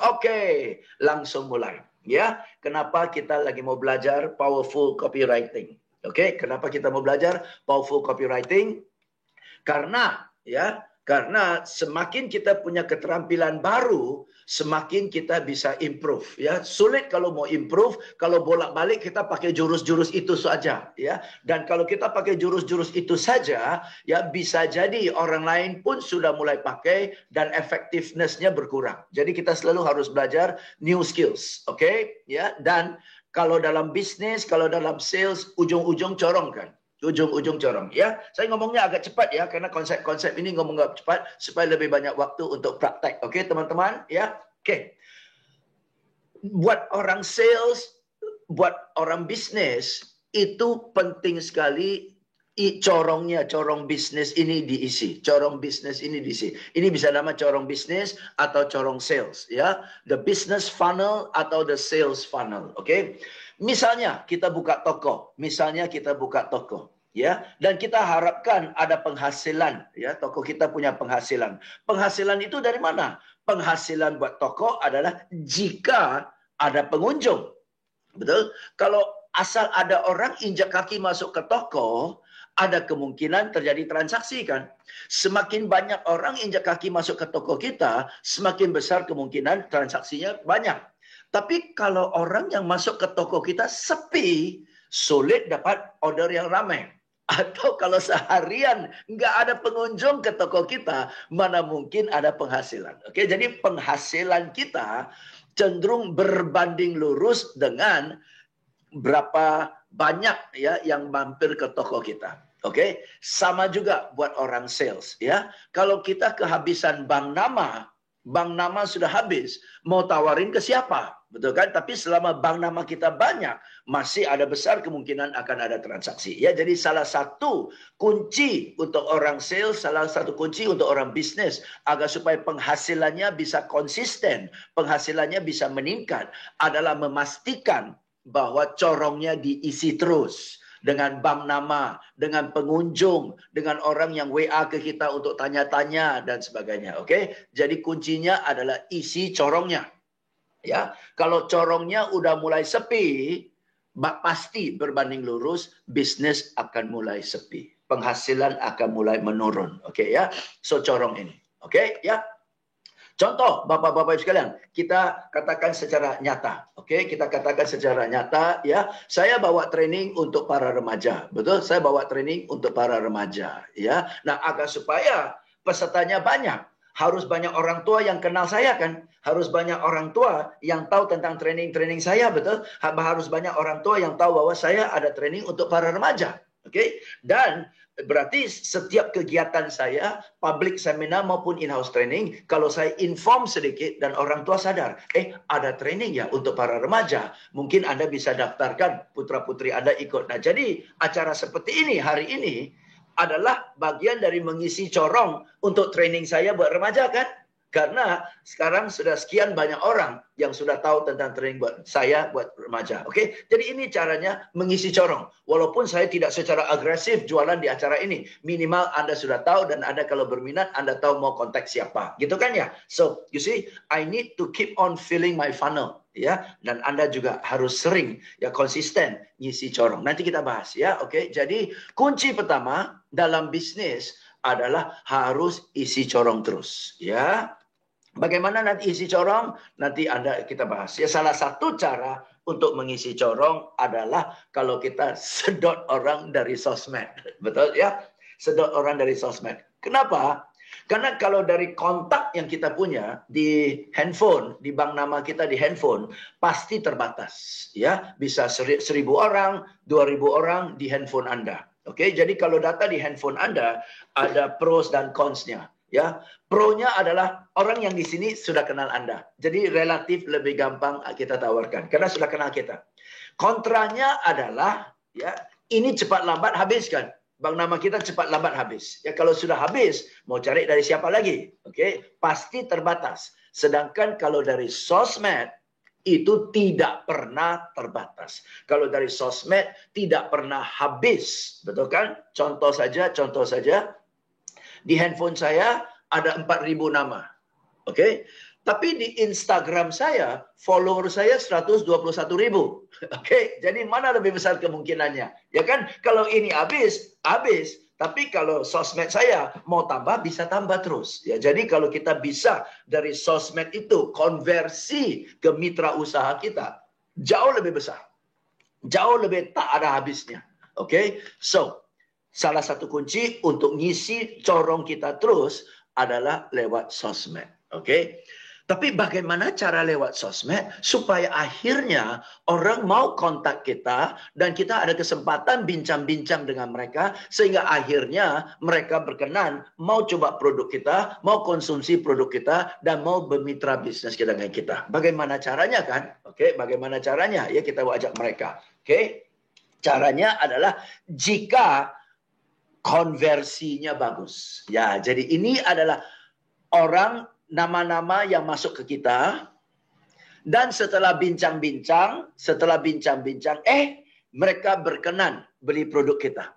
Oke, langsung mulai. Ya, kenapa kita lagi mau belajar powerful copywriting? Oke, kenapa kita mau belajar powerful copywriting? Karena semakin kita punya keterampilan baru, semakin kita bisa improve. Ya, sulit kalau mau improve kalau bolak-balik kita pakai jurus-jurus itu saja. Ya, dan kalau kita pakai jurus-jurus itu saja, ya bisa jadi orang lain pun sudah mulai pakai dan effectiveness-nya berkurang. Jadi kita selalu harus belajar new skills. Oke, ya. Dan kalau dalam bisnis, kalau dalam sales, ujung-ujung corong kan. Ujung-ujung corong ya. Saya ngomongnya agak cepat ya karena konsep-konsep ini ngomong agak cepat supaya lebih banyak waktu untuk praktek. Oke, teman-teman ya. Oke. Buat orang sales, buat orang bisnis itu penting sekali corong bisnis ini diisi. Corong bisnis ini diisi. Ini bisa nama corong bisnis atau corong sales ya. The business funnel atau the sales funnel. Oke. Misalnya kita buka toko, ya, dan kita harapkan ada penghasilan, ya, toko kita punya penghasilan. Penghasilan itu dari mana? Penghasilan buat toko adalah jika ada pengunjung. Betul? Kalau asal ada orang injak kaki masuk ke toko, ada kemungkinan terjadi transaksi kan. Semakin banyak orang injak kaki masuk ke toko kita, semakin besar kemungkinan transaksinya banyak. Tapi kalau orang yang masuk ke toko kita sepi, sulit dapat order yang ramai. Atau kalau seharian nggak ada pengunjung ke toko kita, mana mungkin ada penghasilan. Oke, jadi penghasilan kita cenderung berbanding lurus dengan berapa banyak ya yang mampir ke toko kita. Oke, sama juga buat orang sales ya. Kalau kita kehabisan bank nama sudah habis, mau tawarin ke siapa? Betul kan? Tapi selama bank nama kita banyak, masih ada besar kemungkinan akan ada transaksi. Ya, jadi salah satu kunci untuk orang sales, salah satu kunci untuk orang bisnis agar supaya penghasilannya bisa konsisten, penghasilannya bisa meningkat adalah memastikan bahwa corongnya diisi terus. Dengan bank nama, dengan pengunjung, dengan orang yang WA ke kita untuk tanya-tanya dan sebagainya. Oke, jadi kuncinya adalah isi corongnya. Ya, kalau corongnya udah mulai sepi, pasti berbanding lurus bisnis akan mulai sepi. Penghasilan akan mulai menurun. Oke ya, so corong ini. Oke ya. Contoh, Bapak-Bapak sekalian, kita katakan secara nyata. Oke, kita katakan secara nyata ya. Saya bawa training untuk para remaja. Betul? Saya bawa training untuk para remaja ya. Nah, agar supaya pesertanya banyak, harus banyak orang tua yang kenal saya kan. Harus banyak orang tua yang tahu tentang training-training saya, betul? Harus banyak orang tua yang tahu bahwa saya ada training untuk para remaja. Oke? Dan berarti setiap kegiatan saya, public seminar maupun in-house training, kalau saya inform sedikit dan orang tua sadar, ada training ya untuk para remaja, mungkin Anda bisa daftarkan putra-putri Anda ikut. Nah, jadi acara seperti ini hari ini adalah bagian dari mengisi corong untuk training saya buat remaja kan? Karena sekarang sudah sekian banyak orang yang sudah tahu tentang training buat saya, buat remaja. Oke, jadi ini caranya mengisi corong. Walaupun saya tidak secara agresif jualan di acara ini. Minimal Anda sudah tahu dan Anda kalau berminat, Anda tahu mau kontak siapa. Gitu kan ya? So, you see, I need to keep on filling my funnel. Ya, dan Anda juga harus sering, ya konsisten ngisi corong. Nanti kita bahas ya, oke. Jadi kunci pertama dalam bisnis adalah harus isi corong terus. Ya. Bagaimana nanti isi corong? Nanti kita bahas. Ya, salah satu cara untuk mengisi corong adalah kalau kita sedot orang dari sosmed. Betul ya? Sedot orang dari sosmed. Kenapa? Karena kalau dari kontak yang kita punya di handphone, di bank nama kita di handphone, pasti terbatas. Ya, bisa 1.000 orang, 2.000 orang di handphone Anda. Oke, jadi kalau data di handphone Anda ada pros dan cons-nya. Ya, pro-nya adalah orang yang di sini sudah kenal Anda. Jadi relatif lebih gampang kita tawarkan karena sudah kenal kita. Kontranya adalah ya, ini cepat lambat habis kan. Bank nama kita cepat lambat habis. Ya, kalau sudah habis mau cari dari siapa lagi? Oke, pasti terbatas. Sedangkan kalau dari sosmed itu tidak pernah terbatas. Kalau dari sosmed tidak pernah habis. Betul kan? Contoh saja di handphone saya ada 4.000 nama. Oke. Tapi di Instagram saya, follower saya 121.000. Oke, jadi mana lebih besar kemungkinannya? Ya kan, kalau ini habis. Tapi kalau sosmed saya mau tambah, bisa tambah terus. Ya, jadi kalau kita bisa dari sosmed itu konversi ke mitra usaha kita, jauh lebih besar. Jauh lebih tak ada habisnya. Oke, so salah satu kunci untuk ngisi corong kita terus adalah lewat sosmed. Oke. Tapi bagaimana cara lewat sosmed supaya akhirnya orang mau kontak kita dan kita ada kesempatan bincang-bincang dengan mereka sehingga akhirnya mereka berkenan mau coba produk kita, mau konsumsi produk kita dan mau bermitra bisnis kita dengan kita. Bagaimana caranya kan? Oke, bagaimana caranya? Ya kita ajak mereka. Oke. Caranya adalah jika konversinya bagus. Ya, jadi ini adalah orang nama-nama yang masuk ke kita dan setelah bincang-bincang, mereka berkenan beli produk kita.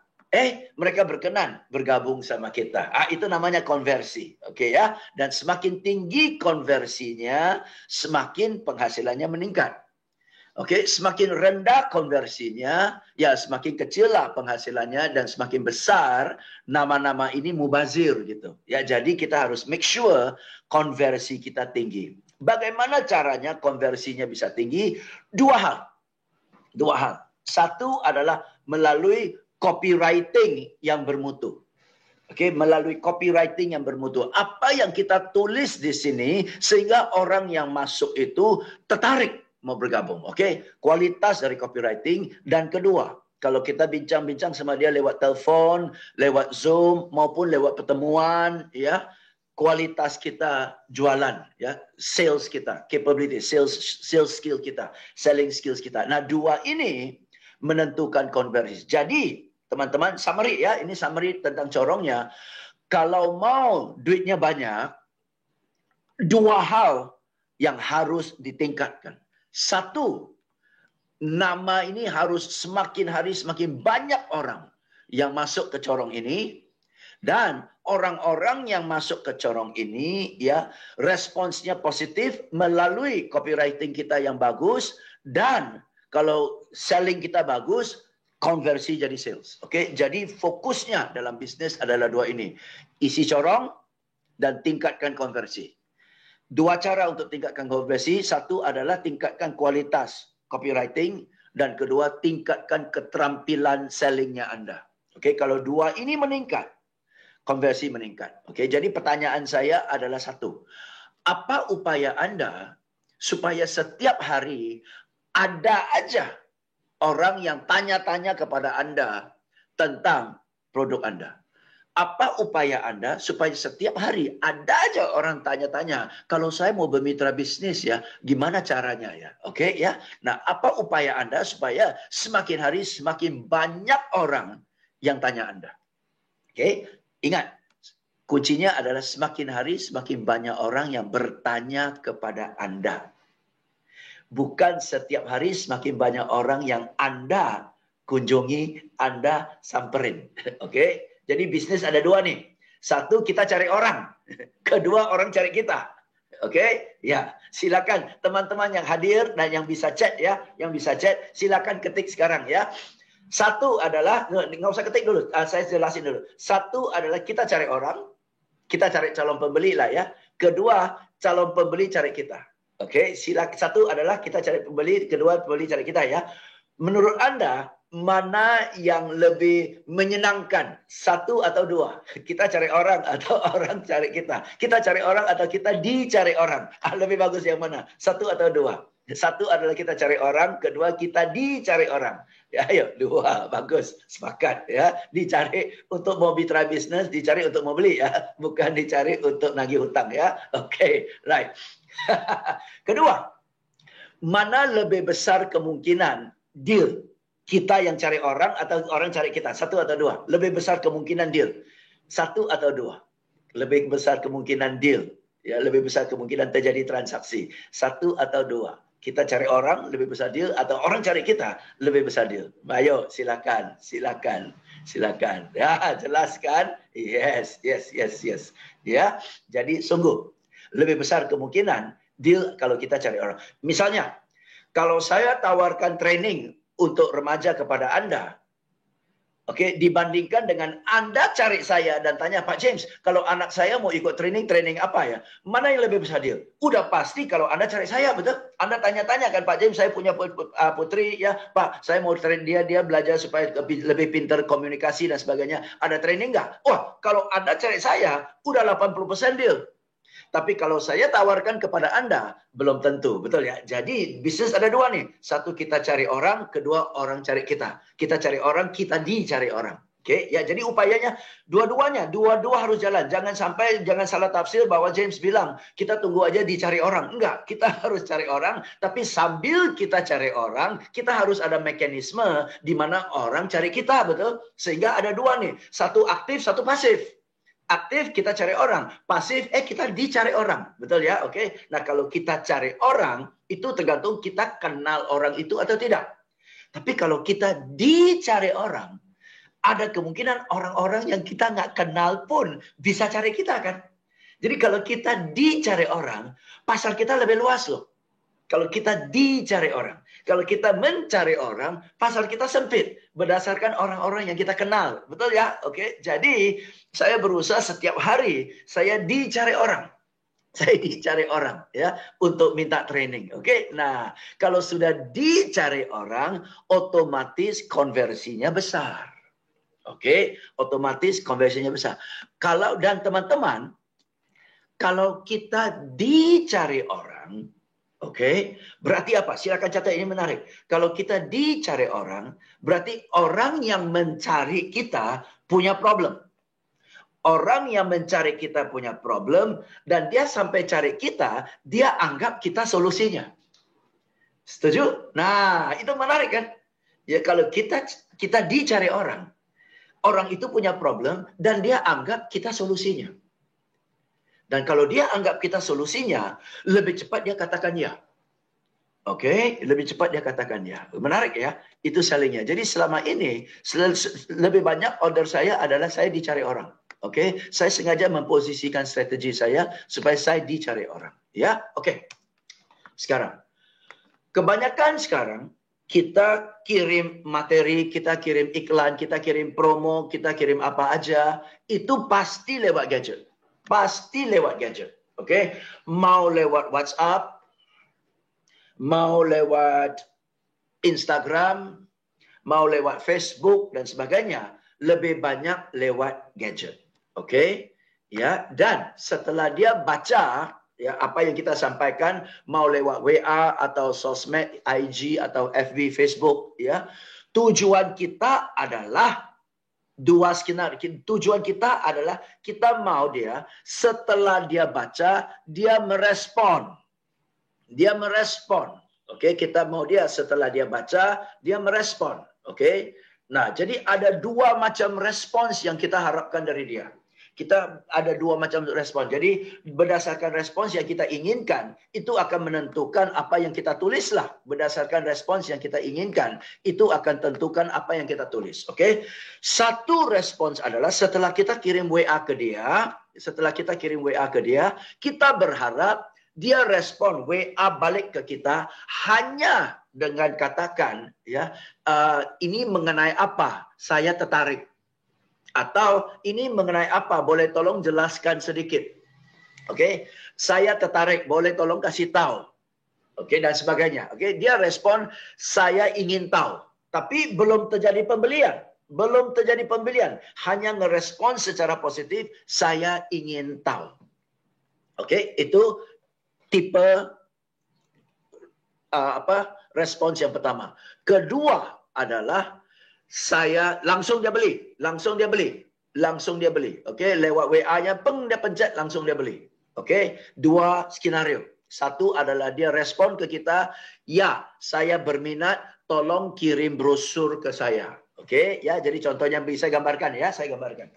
Mereka berkenan bergabung sama kita. Itu namanya konversi. Oke ya. Dan semakin tinggi konversinya, semakin penghasilannya meningkat. Oke, semakin rendah konversinya, ya semakin kecil lah penghasilannya dan semakin besar nama-nama ini mubazir gitu. Ya, jadi kita harus make sure konversi kita tinggi. Bagaimana caranya konversinya bisa tinggi? Dua hal. Satu adalah melalui copywriting yang bermutu. Oke, melalui copywriting yang bermutu. Apa yang kita tulis di sini sehingga orang yang masuk itu tertarik mau bergabung. Oke, kualitas dari copywriting. Dan kedua, kalau kita bincang-bincang sama dia lewat telepon, lewat Zoom maupun lewat pertemuan, ya, kualitas kita jualan, ya, sales kita, capability, sales skill kita, selling skills kita. Nah, dua ini menentukan konversi. Jadi, teman-teman, summary ya, ini summary tentang corongnya. Kalau mau duitnya banyak, dua hal yang harus ditingkatkan. Satu, nama ini harus semakin hari semakin banyak orang yang masuk ke corong ini. Dan orang-orang yang masuk ke corong ini, ya, responsnya positif melalui copywriting kita yang bagus. Dan kalau selling kita bagus, konversi jadi sales. Oke, jadi fokusnya dalam bisnis adalah dua ini. Isi corong dan tingkatkan konversi. Dua cara untuk tingkatkan konversi. Satu adalah tingkatkan kualitas copywriting. Dan kedua, tingkatkan keterampilan sellingnya Anda. Oke, kalau dua ini meningkat, konversi meningkat. Oke, jadi pertanyaan saya adalah satu. Apa upaya Anda supaya setiap hari ada aja orang yang tanya-tanya kepada Anda tentang produk Anda? Apa upaya Anda supaya setiap hari ada aja orang tanya-tanya, kalau saya mau bermitra bisnis ya, gimana caranya ya? Oke ya. Nah, apa upaya Anda supaya semakin hari semakin banyak orang yang tanya Anda? Oke, ingat, kuncinya adalah semakin hari semakin banyak orang yang bertanya kepada Anda. Bukan setiap hari semakin banyak orang yang Anda kunjungi, Anda samperin. Oke? Jadi bisnis ada dua nih. Satu, kita cari orang. Kedua, orang cari kita. Oke? Ya, silakan teman-teman yang hadir dan yang bisa chat ya, silakan ketik sekarang ya. Satu adalah, nggak usah ketik dulu, saya jelasin dulu. Satu adalah kita cari orang, kita cari calon pembeli lah ya. Kedua, calon pembeli cari kita. Oke, silakan. Satu adalah kita cari pembeli, kedua pembeli cari kita ya. Menurut Anda, mana yang lebih menyenangkan? Satu atau dua? Kita cari orang atau orang cari kita? Kita cari orang atau kita dicari orang? Lebih bagus yang mana? Satu atau dua? Satu adalah kita cari orang, kedua kita dicari orang. Ya, ayo, dua, bagus, sepakat ya. Dicari untuk mau mitra bisnis, dicari untuk mau beli ya, bukan dicari untuk nagih hutang ya. Oke, right. Kedua, mana lebih besar kemungkinan deal? Kita yang cari orang atau orang cari kita? Satu atau dua? Lebih besar kemungkinan deal. Satu atau dua? Lebih besar kemungkinan deal. Ya, lebih besar kemungkinan terjadi transaksi. Satu atau dua? Kita cari orang lebih besar deal atau orang cari kita lebih besar deal? Ayo, silakan. Ya, jelaskan. Yes. Ya, jadi sungguh lebih besar kemungkinan deal kalau kita cari orang. Misalnya, kalau saya tawarkan training untuk remaja kepada Anda, oke, dibandingkan dengan Anda cari saya dan tanya, Pak James, kalau anak saya mau ikut training apa ya? Mana yang lebih besar deal? Udah pasti kalau Anda cari saya, betul? Anda tanya-tanya kan, Pak James, saya punya putri, ya Pak, saya mau train dia belajar supaya lebih pintar komunikasi dan sebagainya. Ada training nggak? Wah, kalau Anda cari saya, udah 80% deal. Tapi kalau saya tawarkan kepada Anda, belum tentu. Betul ya? Jadi bisnis ada dua nih. Satu kita cari orang, kedua orang cari kita. Kita cari orang, kita dicari orang. Oke, ya jadi upayanya dua-duanya, dua-dua harus jalan. Jangan salah tafsir bahwa James bilang kita tunggu aja dicari orang. Enggak, kita harus cari orang, tapi sambil kita cari orang, kita harus ada mekanisme di mana orang cari kita, betul? Sehingga ada dua nih, satu aktif, satu pasif. Aktif kita cari orang, pasif kita dicari orang, betul ya? Oke. Nah, kalau kita cari orang itu tergantung kita kenal orang itu atau tidak. Tapi kalau kita dicari orang, ada kemungkinan orang-orang yang kita nggak kenal pun bisa cari kita kan? Jadi kalau kita dicari orang, pasar kita lebih luas loh. Kalau kita dicari orang, kalau kita mencari orang, pasar kita sempit berdasarkan orang-orang yang kita kenal. Betul ya? Oke. Jadi, saya berusaha setiap hari saya dicari orang. Saya dicari orang ya untuk minta training. Oke. Nah, kalau sudah dicari orang, otomatis konversinya besar. Oke, otomatis konversinya besar. Dan teman-teman, kalau kita dicari orang, oke, berarti apa? Silakan catat, ini menarik. Kalau kita dicari orang, berarti orang yang mencari kita punya problem. Orang yang mencari kita punya problem, dan dia sampai cari kita, dia anggap kita solusinya. Setuju? Nah, itu menarik kan? Ya, kalau kita dicari orang, orang itu punya problem, dan dia anggap kita solusinya. Dan kalau dia anggap kita solusinya, lebih cepat dia katakan ya. Oke, lebih cepat dia katakan ya. Menarik ya, itu sellingnya. Jadi selama ini, lebih banyak order saya adalah saya dicari orang. Oke, saya sengaja memposisikan strategi saya supaya saya dicari orang. Ya, oke. Sekarang, kebanyakan sekarang, kita kirim materi, kita kirim iklan, kita kirim promo, kita kirim apa aja, itu pasti lewat gadget. Pasti lewat gadget. Oke, mau lewat WhatsApp, mau lewat Instagram, mau lewat Facebook dan sebagainya, lebih banyak lewat gadget. Oke, ya. Dan setelah dia baca ya apa yang kita sampaikan, mau lewat WA atau sosmed, IG atau FB, Facebook, ya, tujuan kita adalah dua skenario. Tujuan kita adalah kita mau dia setelah dia baca, dia merespon. Dia merespon. Oke, kita mau dia setelah dia baca, dia merespon. Oke. Nah, jadi ada dua macam respons yang kita harapkan dari dia. Kita ada dua macam respon. Jadi berdasarkan respons yang kita inginkan, itu akan menentukan apa yang kita tulislah. Berdasarkan respons yang kita inginkan, itu akan tentukan apa yang kita tulis. Oke? Satu respons adalah setelah kita kirim WA ke dia, kita berharap dia respon WA balik ke kita hanya dengan katakan, ya, ini mengenai apa? Saya tertarik. Atau ini mengenai apa? Boleh tolong jelaskan sedikit. Oke, saya tertarik. Boleh tolong kasih tahu. Oke, dan sebagainya. Oke, dia respon saya ingin tahu. Tapi belum terjadi pembelian. Belum terjadi pembelian. Hanya ngerespon secara positif, saya ingin tahu. Oke, itu tipe respons yang pertama. Kedua adalah saya langsung dia beli. Oke, lewat WA-nya, dia pencet, langsung dia beli. Oke, dua skenario. Satu adalah dia respon ke kita, ya, saya berminat, tolong kirim brosur ke saya. Oke, ya, jadi contohnya bisa gambarkan ya, saya gambarkan.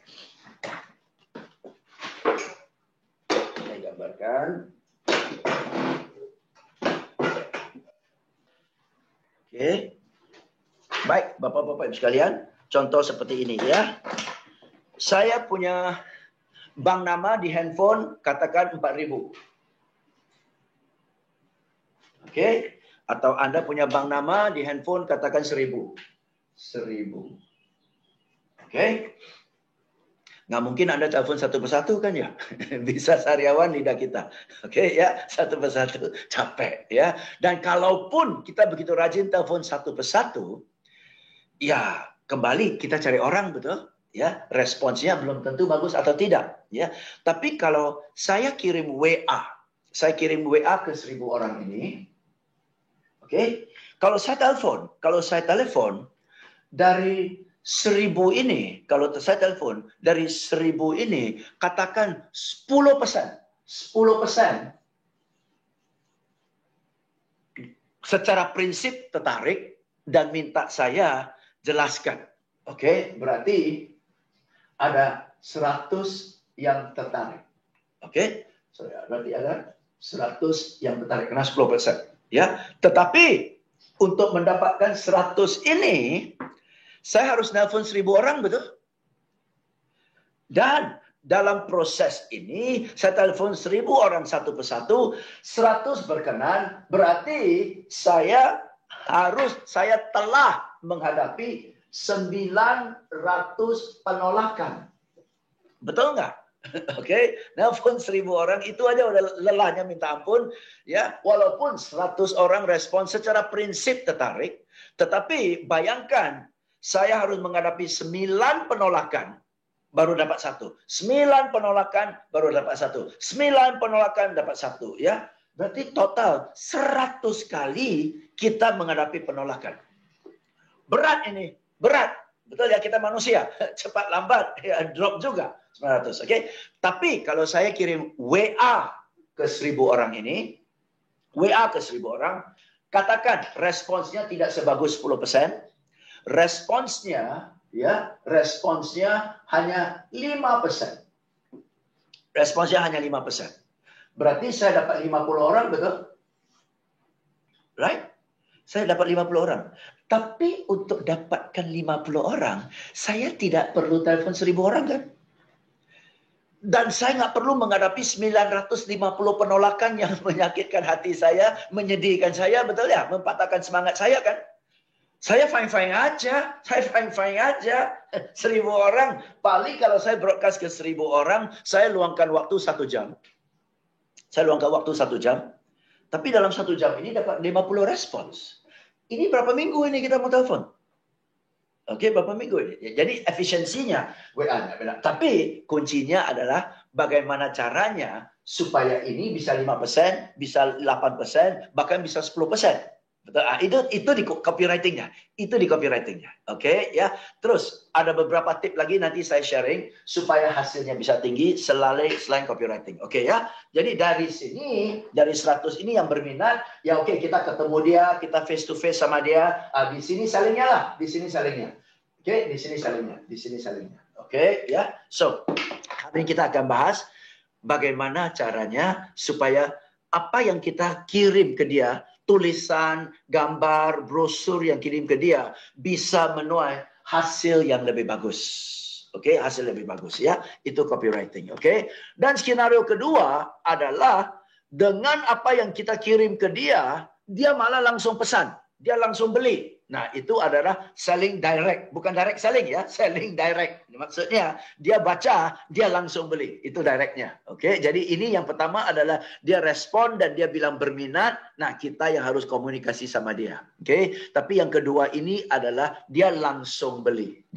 Oke. Baik, Bapak-Bapak sekalian, contoh seperti ini ya. Saya punya bank nama di handphone, katakan 4.000. Okey? Atau Anda punya bank nama di handphone, katakan 1,000. 1,000. Okey? Nggak mungkin Anda telepon satu persatu kan ya? Bisa sariawan lidah kita. Oke ya, satu persatu capek ya. Dan kalaupun kita begitu rajin telepon satu persatu, ya kembali kita cari orang, betul? Ya, responsnya belum tentu bagus atau tidak, ya. Tapi kalau saya kirim WA ke 1,000 orang ini, oke? Kalau saya telepon dari 1,000 ini, kalau saya telepon dari 1,000 ini, katakan 10%, 10% secara prinsip tertarik dan minta saya jelaskan. Oke, berarti ada 100 yang tertarik. Oke, berarti ada 100 yang tertarik, karena 10%. Ya, tetapi untuk mendapatkan 100 ini, saya harus nelpon 1,000 orang, betul? Dan dalam proses ini, saya telepon 1,000 orang satu persatu, 100 berkenan, berarti saya telah menghadapi 900 penolakan. Betul nggak? Oke, nelpon 1,000 orang itu aja udah lelahnya minta ampun, ya. Walaupun 100 orang respon secara prinsip tertarik, tetapi bayangkan saya harus menghadapi 9 penolakan baru dapat 1. 9 penolakan baru dapat 1. 9 penolakan dapat 1, ya. Berarti total 100 kali kita menghadapi penolakan. Berat ini, berat. Betul ya, kita manusia, cepat lambat ya, drop juga 900, oke? Tapi kalau saya kirim WA ke 1,000 orang ini, WA ke 1,000 orang, katakan responsnya tidak sebagus 10%, responsnya hanya 5%. Responsnya hanya 5%. Berarti saya dapat 50 orang, betul? Right? Saya dapat 50 orang. Tapi untuk dapatkan 50 orang, saya tidak perlu telepon 1,000 orang kan? Dan saya nggak perlu menghadapi 950 penolakan yang menyakitkan hati saya, menyedihkan saya, betul ya? Mempatahkan semangat saya kan? Saya fine-fine aja. 1,000 orang. Paling kalau saya broadcast ke 1,000 orang, saya luangkan waktu 1 jam. Tapi dalam 1 jam ini dapat 50 respons. Ini berapa minggu ini kita mau telepon? Oke, berapa minggu ini? Jadi efisiensinya WA. Tapi kuncinya adalah bagaimana caranya supaya ini bisa 5%, bisa 8%, bahkan bisa 10%. Betul? Itu di copywritingnya. Oke, ya. Terus ada beberapa tip lagi nanti saya sharing supaya hasilnya bisa tinggi selain copywriting. Oke ya. Jadi dari sini, dari 100 ini yang berminat, ya oke, kita ketemu dia, kita face to face sama dia. Di sini salingnya lah, di sini salingnya. Oke, di sini salingnya. Oke, ya. So, hari ini kita akan bahas bagaimana caranya supaya apa yang kita kirim ke dia, tulisan, gambar, brosur yang kirim ke dia bisa menuai hasil yang lebih bagus. Oke, hasil lebih bagus ya. Itu copywriting, oke? Dan skenario kedua adalah dengan apa yang kita kirim ke dia, dia malah langsung pesan, dia langsung beli. Nah, itu adalah selling direct. Bukan direct selling ya, selling direct. Maksudnya, dia baca, dia langsung beli. Itu directnya. Oke, jadi ini yang pertama adalah dia respon dan dia bilang berminat. Nah, kita yang harus komunikasi sama dia. Oke, tapi yang kedua ini adalah dia langsung beli.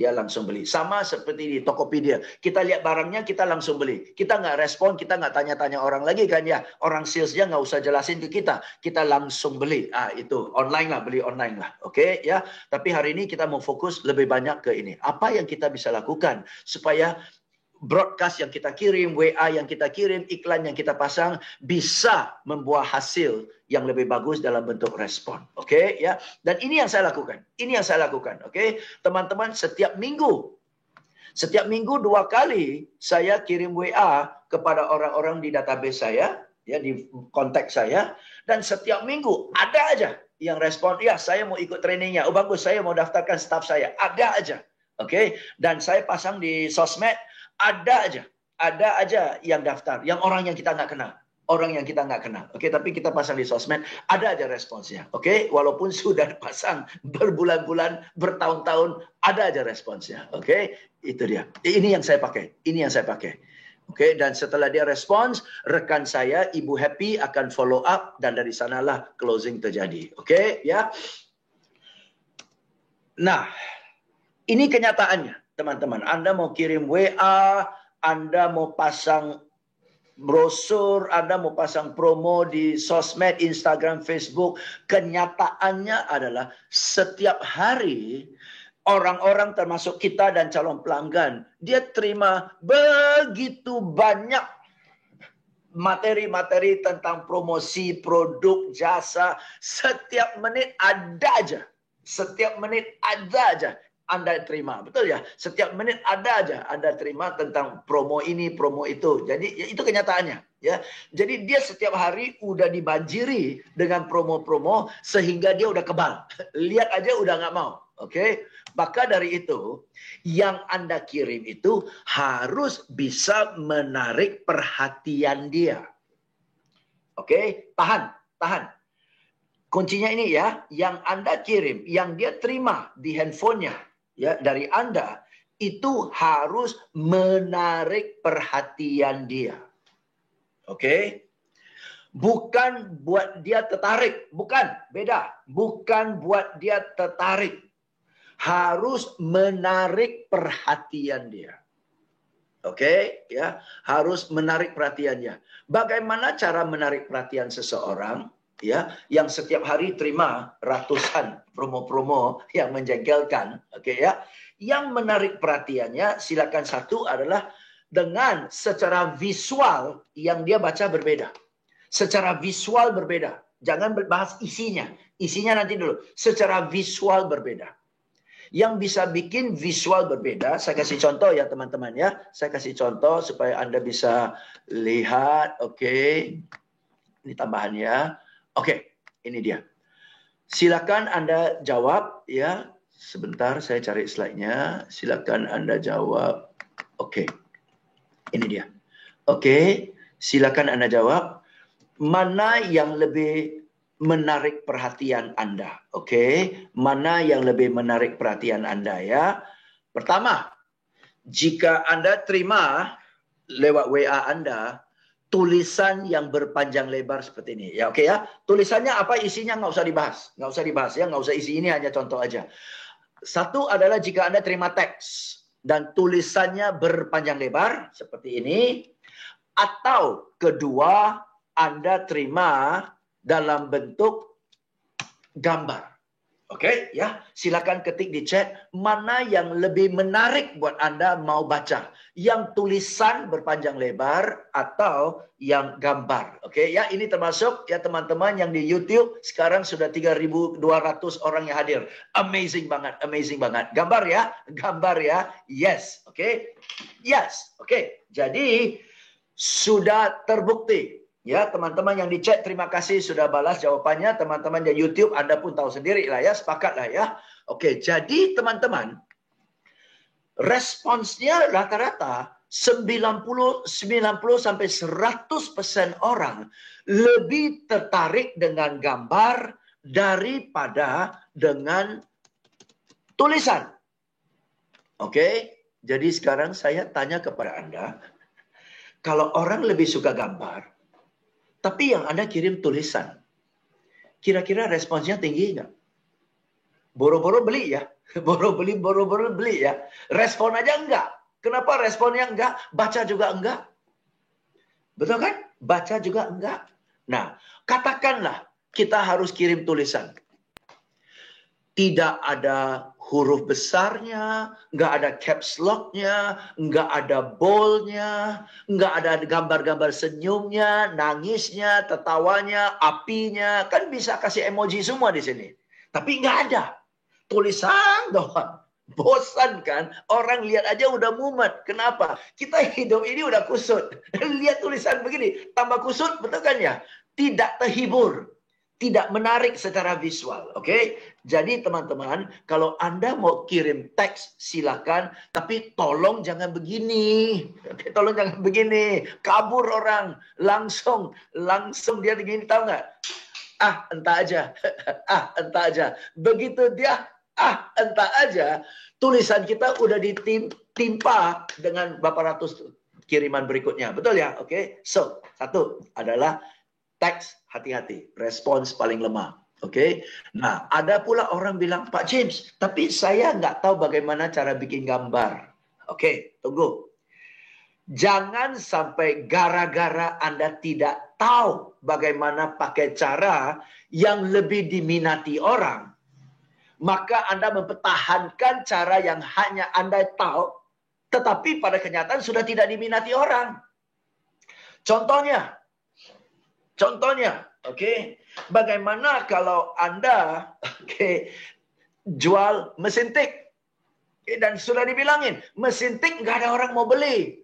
Sama seperti di Tokopedia. Kita lihat barangnya, kita langsung beli. Kita nggak respon, kita nggak tanya-tanya orang lagi kan ya. Orang salesnya nggak usah jelasin ke kita. Kita langsung beli. Itu online lah, beli online lah. Oke. Ya, tapi hari ini kita mau fokus lebih banyak ke ini. Apa yang kita bisa lakukan supaya broadcast yang kita kirim, WA yang kita kirim, iklan yang kita pasang bisa membuat hasil yang lebih bagus dalam bentuk respon. Oke, ya. Dan ini yang saya lakukan. Oke. Teman-teman, setiap minggu 2 kali saya kirim WA kepada orang-orang di database saya, ya, di kontak saya, dan setiap minggu ada aja yang respon, ya saya mau ikut trainingnya. Oh bagus, saya mau daftarkan staff saya. Ada aja. Oke. Dan saya pasang di sosmed, ada aja yang daftar. Yang orang yang kita nggak kenal. orang yang kita nggak kenal. Oke, tapi kita pasang di sosmed, ada aja responsnya. Oke, walaupun sudah pasang berbulan-bulan, bertahun-tahun, ada aja responsnya. Oke, itu dia. Ini yang saya pakai. Ini yang saya pakai. Oke, dan setelah dia respons, rekan saya, Ibu Happy akan follow up dan dari sanalah closing terjadi. Oke, ya. Nah, ini kenyataannya, teman-teman. Anda mau kirim WA, Anda mau pasang brosur, Anda mau pasang promo di sosmed, Instagram, Facebook. Kenyataannya adalah setiap hari orang-orang termasuk kita dan calon pelanggan, dia terima begitu banyak materi-materi tentang promosi, produk, jasa. Setiap menit ada aja. Setiap menit ada aja Anda terima. Betul ya? Setiap menit ada aja Anda terima tentang promo ini, promo itu. Jadi itu kenyataannya. Ya, jadi dia setiap hari udah dibanjiri dengan promo-promo sehingga dia udah kebal. Lihat aja udah nggak mau. Oke, maka dari itu yang Anda kirim itu harus bisa menarik perhatian dia. Oke, tahan. Kuncinya ini ya, yang Anda kirim, yang dia terima di handphonenya ya dari Anda itu harus menarik perhatian dia. Oke, bukan buat dia tertarik, bukan, beda. Bukan buat dia tertarik, harus menarik perhatian dia. Oke, ya, harus menarik perhatiannya. Bagaimana cara menarik perhatian seseorang, ya, yang setiap hari terima ratusan promo-promo yang menjengkelkan, oke ya? Yang menarik perhatiannya, silakan satu adalah dengan secara visual yang dia baca berbeda. Secara visual berbeda. Jangan bahas isinya. Isinya nanti dulu. Secara visual berbeda. Yang bisa bikin visual berbeda, saya kasih contoh ya teman-teman ya. Saya kasih contoh supaya Anda bisa lihat. Oke. Ini tambahannya. Oke, ini dia. Silakan Anda jawab ya. Sebentar saya cari slide-nya. Silakan Anda jawab. Oke. Ini dia. Oke, silakan Anda jawab. Mana yang lebih menarik perhatian Anda? Oke, mana yang lebih menarik perhatian Anda ya? Pertama, jika Anda terima lewat WA Anda tulisan yang berpanjang lebar seperti ini, ya oke ya. Tulisannya apa isinya nggak usah dibahas, ya, nggak usah isi, ini hanya contoh aja. Satu adalah jika Anda terima teks dan tulisannya berpanjang lebar seperti ini, atau kedua Anda terima dalam bentuk gambar. Oke, ya. Silakan ketik di chat mana yang lebih menarik buat Anda mau baca. Yang tulisan berpanjang lebar atau yang gambar. Oke, ya, ini termasuk ya teman-teman yang di YouTube sekarang sudah 3.200 orang yang hadir. Amazing banget, amazing banget. Gambar ya. Yes, oke. Yes, oke. Jadi sudah terbukti. Ya, teman-teman yang di chat, terima kasih sudah balas jawabannya. Teman-teman di YouTube, Anda pun tahu sendiri lah ya, sepakat lah ya. Oke, jadi teman-teman, responsnya rata-rata 90 sampai 100% orang lebih tertarik dengan gambar daripada dengan tulisan. Oke, jadi sekarang saya tanya kepada Anda, kalau orang lebih suka gambar, tapi yang Anda kirim tulisan, kira-kira responsnya tinggi nggak? Boro-boro beli ya. Boro-boro beli ya. Respon aja enggak. Kenapa responnya enggak? Baca juga enggak. Betul kan? Baca juga enggak. Nah, katakanlah kita harus kirim tulisan. Tidak ada huruf besarnya, nggak ada caps lock-nya, nggak ada bold-nya, nggak ada gambar-gambar senyumnya, nangisnya, tertawanya, apinya. Kan bisa kasih emoji semua di sini. Tapi nggak ada. Tulisan doang. Bosan kan? Orang lihat aja udah mumet. Kenapa? Kita hidup ini udah kusut. Lihat tulisan begini, tambah kusut, betul kan ya? Tidak terhibur. tidak menarik secara visual. Oke? Jadi teman-teman, kalau Anda mau kirim teks silakan, tapi tolong jangan begini. Oke, tolong jangan begini. Kabur orang, langsung dia begini, tahu nggak? Entah aja. Entah aja. Begitu dia entah aja, tulisan kita udah ditimpa dengan berapa ratus kiriman berikutnya. Betul ya? Oke. So, satu adalah teks hati-hati, respons paling lemah. Oke. Nah, ada pula orang bilang, Pak James, tapi saya nggak tahu bagaimana cara bikin gambar. Oke, tunggu. Jangan sampai gara-gara Anda tidak tahu bagaimana pakai cara yang lebih diminati orang, maka Anda mempertahankan cara yang hanya Anda tahu, tetapi pada kenyataan sudah tidak diminati orang. Contohnya, bagaimana kalau Anda jual mesin tik, dan sudah dibilangin, mesin tik nggak ada orang mau beli.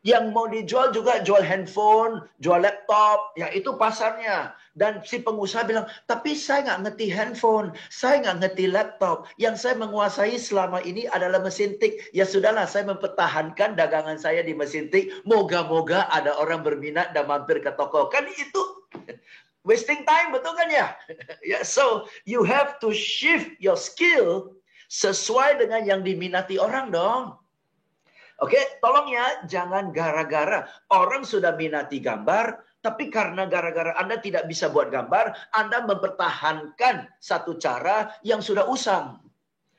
Yang mau dijual juga jual handphone, jual laptop, ya itu pasarnya. Dan si pengusaha bilang, tapi saya nggak ngerti handphone, saya nggak ngerti laptop. Yang saya menguasai selama ini adalah mesin tik. Ya sudahlah, saya mempertahankan dagangan saya di mesin tik. Moga-moga ada orang berminat dan mampir ke toko. Kan itu wasting time, betul kan ya? Ya, so you have to shift your skill sesuai dengan yang diminati orang dong. Oke, tolong ya, jangan gara-gara orang sudah minati gambar, tapi karena gara-gara Anda tidak bisa buat gambar, Anda mempertahankan satu cara yang sudah usang.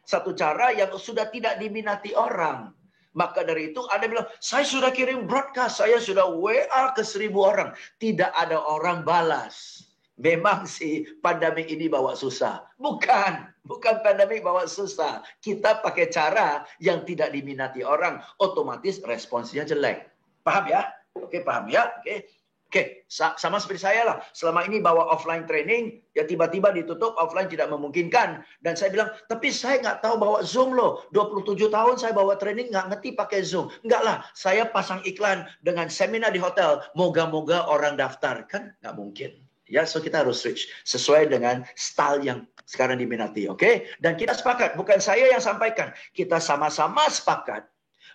Satu cara yang sudah tidak diminati orang. Maka dari itu Anda bilang, saya sudah kirim broadcast, saya sudah WA ke 1.000 orang. Tidak ada orang balas. Memang sih pandemi ini bawa susah. Bukan pandemi bawa susah. Kita pakai cara yang tidak diminati orang, otomatis responsnya jelek. Paham ya? Oke, paham ya? Oke, sama seperti saya lah. Selama ini bawa offline training, ya tiba-tiba ditutup, offline tidak memungkinkan. Dan saya bilang, tapi saya nggak tahu bawa Zoom loh. 27 tahun saya bawa training, nggak ngerti pakai Zoom. Enggak lah, saya pasang iklan dengan seminar di hotel. Moga-moga orang daftar. Kan nggak mungkin. Ya, so kita harus switch sesuai dengan style yang sekarang diminati, oke? Dan kita sepakat, bukan saya yang sampaikan, kita sama-sama sepakat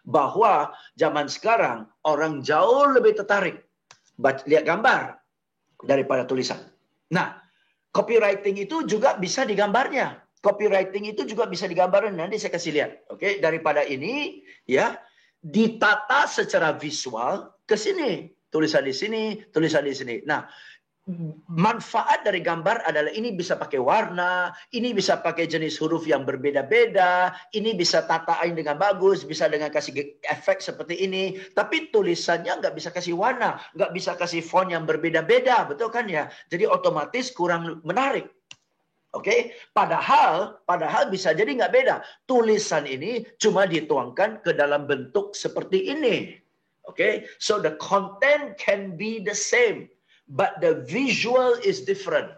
bahwa zaman sekarang orang jauh lebih tertarik lihat gambar daripada tulisan. Nah, copywriting itu juga bisa digambarnya. Copywriting itu juga bisa digambarnya. Nanti saya kasih lihat, oke? Daripada ini, ya, ditata secara visual ke sini, tulisan di sini, tulisan di sini. Nah, manfaat dari gambar adalah ini bisa pakai warna, ini bisa pakai jenis huruf yang berbeda-beda, ini bisa tatain dengan bagus, bisa dengan kasih efek seperti ini. Tapi tulisannya nggak bisa kasih warna, nggak bisa kasih font yang berbeda-beda, betul kan ya? Jadi otomatis kurang menarik. Oke, padahal bisa jadi nggak beda. Tulisan ini cuma dituangkan ke dalam bentuk seperti ini. Oke, so the content can be the same. But the visual is different.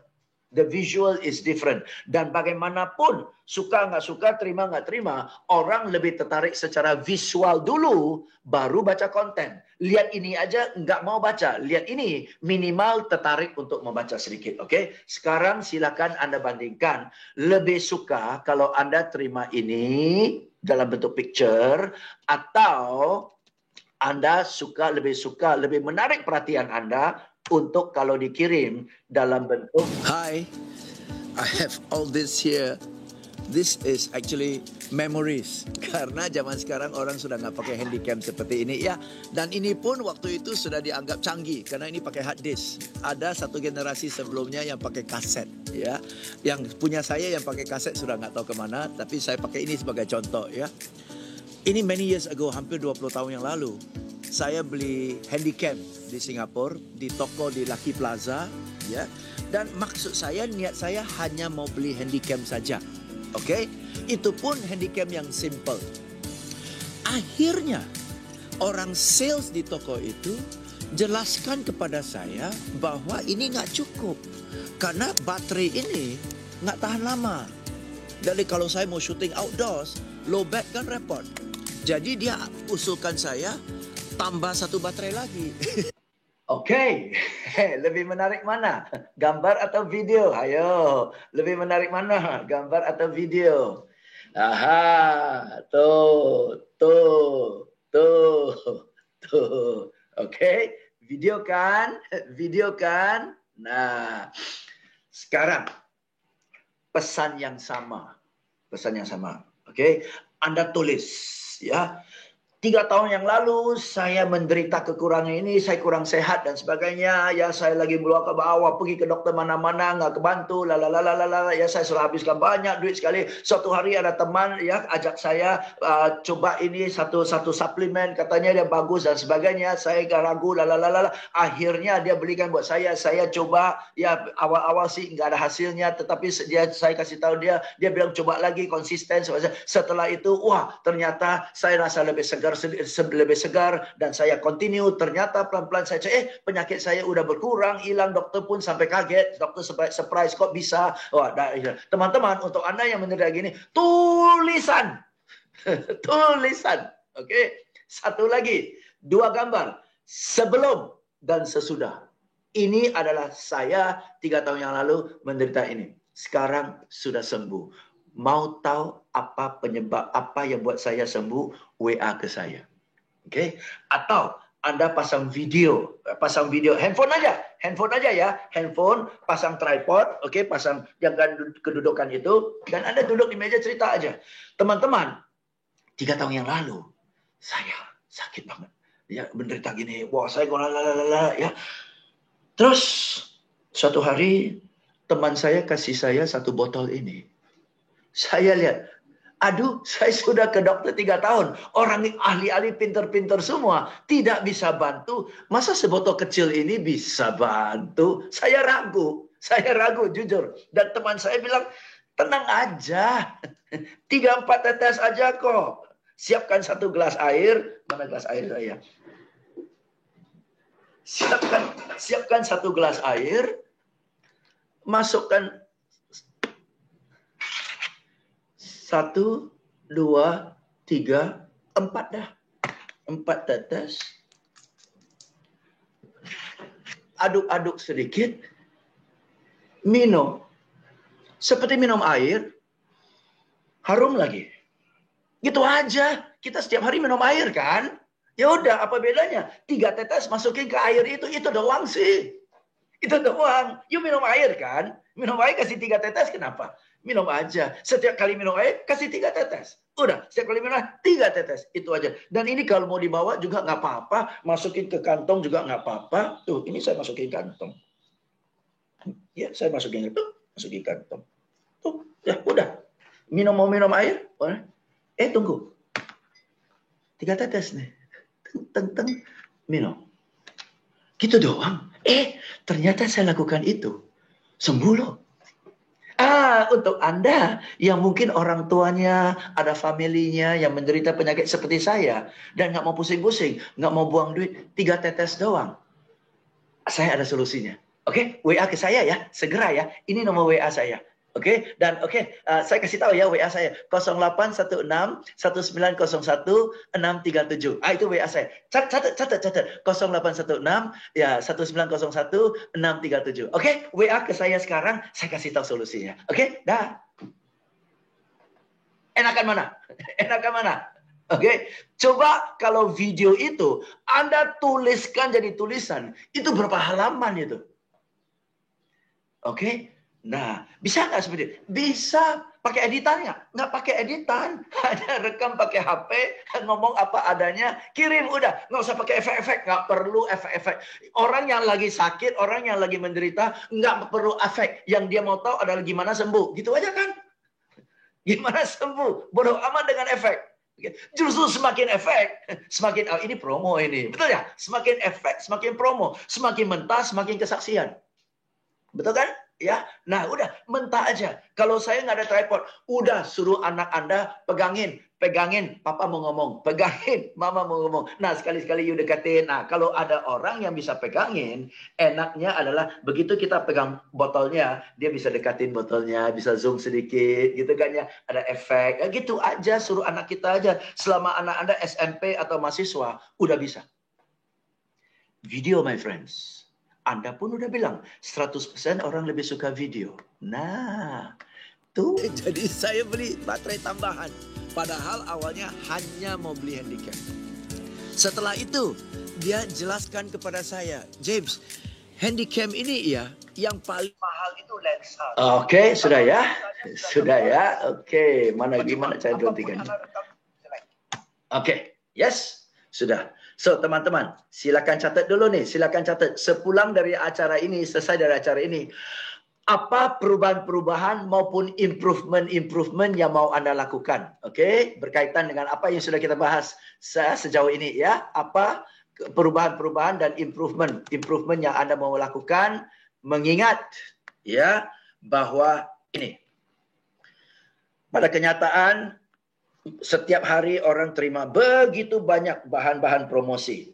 The visual is different. Dan bagaimanapun, suka nggak suka, terima nggak terima, orang lebih tertarik secara visual dulu, baru baca konten. Lihat ini aja nggak mau baca. Lihat ini, minimal tertarik untuk membaca sedikit. Oke? Sekarang silakan Anda bandingkan. Lebih suka kalau Anda terima ini dalam bentuk picture, atau Anda lebih menarik perhatian Anda untuk kalau dikirim dalam bentuk. Hi, I have all this here. This is actually memories. Karena zaman sekarang orang sudah nggak pakai handycam seperti ini ya. Dan ini pun waktu itu sudah dianggap canggih karena ini pakai hard disk. Ada satu generasi sebelumnya yang pakai kaset ya. Yang punya saya yang pakai kaset sudah nggak tahu kemana. Tapi saya pakai ini sebagai contoh ya. Ini many years ago, hampir 20 tahun yang lalu. Saya beli handycam di Singapura, di toko di Lucky Plaza, ya. Dan maksud saya, niat saya hanya mau beli handycam saja. Oke? Itu pun handycam yang simple. Akhirnya, orang sales di toko itu jelaskan kepada saya bahwa ini nggak cukup. Karena baterai ini nggak tahan lama. Jadi kalau saya mau syuting outdoors, low bat kan repot. Jadi dia usulkan saya tambah satu baterai lagi. Oke, lebih menarik mana? Gambar atau video? Ayo, lebih menarik mana? Gambar atau video? Aha, tuh. Oke, video kan? Video kan? Nah, sekarang pesan yang sama. Pesan yang sama. Oke, Anda tulis ya. 3 tahun yang lalu saya menderita kekurangan ini, saya kurang sehat dan sebagainya. Ya saya lagi meluar ke bawah, pergi ke dokter mana-mana, nggak kebantu, ya saya sudah habiskan banyak duit sekali. Suatu hari ada teman ya ajak saya coba ini satu suplemen, katanya dia bagus dan sebagainya. Saya ragu, akhirnya dia belikan buat saya coba. Ya awal-awal sih nggak ada hasilnya, tetapi saya kasih tahu dia bilang coba lagi konsisten. Setelah itu, wah ternyata saya rasa lebih segar dan saya continue. Ternyata pelan-pelan saya cek, penyakit saya udah berkurang, hilang. Dokter pun sampai kaget, dokter surprise kok bisa. Wah, teman-teman, untuk Anda yang menderita gini, tulisan. Tulisan. Oke. Satu lagi, 2 gambar sebelum dan sesudah. Ini adalah saya 3 tahun yang lalu menderita ini. Sekarang sudah sembuh. Mau tahu apa penyebab apa yang buat saya sembuh? WA ke saya. Oke? Atau Anda pasang video, handphone aja ya, handphone, pasang tripod, oke, pasang jangan kedudukan itu, dan Anda duduk di meja cerita aja. Teman-teman, 3 tahun yang lalu saya sakit banget, ya menderita gini, wah saya ya. Terus suatu hari teman saya kasih saya 1 botol ini. Saya lihat, aduh, saya sudah ke dokter 3 tahun. Orang ahli-ahli pinter-pinter semua tidak bisa bantu. Masa sebotol kecil ini bisa bantu? Saya ragu jujur. Dan teman saya bilang, tenang aja. 3-4 tetes aja kok. Siapkan 1 gelas air. Mana gelas air saya? Siapkan 1 gelas air. Masukkan 1, 2, 3, 4 dah. 4 tetes. Aduk-aduk sedikit. Minum. Seperti minum air. Harum lagi. Gitu aja. Kita setiap hari minum air kan? Ya udah, apa bedanya? 3 tetes masukin ke air itu doang sih. Itu doang. You minum air kan? Minum air kasih 3 tetes kenapa? Minum aja. Setiap kali minum air, kasih 3 tetes. Udah, setiap kali minum air, 3 tetes. Itu aja. Dan ini kalau mau dibawa juga nggak apa-apa. Masukin ke kantong juga nggak apa-apa. Tuh, ini saya masukin kantong. Ya, saya masukin kantong. Tuh, ya udah. Mau minum air? Tunggu. 3 tetes nih. Teng, minum. Gitu doang. Ternyata saya lakukan itu. Sembuh loh. Untuk Anda yang mungkin orang tuanya, ada familinya yang menderita penyakit seperti saya dan nggak mau pusing-pusing, nggak mau buang duit, 3 tetes doang. Saya ada solusinya. Oke, WA ke saya ya, segera ya. Ini nomor WA saya. Oke, dan saya kasih tahu ya WA saya 0816 1901 637. Itu WA saya. Catat 0816 ya 1901 637. Oke, WA ke saya sekarang, saya kasih tahu solusinya. Oke, dah. Enakan mana? Oke, coba kalau video itu Anda tuliskan jadi tulisan, itu berapa halaman itu? Oke. Nah, bisa nggak seperti itu? Bisa. Pakai editan nggak? Nggak pakai editan. Hanya rekam pakai HP, ngomong apa adanya, kirim udah. Nggak usah pakai efek-efek. Nggak perlu efek-efek. Orang yang lagi sakit, orang yang lagi menderita, nggak perlu efek. Yang dia mau tahu adalah gimana sembuh. Gitu aja kan? Gimana sembuh? Bodoh amat dengan efek. Justru semakin efek, semakin ini promo ini. Betul ya? Semakin efek, semakin promo. Semakin mentah, semakin kesaksian. Betul kan? Ya, nah udah mentah aja. Kalau saya nggak ada tripod, udah suruh anak Anda pegangin, Papa mau ngomong, pegangin, Mama mau ngomong. Nah sekali-sekali you deketin. Nah kalau ada orang yang bisa pegangin, enaknya adalah begitu kita pegang botolnya, dia bisa dekatin botolnya, bisa zoom sedikit, gitu kan ya. Ada efek, ya, gitu aja. Suruh anak kita aja. Selama anak Anda SMP atau mahasiswa, udah bisa. Video, my friends. Anda pun udah bilang 100% orang lebih suka video. Nah, tuh. Jadi saya beli baterai tambahan. Padahal awalnya hanya mau beli handycam. Setelah itu, dia jelaskan kepada saya, James, handycam ini ya, yang paling mahal itu lensa. Oke, sudah ya. Sudah ya. Oke, gimana cara berhentikan? Oke, yes. Sudah. So, teman-teman, silakan catat dulu nih. Silakan catat. Sepulang dari acara ini, selesai dari acara ini, apa perubahan-perubahan maupun improvement yang mau Anda lakukan? Oke, berkaitan dengan apa yang sudah kita bahas sejauh ini ya. Apa perubahan-perubahan dan improvement yang Anda mau lakukan, mengingat ya bahwa ini pada kenyataan setiap hari orang terima begitu banyak bahan-bahan promosi.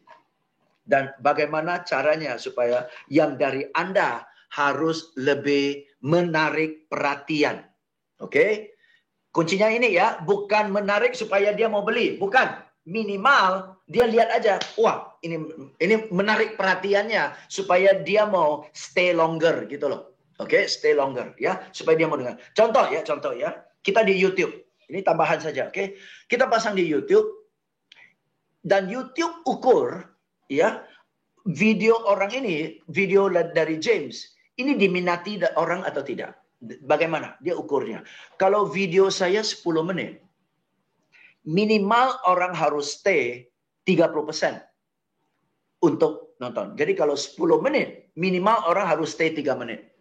Dan bagaimana caranya supaya yang dari Anda harus lebih menarik perhatian. Oke? Kuncinya ini ya, bukan menarik supaya dia mau beli, bukan. Minimal dia lihat aja, wah, ini menarik perhatiannya supaya dia mau stay longer gitu loh. Oke, stay longer ya, supaya dia mau dengar. Contoh ya. Kita di YouTube. Ini tambahan saja, oke? Kita pasang di YouTube dan YouTube ukur ya video orang ini, video dari James, ini diminati orang atau tidak. Bagaimana dia ukurnya? Kalau video saya 10 menit, minimal orang harus stay 30% untuk nonton. Jadi kalau 10 menit, minimal orang harus stay 3 menit.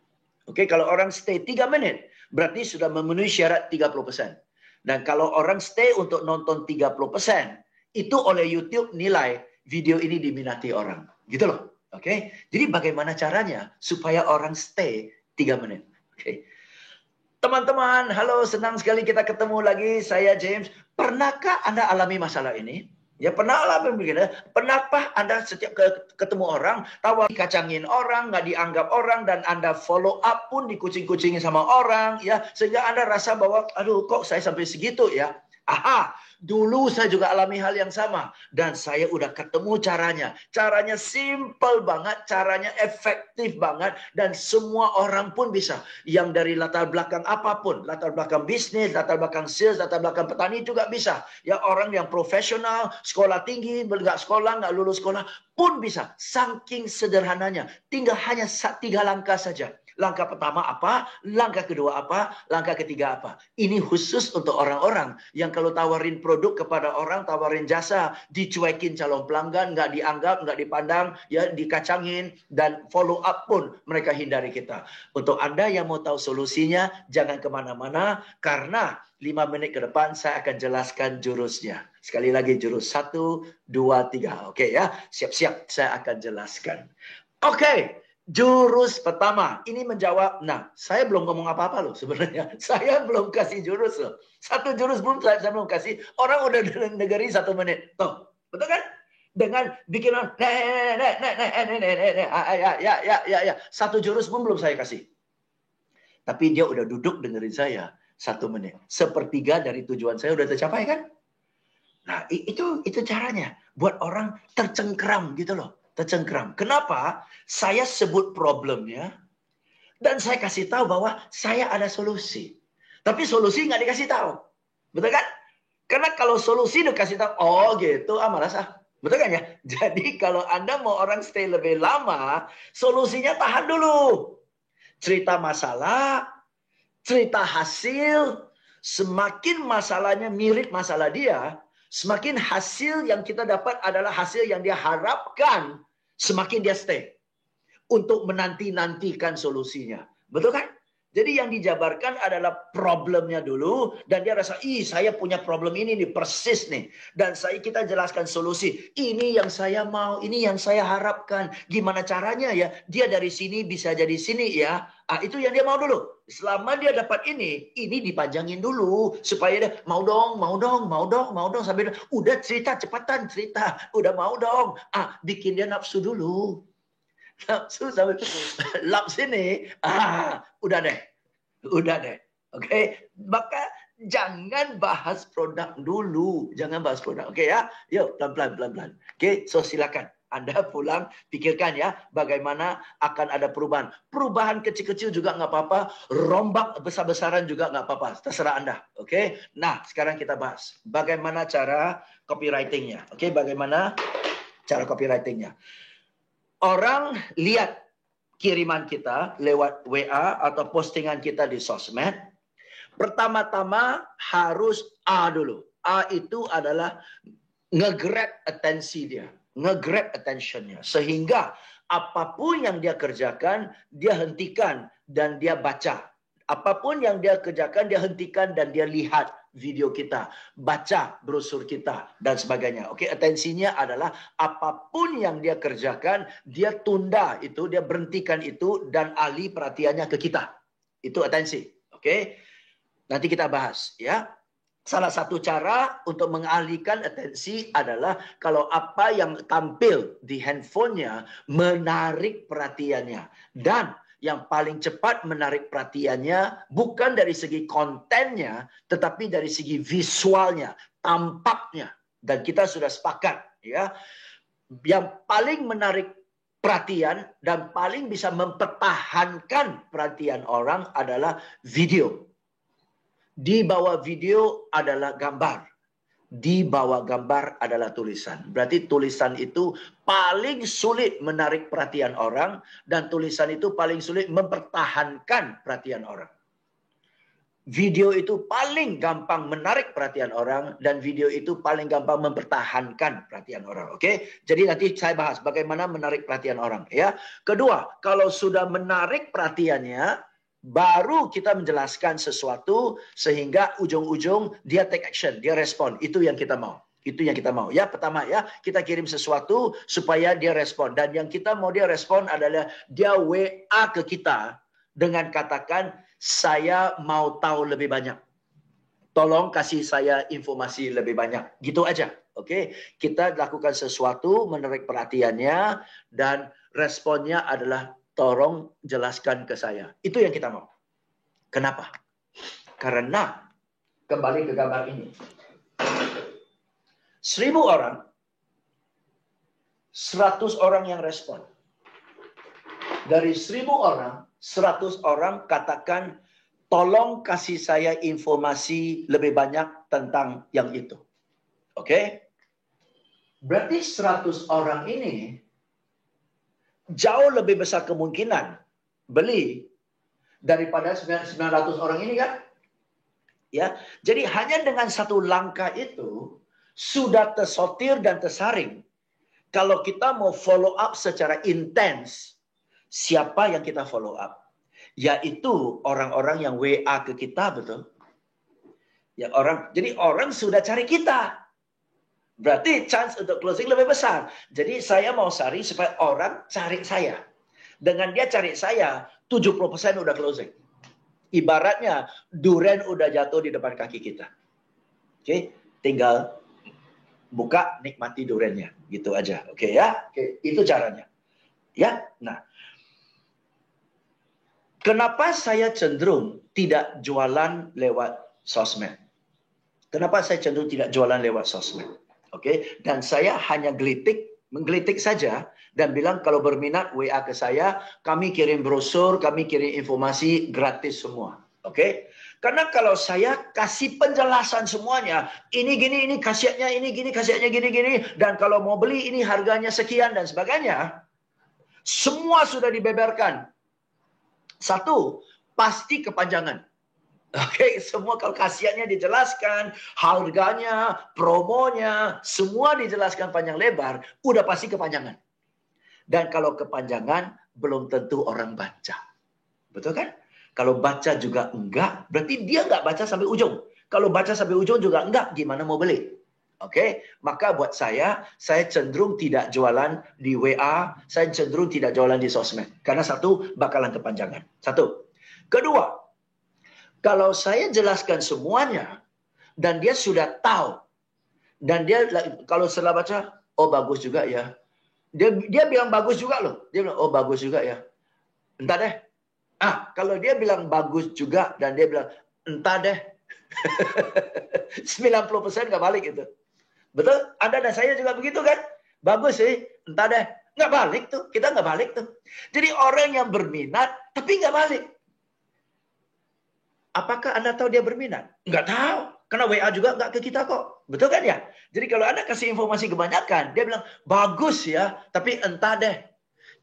Oke, kalau orang stay 3 menit, berarti sudah memenuhi syarat 30%. Dan kalau orang stay untuk nonton 30%, itu oleh YouTube nilai video ini diminati orang. Gitu loh. Oke. Jadi bagaimana caranya supaya orang stay 3 menit? Oke. Teman-teman, halo, senang sekali kita ketemu lagi. Saya James. Pernahkah Anda alami masalah ini? Ya pernah alami begini. Pernahkah Anda setiap ketemu orang, tawar kacangin orang, nggak dianggap orang, dan Anda follow up pun dikucing-kucingin sama orang, ya sehingga Anda rasa bahwa, aduh kok saya sampai segitu ya. Aha, dulu saya juga alami hal yang sama. Dan saya udah ketemu caranya. Caranya simple banget, caranya efektif banget. Dan semua orang pun bisa. Yang dari latar belakang apapun. Latar belakang bisnis, latar belakang sales, latar belakang petani juga bisa. Ya orang yang profesional, sekolah tinggi, nggak sekolah, nggak lulus sekolah pun bisa. Saking sederhananya. Tinggal hanya 3 langkah saja. Langkah pertama apa? Langkah kedua apa? Langkah ketiga apa? Ini khusus untuk orang-orang yang kalau tawarin produk kepada orang, tawarin jasa, dicuekin calon pelanggan, nggak dianggap, nggak dipandang, ya dikacangin, dan follow up pun mereka hindari kita. Untuk Anda yang mau tahu solusinya, jangan kemana-mana, karena 5 menit ke depan saya akan jelaskan jurusnya. Sekali lagi jurus 1, 2, 3. Oke ya, siap-siap saya akan jelaskan. Oke. Jurus pertama, ini menjawab, nah saya belum ngomong apa-apa loh sebenarnya. Saya belum kasih jurus loh. Satu jurus belum saya belum kasih. Orang udah dengerin 1 menit. Tuh, betul kan? Dengan bikin orang, ya. Satu jurus pun belum saya kasih. Tapi dia udah duduk dengerin saya 1 menit. Sepertiga dari tujuan saya udah tercapai kan? Nah itu caranya. Buat orang tercengkram gitu loh. Tercengkram. Kenapa? Saya sebut problemnya dan saya kasih tahu bahwa saya ada solusi. Tapi solusi nggak dikasih tahu. Betul kan? Karena kalau solusi dikasih tahu, oh gitu, malas ah. Betul kan ya? Jadi kalau Anda mau orang stay lebih lama, solusinya tahan dulu. Cerita masalah, cerita hasil, semakin masalahnya mirip masalah dia, semakin hasil yang kita dapat adalah hasil yang dia harapkan, semakin dia stay untuk menanti-nantikan solusinya. Betul kan? Jadi yang dijabarkan adalah problemnya dulu dan dia rasa, saya punya problem ini nih, persis nih. Dan kita jelaskan solusi. Ini yang saya mau, ini yang saya harapkan. Gimana caranya ya? Dia dari sini bisa jadi sini ya. Itu yang dia mau dulu. Selama dia dapat ini dipanjangin dulu supaya dia mau dong sampai udah cepatan cerita, udah mau dong. Bikin dia nafsu dulu. Nafsu sampai lap sini, udah deh. Oke. Maka jangan bahas produk dulu, Oke ya. Yuk pelan-pelan. Oke, so silakan. Anda pulang pikirkan ya, bagaimana akan ada perubahan. Perubahan kecil-kecil juga nggak apa-apa, rombak besar-besaran juga nggak apa-apa. Terserah Anda. Oke? Nah, sekarang kita bahas bagaimana cara copywritingnya. Oke, bagaimana cara copywritingnya. Orang lihat kiriman kita lewat WA atau postingan kita di sosmed. Pertama-tama harus A dulu. A itu adalah nge-grab atensi dia. Nge-grab attentionnya. Sehingga apapun yang dia kerjakan, dia hentikan dan dia baca. Apapun yang dia kerjakan, dia hentikan dan dia lihat video kita. Baca brosur kita dan sebagainya. Oke, atensinya adalah apapun yang dia kerjakan, dia tunda itu, dia berhentikan itu dan alih perhatiannya ke kita. Itu atensi. Oke, nanti kita bahas ya. Salah satu cara untuk mengalihkan atensi adalah kalau apa yang tampil di handphonenya menarik perhatiannya. Dan yang paling cepat menarik perhatiannya bukan dari segi kontennya, tetapi dari segi visualnya, tampaknya. Dan kita sudah sepakat ya, yang paling menarik perhatian dan paling bisa mempertahankan perhatian orang adalah video. Di bawah video adalah gambar. Di bawah gambar adalah tulisan. Berarti tulisan itu paling sulit menarik perhatian orang. Dan tulisan itu paling sulit mempertahankan perhatian orang. Video itu paling gampang menarik perhatian orang. Dan video itu paling gampang mempertahankan perhatian orang. Oke? Jadi nanti saya bahas bagaimana menarik perhatian orang. Ya. Kedua, kalau sudah menarik perhatiannya, baru kita menjelaskan sesuatu sehingga ujung-ujung dia take action, dia respon. Itu yang kita mau. Itu yang kita mau. Ya, pertama ya, kita kirim sesuatu supaya dia respon. Dan yang kita mau dia respon adalah dia WA ke kita dengan katakan, saya mau tahu lebih banyak. Tolong kasih saya informasi lebih banyak. Gitu aja. Oke, kita lakukan sesuatu menarik perhatiannya dan responnya adalah tolong jelaskan ke saya. Itu yang kita mau. Kenapa? Karena, kembali ke gambar ini. 1000 orang, 100 orang yang respon. Dari 1000 orang, 100 orang katakan, tolong kasih saya informasi lebih banyak tentang yang itu. Oke? Berarti 100 orang ini jauh lebih besar kemungkinan beli daripada 900 orang ini kan? Ya, jadi hanya dengan satu langkah itu sudah tersortir dan tersaring. Kalau kita mau follow up secara intens, siapa yang kita follow up? Yaitu orang-orang yang WA ke kita, betul? Ya, jadi orang sudah cari kita. Berarti chance untuk closing lebih besar. Jadi saya mau cari supaya orang cari saya. Dengan dia cari saya, 70% udah closing. Ibaratnya durian udah jatuh di depan kaki kita. Oke, tinggal buka, nikmati duriannya. Gitu aja. Oke ya. Oke, itu caranya. Ya. Nah, kenapa saya cenderung tidak jualan lewat sosmed? Kenapa saya cenderung tidak jualan lewat sosmed? Oke, dan saya hanya menggelitik saja dan bilang kalau berminat WA ke saya, kami kirim brosur, kami kirim informasi gratis semua. Oke? Karena kalau saya kasih penjelasan semuanya, ini gini, ini khasiatnya, ini gini, khasiatnya gini, dan kalau mau beli ini harganya sekian dan sebagainya, semua sudah dibeberkan. Satu, pasti kepanjangan. Oke, semua kalau khasiatnya dijelaskan, harganya, promonya, semua dijelaskan panjang lebar, udah pasti kepanjangan. Dan kalau kepanjangan, belum tentu orang baca. Betul kan? Kalau baca juga enggak, berarti dia enggak baca sampai ujung. Kalau baca sampai ujung juga enggak, gimana mau beli? Oke, maka buat saya cenderung tidak jualan di WA, saya cenderung tidak jualan di sosmed. Karena satu, bakalan kepanjangan. Satu. Kedua, kalau saya jelaskan semuanya dan dia sudah tahu dan dia kalau setelah baca, oh bagus juga ya. Dia bilang bagus juga loh. Dia bilang oh bagus juga ya. Entah deh. Kalau dia bilang bagus juga dan dia bilang entah deh. 90% nggak balik itu. Betul? Anda dan saya juga begitu kan? Bagus sih, entah deh. Nggak balik tuh, kita nggak balik tuh. Jadi orang yang berminat, tapi nggak balik. Apakah Anda tahu dia berminat? Nggak tahu. Karena WA juga nggak ke kita kok. Betul kan ya? Jadi kalau Anda kasih informasi kebanyakan, dia bilang, bagus ya, tapi entah deh.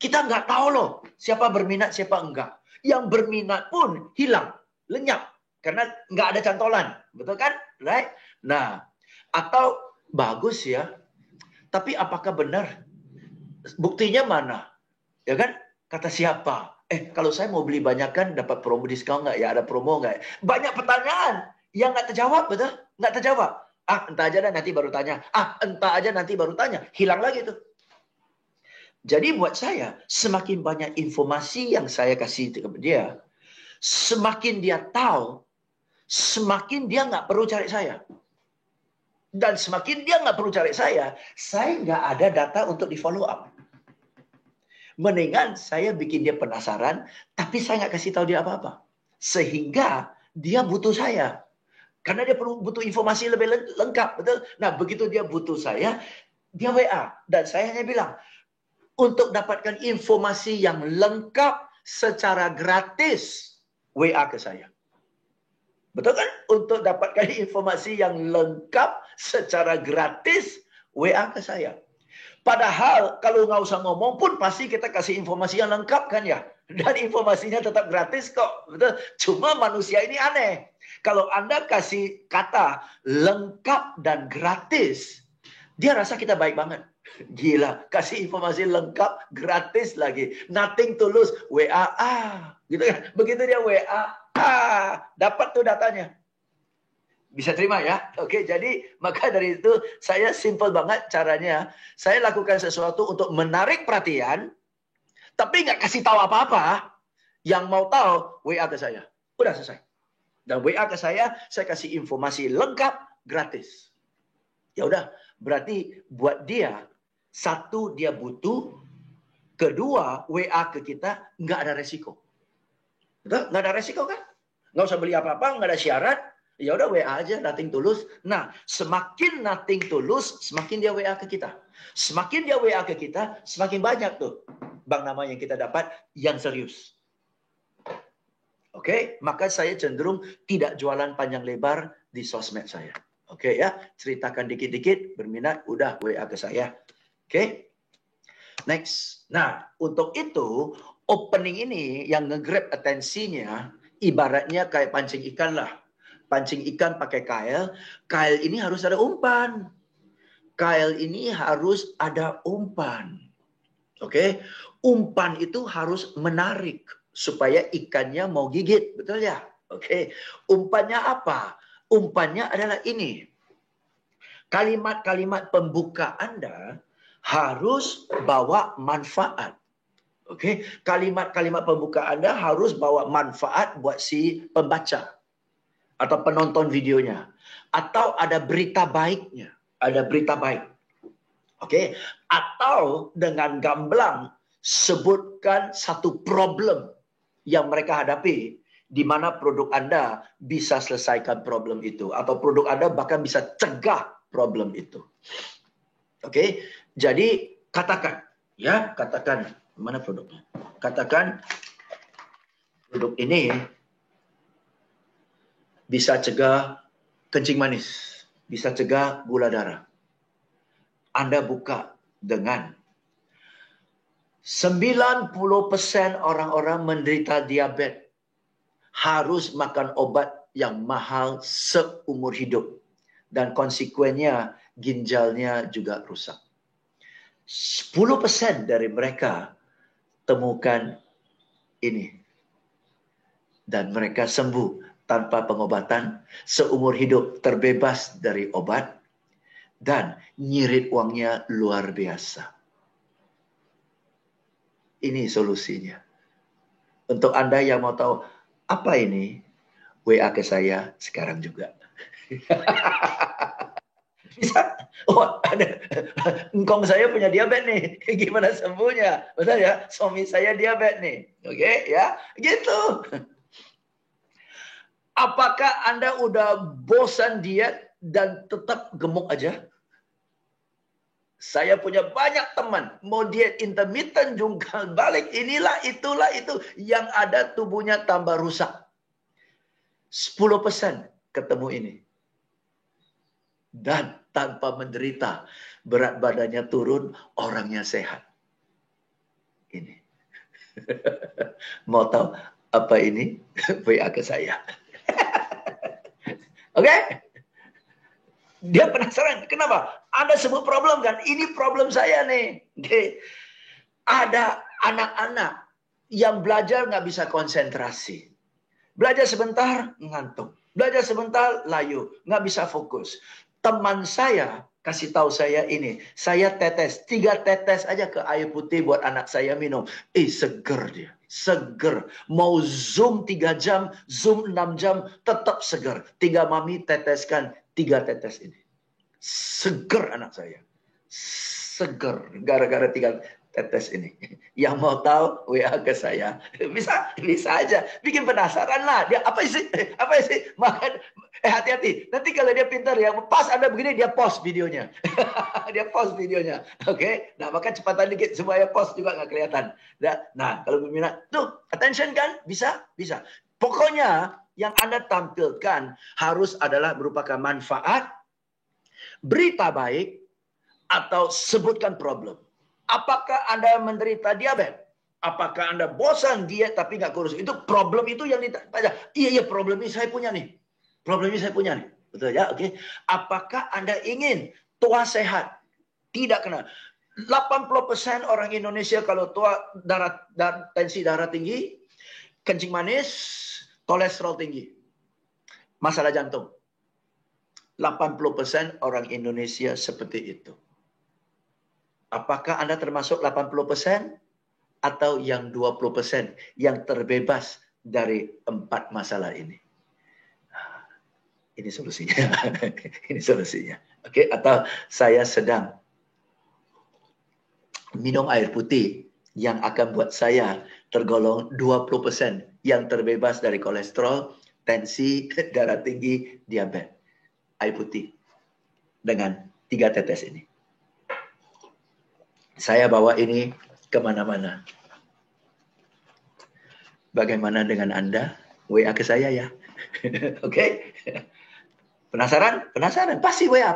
Kita nggak tahu loh, siapa berminat, siapa enggak. Yang berminat pun hilang, lenyap. Karena nggak ada cantolan. Betul kan? Right? Nah, atau bagus ya, tapi apakah benar? Buktinya mana? Ya kan? Kata siapa? Kalau saya mau beli banyak kan dapat promo diskon nggak ya? Ada promo nggak? Banyak pertanyaan yang nggak terjawab, betul? Nggak terjawab. Entah aja nanti baru tanya. Entah aja nanti baru tanya. Hilang lagi tuh. Jadi buat saya, semakin banyak informasi yang saya kasih kepada dia, semakin dia tahu, semakin dia nggak perlu cari saya. Dan semakin dia nggak perlu cari saya nggak ada data untuk di follow up. Mendingan saya bikin dia penasaran, tapi saya nggak kasih tahu dia apa-apa. Sehingga dia butuh saya. Karena dia butuh informasi lebih lengkap. Betul? Nah, begitu dia butuh saya, dia WA. Dan saya hanya bilang, untuk dapatkan informasi yang lengkap secara gratis, WA ke saya. Betul kan? Untuk dapatkan informasi yang lengkap secara gratis, WA ke saya. Padahal kalau nggak usah ngomong pun pasti kita kasih informasi yang lengkap kan ya. Dan informasinya tetap gratis kok. Betul? Cuma manusia ini aneh. Kalau Anda kasih kata lengkap dan gratis, dia rasa kita baik banget. Gila, kasih informasi lengkap, gratis lagi. Nothing to lose, WA, gitu kan. Begitu dia WA, dapat tuh datanya. Bisa terima ya? Oke, jadi maka dari itu saya simple banget caranya. Saya lakukan sesuatu untuk menarik perhatian, tapi nggak kasih tahu apa-apa. Yang mau tahu, WA ke saya. Udah selesai. Dan WA ke saya kasih informasi lengkap, gratis. Ya udah, berarti buat dia, satu, dia butuh. Kedua, WA ke kita, nggak ada resiko. Betul? Nggak ada resiko kan? Nggak usah beli apa-apa, nggak ada syarat. Ya udah WA aja, nothing tulus. Nah, semakin nothing tulus, semakin dia WA ke kita. Semakin dia WA ke kita, semakin banyak tuh bank nama yang kita dapat yang serius. Oke, maka saya cenderung tidak jualan panjang lebar di sosmed saya. Oke ya, ceritakan dikit-dikit, berminat, udah WA ke saya. Oke, next. Nah, untuk itu opening ini yang nge-grab atensinya, ibaratnya kayak pancing ikan lah. Pancing ikan pakai kail. Kail ini harus ada umpan. Kail ini harus ada umpan. Oke, umpan itu harus menarik supaya ikannya mau gigit, betul ya? Oke, umpannya apa? Umpannya adalah ini. Kalimat-kalimat pembuka Anda harus bawa manfaat. Oke, kalimat-kalimat pembuka Anda harus bawa manfaat buat si pembaca atau penonton videonya, atau ada berita baiknya, ada berita baik. Oke, atau dengan gamblang sebutkan satu problem yang mereka hadapi, di mana produk Anda bisa selesaikan problem itu, atau produk Anda bahkan bisa cegah problem itu. Oke, jadi katakan, ya, katakan mana produknya? Katakan produk ini bisa cegah kencing manis, bisa cegah gula darah. Anda buka dengan 90% orang-orang menderita diabetes harus makan obat yang mahal seumur hidup. Dan konsekuennya ginjalnya juga rusak. 10% dari mereka temukan ini. Dan mereka sembuh tanpa pengobatan, seumur hidup terbebas dari obat, dan nyirit uangnya luar biasa. Ini solusinya. Untuk Anda yang mau tahu apa ini, WA ke saya sekarang juga. Bisa. Oh, ada. Engkong saya punya diabetes nih. Gimana sembuhnya? Betul ya? Suami saya diabetes nih. Oke, ya. Gitu. Apakah Anda udah bosan diet dan tetap gemuk aja? Saya punya banyak teman, mau diet intermittent, jungkal balik, inilah, itulah, itu. Yang ada tubuhnya tambah rusak. 10% ketemu ini. Dan tanpa menderita, berat badannya turun, orangnya sehat. Ini. Mau tahu apa ini? WA ke saya. Oke? Dia penasaran. Kenapa? Anda sebut problem kan? Ini problem saya nih. Okay. Ada anak-anak yang belajar nggak bisa konsentrasi. Belajar sebentar, ngantuk. Belajar sebentar, layu. Nggak bisa fokus. Teman saya kasih tahu saya ini. Saya tetes. 3 tetes aja ke air putih buat anak saya minum. Seger dia. Seger. Mau Zoom 3 jam, Zoom 6 jam, tetap seger. 3 mami teteskan 3 tetes ini. Seger anak saya. Seger. Gara-gara 3 tetes ini. Yang mau tahu, WA ke saya. Bisa aja. Bikin penasaran lah. Dia apa sih? Makan. Hati-hati. Nanti kalau dia pintar ya, pas Anda begini, dia post videonya. Dia post videonya. Oke? Nah, maka cepatan dikit supaya post juga nggak kelihatan. Nah, kalau berminat. Tuh, attention kan? Bisa? Bisa. Pokoknya, yang Anda tampilkan harus adalah merupakan manfaat, berita baik, atau sebutkan problem. Apakah Anda menderita diabetes? Apakah Anda bosan diet tapi nggak kurus? Itu problem itu yang ditanya. Iya, problem ini saya punya nih. Problem ini saya punya nih. Betul ya? Oke. Apakah Anda ingin tua sehat? Tidak kena. 80% orang Indonesia kalau tua tensi darah tinggi, kencing manis, kolesterol tinggi. Masalah jantung. 80% orang Indonesia seperti itu. Apakah Anda termasuk 80% atau yang 20% yang terbebas dari 4 masalah ini? Ini solusinya. Ini solusinya. Oke, atau saya sedang minum air putih yang akan buat saya tergolong 20% yang terbebas dari kolesterol, tensi, darah tinggi, diabetes. Air putih dengan 3 tetes ini. Saya bawa ini kemana-mana. Bagaimana dengan Anda? WA ke saya ya. Oke? Penasaran? Penasaran? Pasti WA.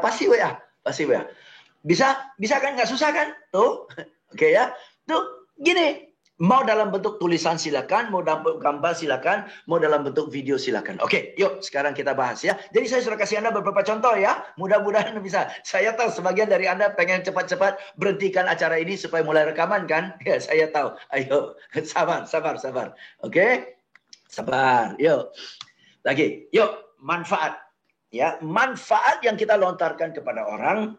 Bisa kan? Nggak susah kan? Tuh. Oke ya. Tuh, gini. Mau dalam bentuk tulisan silakan, mau dalam bentuk gambar silakan, mau dalam bentuk video silakan. Oke, yuk sekarang kita bahas ya. Jadi saya sudah kasih Anda beberapa contoh ya. Mudah-mudahan bisa. Saya tahu sebagian dari Anda pengen cepat-cepat berhentikan acara ini supaya mulai rekaman kan? Ya, saya tahu. Ayo, sabar. Oke? Sabar. Yuk. Lagi. Yuk, manfaat. Ya, manfaat yang kita lontarkan kepada orang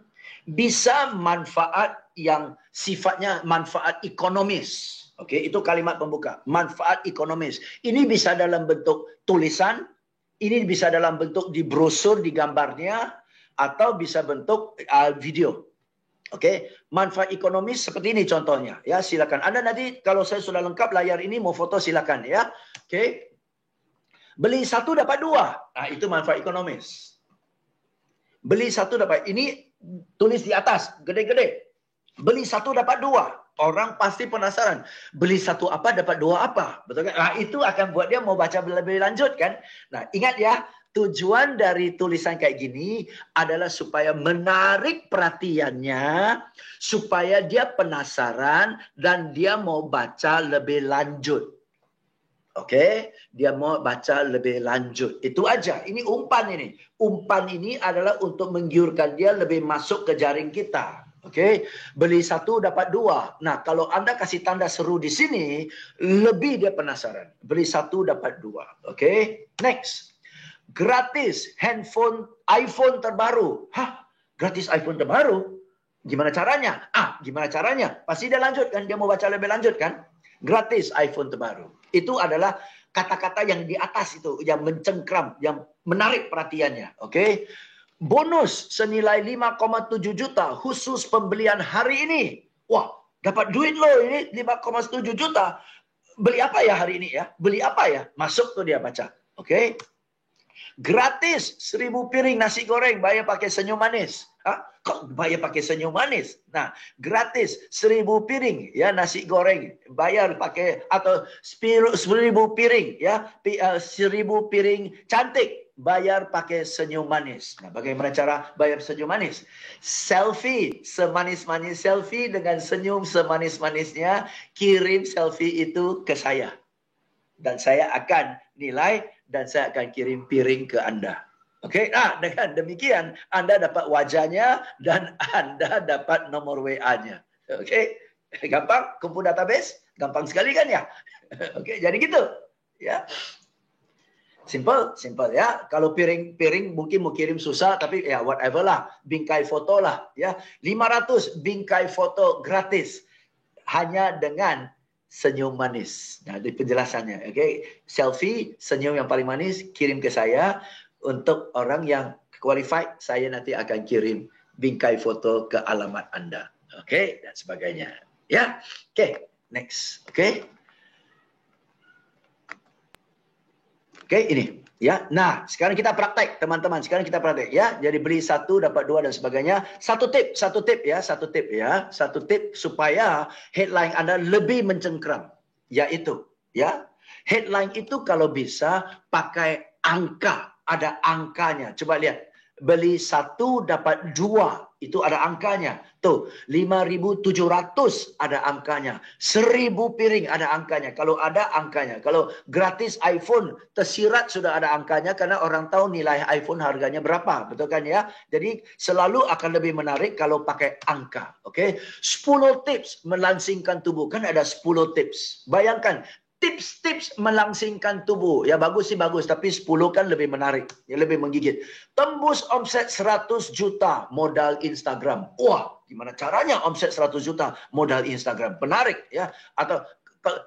bisa manfaat yang sifatnya manfaat ekonomis. Oke, itu kalimat pembuka. Manfaat ekonomis. Ini bisa dalam bentuk tulisan, ini bisa dalam bentuk di brosur, di gambarnya, atau bisa bentuk video. Oke, manfaat ekonomis seperti ini contohnya. Ya, silakan. Anda nanti kalau saya sudah lengkap layar ini mau foto silakan ya. Oke. Beli 1 dapat 2. Nah, itu manfaat ekonomis. Beli 1 dapat, ini tulis di atas, gede-gede. Beli 1 dapat 2. Orang pasti penasaran. Beli 1 apa dapat 2 apa? Betul kan? Nah, itu akan buat dia mau baca lebih lanjut kan? Nah, ingat ya, tujuan dari tulisan kayak gini adalah supaya menarik perhatiannya, supaya dia penasaran dan dia mau baca lebih lanjut. Oke, dia mau baca lebih lanjut. Itu aja. Ini umpan ini. Umpan ini adalah untuk menggiurkan dia lebih masuk ke jaring kita. Oke, beli 1 dapat 2. Nah, kalau Anda kasih tanda seru di sini, lebih dia penasaran. Beli 1 dapat 2. Oke, next. Gratis handphone iPhone terbaru. Hah? Gratis iPhone terbaru? Gimana caranya? Gimana caranya? Pasti dia lanjut kan? Dia mau baca lebih lanjut kan? Gratis iPhone terbaru. Itu adalah kata-kata yang di atas itu, yang mencengkram, yang menarik perhatiannya. Oke? Bonus senilai 5,7 juta khusus pembelian hari ini. Wah, dapat duit loh ini 5,7 juta. Beli apa ya hari ini ya? Beli apa ya? Masuk tuh dia baca. Oke? Gratis 1000 piring nasi goreng bayar pakai senyum manis. bayar pakai senyum manis. Nah, gratis 1,000 piring ya nasi goreng, bayar pakai atau 1,000 piring ya 1,000 piring cantik, bayar pakai senyum manis. Nah, bagaimana cara bayar senyum manis? Selfie semanis-manis selfie dengan senyum semanis-manisnya, kirim selfie itu ke saya. Dan saya akan nilai dan saya akan kirim piring ke Anda. Okey, dengan demikian Anda dapat wajahnya dan Anda dapat nomor WA-nya. Okey, gampang kumpul database, gampang sekali kan ya? Okey, jadi gitu. Ya. Simple ya. Kalau piring mungkin mau kirim susah, tapi ya whatever lah, bingkai foto lah ya. 500 bingkai foto gratis hanya dengan senyum manis. Nah, itu penjelasannya. Okey, selfie senyum yang paling manis kirim ke saya. Untuk orang yang qualified, saya nanti akan kirim bingkai foto ke alamat Anda. Okey, dan sebagainya. Ya. Okey, next. Okey. Okey, ini. Ya. Nah, sekarang kita praktek, teman-teman. Sekarang kita praktek ya. Jadi beli 1 dapat 2 dan sebagainya. Satu tip ya. Satu tip supaya headline Anda lebih mencengkram, yaitu ya. Headline itu kalau bisa pakai angka. Ada angkanya. Coba lihat. Beli 1 dapat 2. Itu ada angkanya. Tuh, 5,700 ada angkanya. 1,000 piring ada angkanya. Kalau ada angkanya. Kalau gratis iPhone, tersirat sudah ada angkanya karena orang tahu nilai iPhone harganya berapa. Betul kan ya? Jadi selalu akan lebih menarik kalau pakai angka. Oke? 10 tips melangsingkan tubuh. Kan ada 10 tips. Bayangkan. Tips-tips melangsingkan tubuh. Ya bagus sih bagus. Tapi 10 kan lebih menarik. Ya, lebih menggigit. Tembus omset 100 juta modal Instagram. Wah, gimana caranya omset 100 juta modal Instagram? Menarik ya. Atau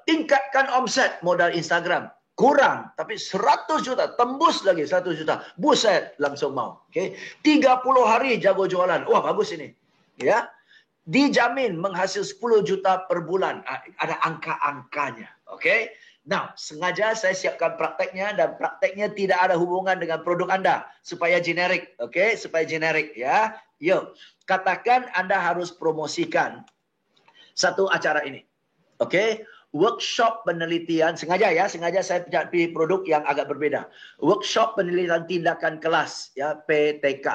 tingkatkan omset modal Instagram. Kurang. Tapi 100 juta. Tembus lagi 100 juta. Buset. Langsung mau. Okay? 30 hari jago jualan. Wah, bagus ini. Ya. Dijamin menghasil 10 juta per bulan. Ada angka-angkanya. Okey. Nah, sengaja saya siapkan prakteknya dan prakteknya tidak ada hubungan dengan produk Anda supaya generik. Okey, supaya generik ya. Yuk, katakan Anda harus promosikan satu acara ini. Okey, workshop penelitian sengaja saya pilih produk yang agak berbeda. Workshop penelitian tindakan kelas ya, PTK.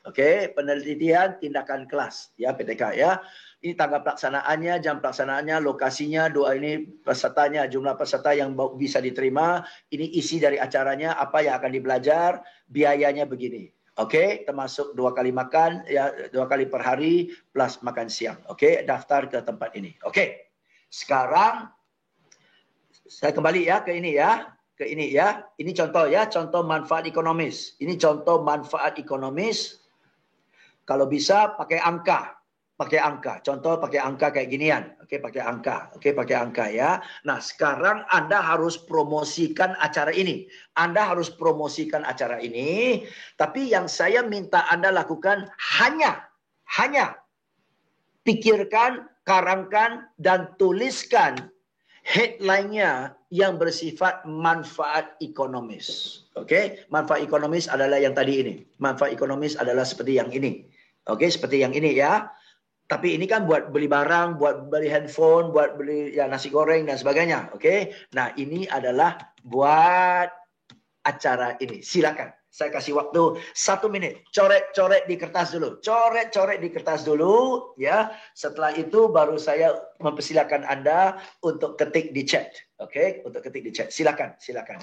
Okey, penelitian tindakan kelas ya, PTK ya. Ini tanggal pelaksanaannya, jam pelaksanaannya, lokasinya, doa ini pesertanya, jumlah peserta yang bisa diterima, ini isi dari acaranya, apa yang akan dibelajar, biayanya begini. Okey, termasuk 2 kali makan ya, 2 kali per hari plus makan siang. Okey, daftar ke tempat ini. Okey. Sekarang saya kembali ya ke ini ya. Ke ini ya. Ini contoh ya, contoh manfaat ekonomis. Ini contoh manfaat ekonomis. Kalau bisa pakai angka. Pakai angka. Contoh pakai angka kayak ginian. Okey, pakai angka. Okey, pakai angka ya. Nah, sekarang Anda harus promosikan acara ini. Anda harus promosikan acara ini. Tapi yang saya minta Anda lakukan hanya pikirkan, karangkan, dan tuliskan headline-nya yang bersifat manfaat ekonomis. Okey, manfaat ekonomis adalah yang tadi ini. Manfaat ekonomis adalah seperti yang ini. Okey, seperti yang ini ya. Tapi ini kan buat beli barang, buat beli handphone, buat beli ya nasi goreng dan sebagainya. Okey. Nah, ini adalah buat acara ini. Silakan. Saya kasih waktu 1 minit. Coret-coret di kertas dulu. Coret-coret di kertas dulu. Ya. Setelah itu baru saya mempersilakan Anda untuk ketik di chat. Okey, untuk ketik di chat. Silakan.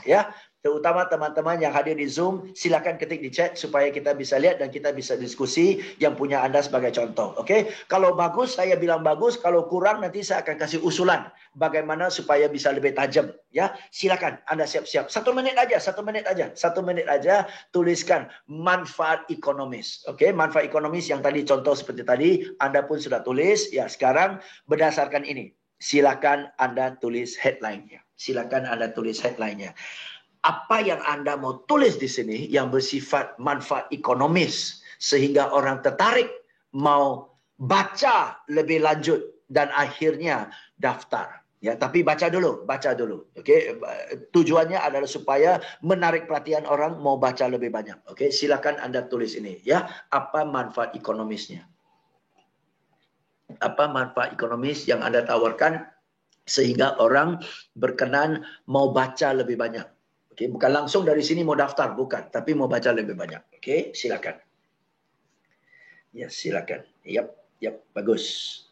Ya. Terutama teman-teman yang hadir di Zoom, silakan ketik di chat supaya kita bisa lihat dan kita bisa diskusi yang punya Anda sebagai contoh. Okey. Kalau bagus, saya bilang bagus. Kalau kurang, nanti saya akan kasih usulan bagaimana supaya bisa lebih tajam. Ya, silakan Anda siap-siap. 1 menit aja. 1 menit aja. Tuliskan manfaat ekonomis. Okey, manfaat ekonomis yang tadi contoh seperti tadi, Anda pun sudah tulis. Ya, sekarang berdasarkan ini, silakan Anda tulis headline-nya. Apa yang Anda mau tulis di sini yang bersifat manfaat ekonomis sehingga orang tertarik mau baca lebih lanjut dan akhirnya daftar. Ya, tapi baca dulu, baca dulu. Okey, tujuannya adalah supaya menarik perhatian orang mau baca lebih banyak. Okey, silakan Anda tulis ini ya, apa manfaat ekonomisnya? Apa manfaat ekonomis yang Anda tawarkan sehingga orang berkenan mau baca lebih banyak? Okey, bukan langsung dari sini mau daftar, bukan, tapi mau baca lebih banyak. Okey, silakan. Ya, silakan. Yap, bagus.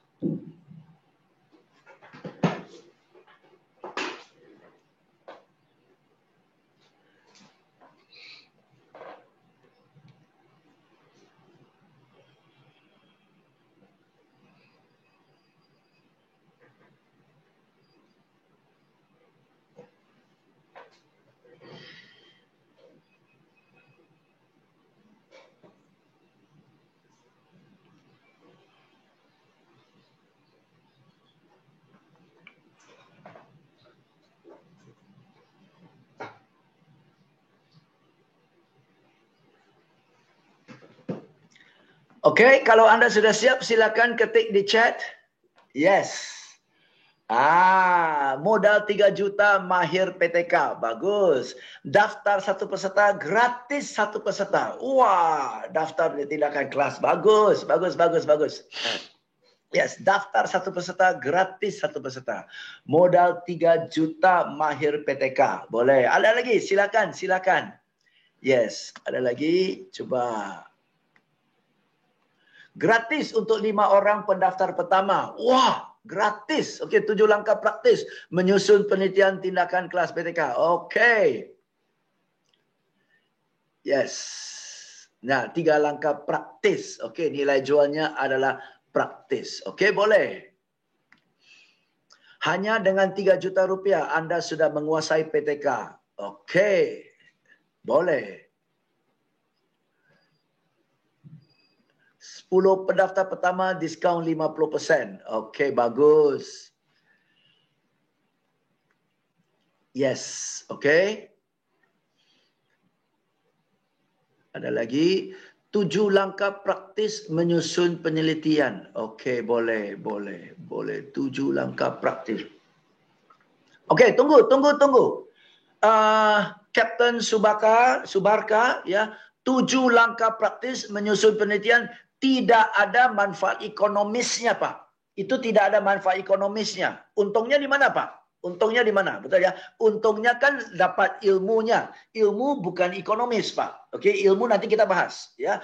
Okey, kalau Anda sudah siap, silakan ketik di chat. Yes. Modal 3 juta mahir PTK. Bagus. Daftar satu peserta, gratis satu peserta. Wah, daftar di tindakan kelas. Bagus, bagus, bagus, bagus. Yes, daftar satu peserta, gratis satu peserta. Modal 3 juta mahir PTK. Boleh. Ada lagi? Silakan, silakan. Yes, ada lagi. Coba. Gratis untuk 5 orang pendaftar pertama. Wah, gratis. Okey, 7 langkah praktis menyusun penelitian tindakan kelas PTK. Okey. Yes. Nah, 3 langkah praktis. Okey, nilai jualnya adalah praktis. Okey, boleh. Hanya dengan 3 juta rupiah Anda sudah menguasai PTK. Okey. Boleh. 10 pendaftar pertama diskaun 50%. Okey, bagus. Yes, okey. Ada lagi 7 langkah praktis menyusun penelitian. Okey, boleh. 7 langkah praktis. Okey, tunggu. Kapten Subarka ya, 7 langkah praktis menyusun penelitian. Tidak ada manfaat ekonomisnya, Pak. Itu tidak ada manfaat ekonomisnya. Untungnya di mana, Pak? Untungnya di mana? Betul ya? Untungnya kan dapat ilmunya. Ilmu bukan ekonomis, Pak. Okey, ilmu nanti kita bahas ya.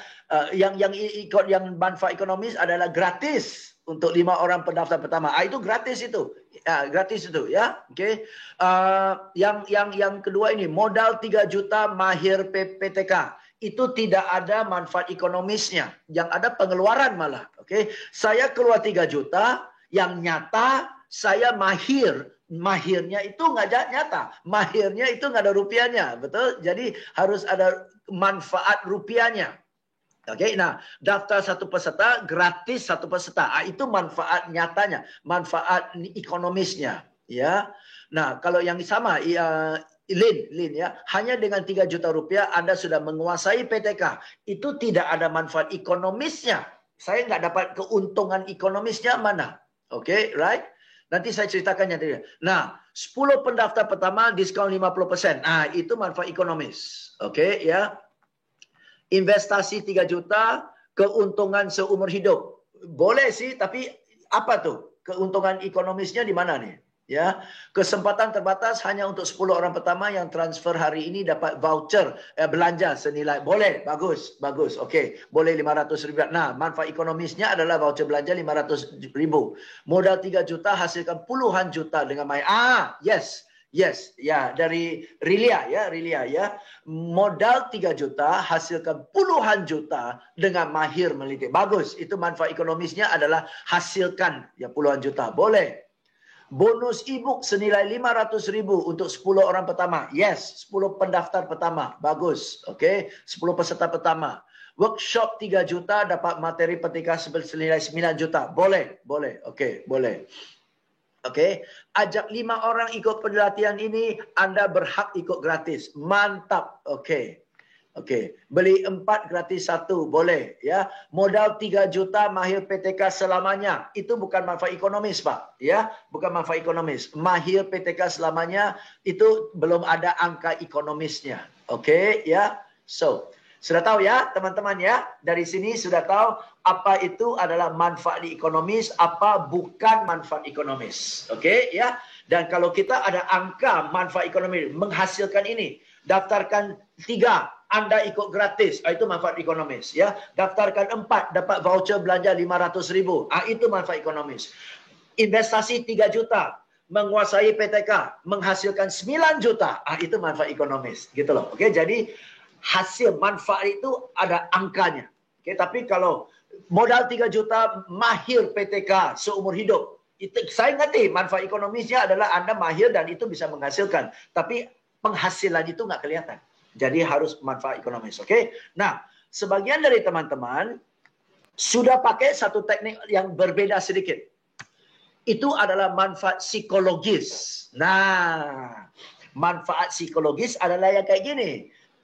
Yang manfaat ekonomis adalah gratis untuk 5 orang pendaftar pertama. Itu gratis itu. Gratis itu ya. Okey. Yang kedua ini modal 3 juta mahir PTK. Itu tidak ada manfaat ekonomisnya. Yang ada pengeluaran malah. Okey. Saya keluar 3 juta, yang nyata saya mahir. Mahirnya itu nggak nyata. Mahirnya itu nggak ada rupiahnya. Betul? Jadi harus ada manfaat rupiahnya. Okey, nah daftar satu peserta, gratis satu peserta. Itu manfaat nyatanya, manfaat ekonomisnya. Ya, nah kalau yang sama, Lin ya, hanya dengan 3 juta rupiah Anda sudah menguasai PTK. Itu tidak ada manfaat ekonomisnya. Saya nggak dapat keuntungan ekonomisnya mana? Okey, right? Nanti saya ceritakan yang tadi. Nah, 10 pendaftar pertama diskaun 50%. Itu manfaat ekonomis. Okey, ya. Investasi 3 juta, keuntungan seumur hidup. Boleh sih, tapi apa tuh? Keuntungan ekonomisnya di mana nih? Ya, kesempatan terbatas hanya untuk 10 orang pertama yang transfer hari ini dapat voucher belanja senilai. Boleh, bagus. Okey, boleh 500 ribu. Nah, manfaat ekonomisnya adalah voucher belanja 500 ribu. Modal 3 juta hasilkan puluhan juta dengan main. Yes, ya, dari Rilia ya. Modal 3 juta hasilkan puluhan juta dengan mahir meneliti. Bagus, itu manfaat ekonomisnya adalah hasilkan ya puluhan juta. Boleh. Bonus e-book senilai 500 ribu untuk 10 orang pertama. Yes, 10 pendaftar pertama. Bagus. Okey, 10 peserta pertama. Workshop 3 juta dapat materi PTK senilai 9 juta. Boleh. Okey, boleh. Okey, ajak 5 orang ikut pelatihan ini, Anda berhak ikut gratis. Mantap. Okey. Okey, beli 4 gratis 1 boleh ya. Modal 3 juta mahir PTK selamanya. Itu bukan manfaat ekonomis, Pak. Ya, bukan manfaat ekonomis. Mahir PTK selamanya itu belum ada angka ekonomisnya. Okey, ya. So, sudah tahu ya, teman-teman ya. Dari sini sudah tahu apa itu adalah manfaat ekonomis, apa bukan manfaat ekonomis. Okey, ya. Dan kalau kita ada angka manfaat ekonomi menghasilkan ini, daftarkan 3, Anda ikut gratis. Itu manfaat ekonomis. Ya, daftarkan 4, dapat voucher belanja 500,000. Itu manfaat ekonomis. Investasi 3 juta, menguasai PTK, menghasilkan 9 juta. Itu manfaat ekonomis. Gitu loh. Oke, jadi hasil manfaat itu ada angkanya. Oke, tapi kalau modal 3 juta, mahir PTK seumur hidup. Itu, saya ngerti manfaat ekonomisnya adalah Anda mahir dan itu bisa menghasilkan. Tapi penghasilan itu nggak kelihatan. Jadi harus manfaat ekonomis. Oke? Nah, sebagian dari teman-teman sudah pakai satu teknik yang berbeda sedikit. Itu adalah manfaat psikologis. Nah, manfaat psikologis adalah yang kayak gini.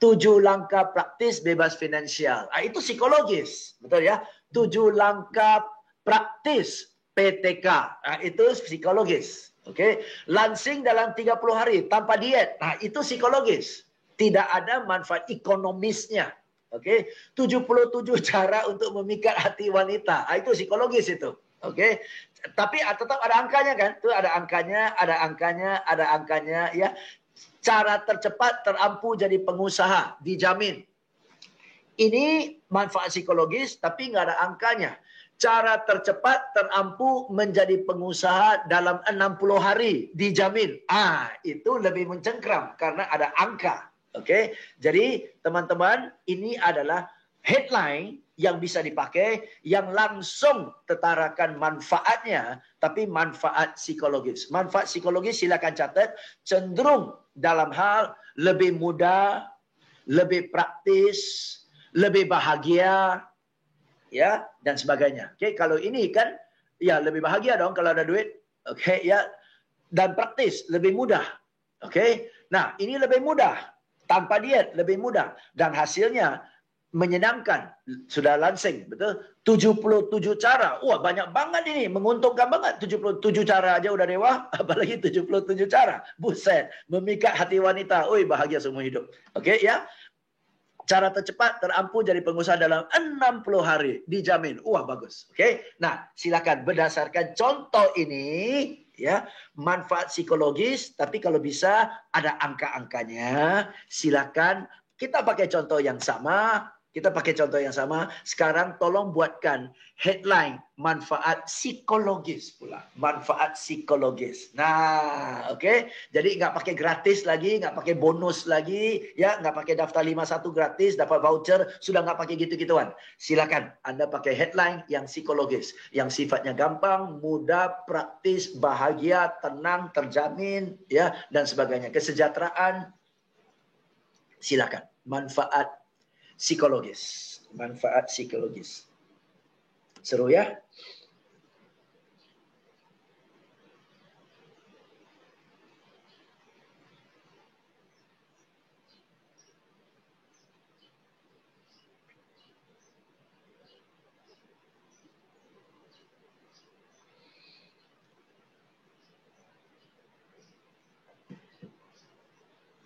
7 langkah praktis bebas finansial. Itu psikologis. Betul ya? 7 langkah praktis PTK. Itu psikologis. Oke, lansing dalam 30 hari tanpa diet. Itu psikologis. Tidak ada manfaat ekonomisnya. Oke, 77 cara untuk memikat hati wanita. Itu psikologis itu. Oke, tapi tetap ada angkanya kan? Itu ada angkanya, ada angkanya ya. Cara tercepat terampu jadi pengusaha dijamin. Ini manfaat psikologis tapi nggak ada angkanya. Cara tercepat terampu menjadi pengusaha dalam 60 hari dijamin. Itu lebih mencengkram karena ada angka. Oke, jadi teman-teman ini adalah headline yang bisa dipakai yang langsung tetarakan manfaatnya, tapi manfaat psikologis. Manfaat psikologis silakan catat, cenderung dalam hal lebih mudah, lebih praktis, lebih bahagia, ya, dan sebagainya. Oke, kalau ini kan ya lebih bahagia dong kalau ada duit. Oke, ya, dan praktis, lebih mudah. Oke. Nah, ini lebih mudah. Tanpa diet lebih mudah dan hasilnya menyenangkan. Sudah lansing, betul? 77 cara. Wah, banyak banget ini, menguntungkan banget. 77 cara aja udah dewa, apalagi 77 cara. Buset, memikat hati wanita. Bahagia seumur hidup. Oke, ya. Cara tercepat terampu jadi pengusaha dalam 60 hari. Dijamin. Wah, bagus. Oke. Nah, silakan berdasarkan contoh ini, ya, manfaat psikologis, tapi kalau bisa ada angka-angkanya. Silakan kita pakai contoh yang sama. Sekarang tolong buatkan headline manfaat psikologis pula. Manfaat psikologis. Nah, oke. Jadi nggak pakai gratis lagi, nggak pakai bonus lagi, ya, nggak pakai daftar 51 gratis, dapat voucher, sudah nggak pakai gitu-gituan. Silakan Anda pakai headline yang psikologis, yang sifatnya gampang, mudah, praktis, bahagia, tenang, terjamin, ya, dan sebagainya. Kesejahteraan. Silakan. Manfaat psikologis. Manfaat psikologis. Seru ya?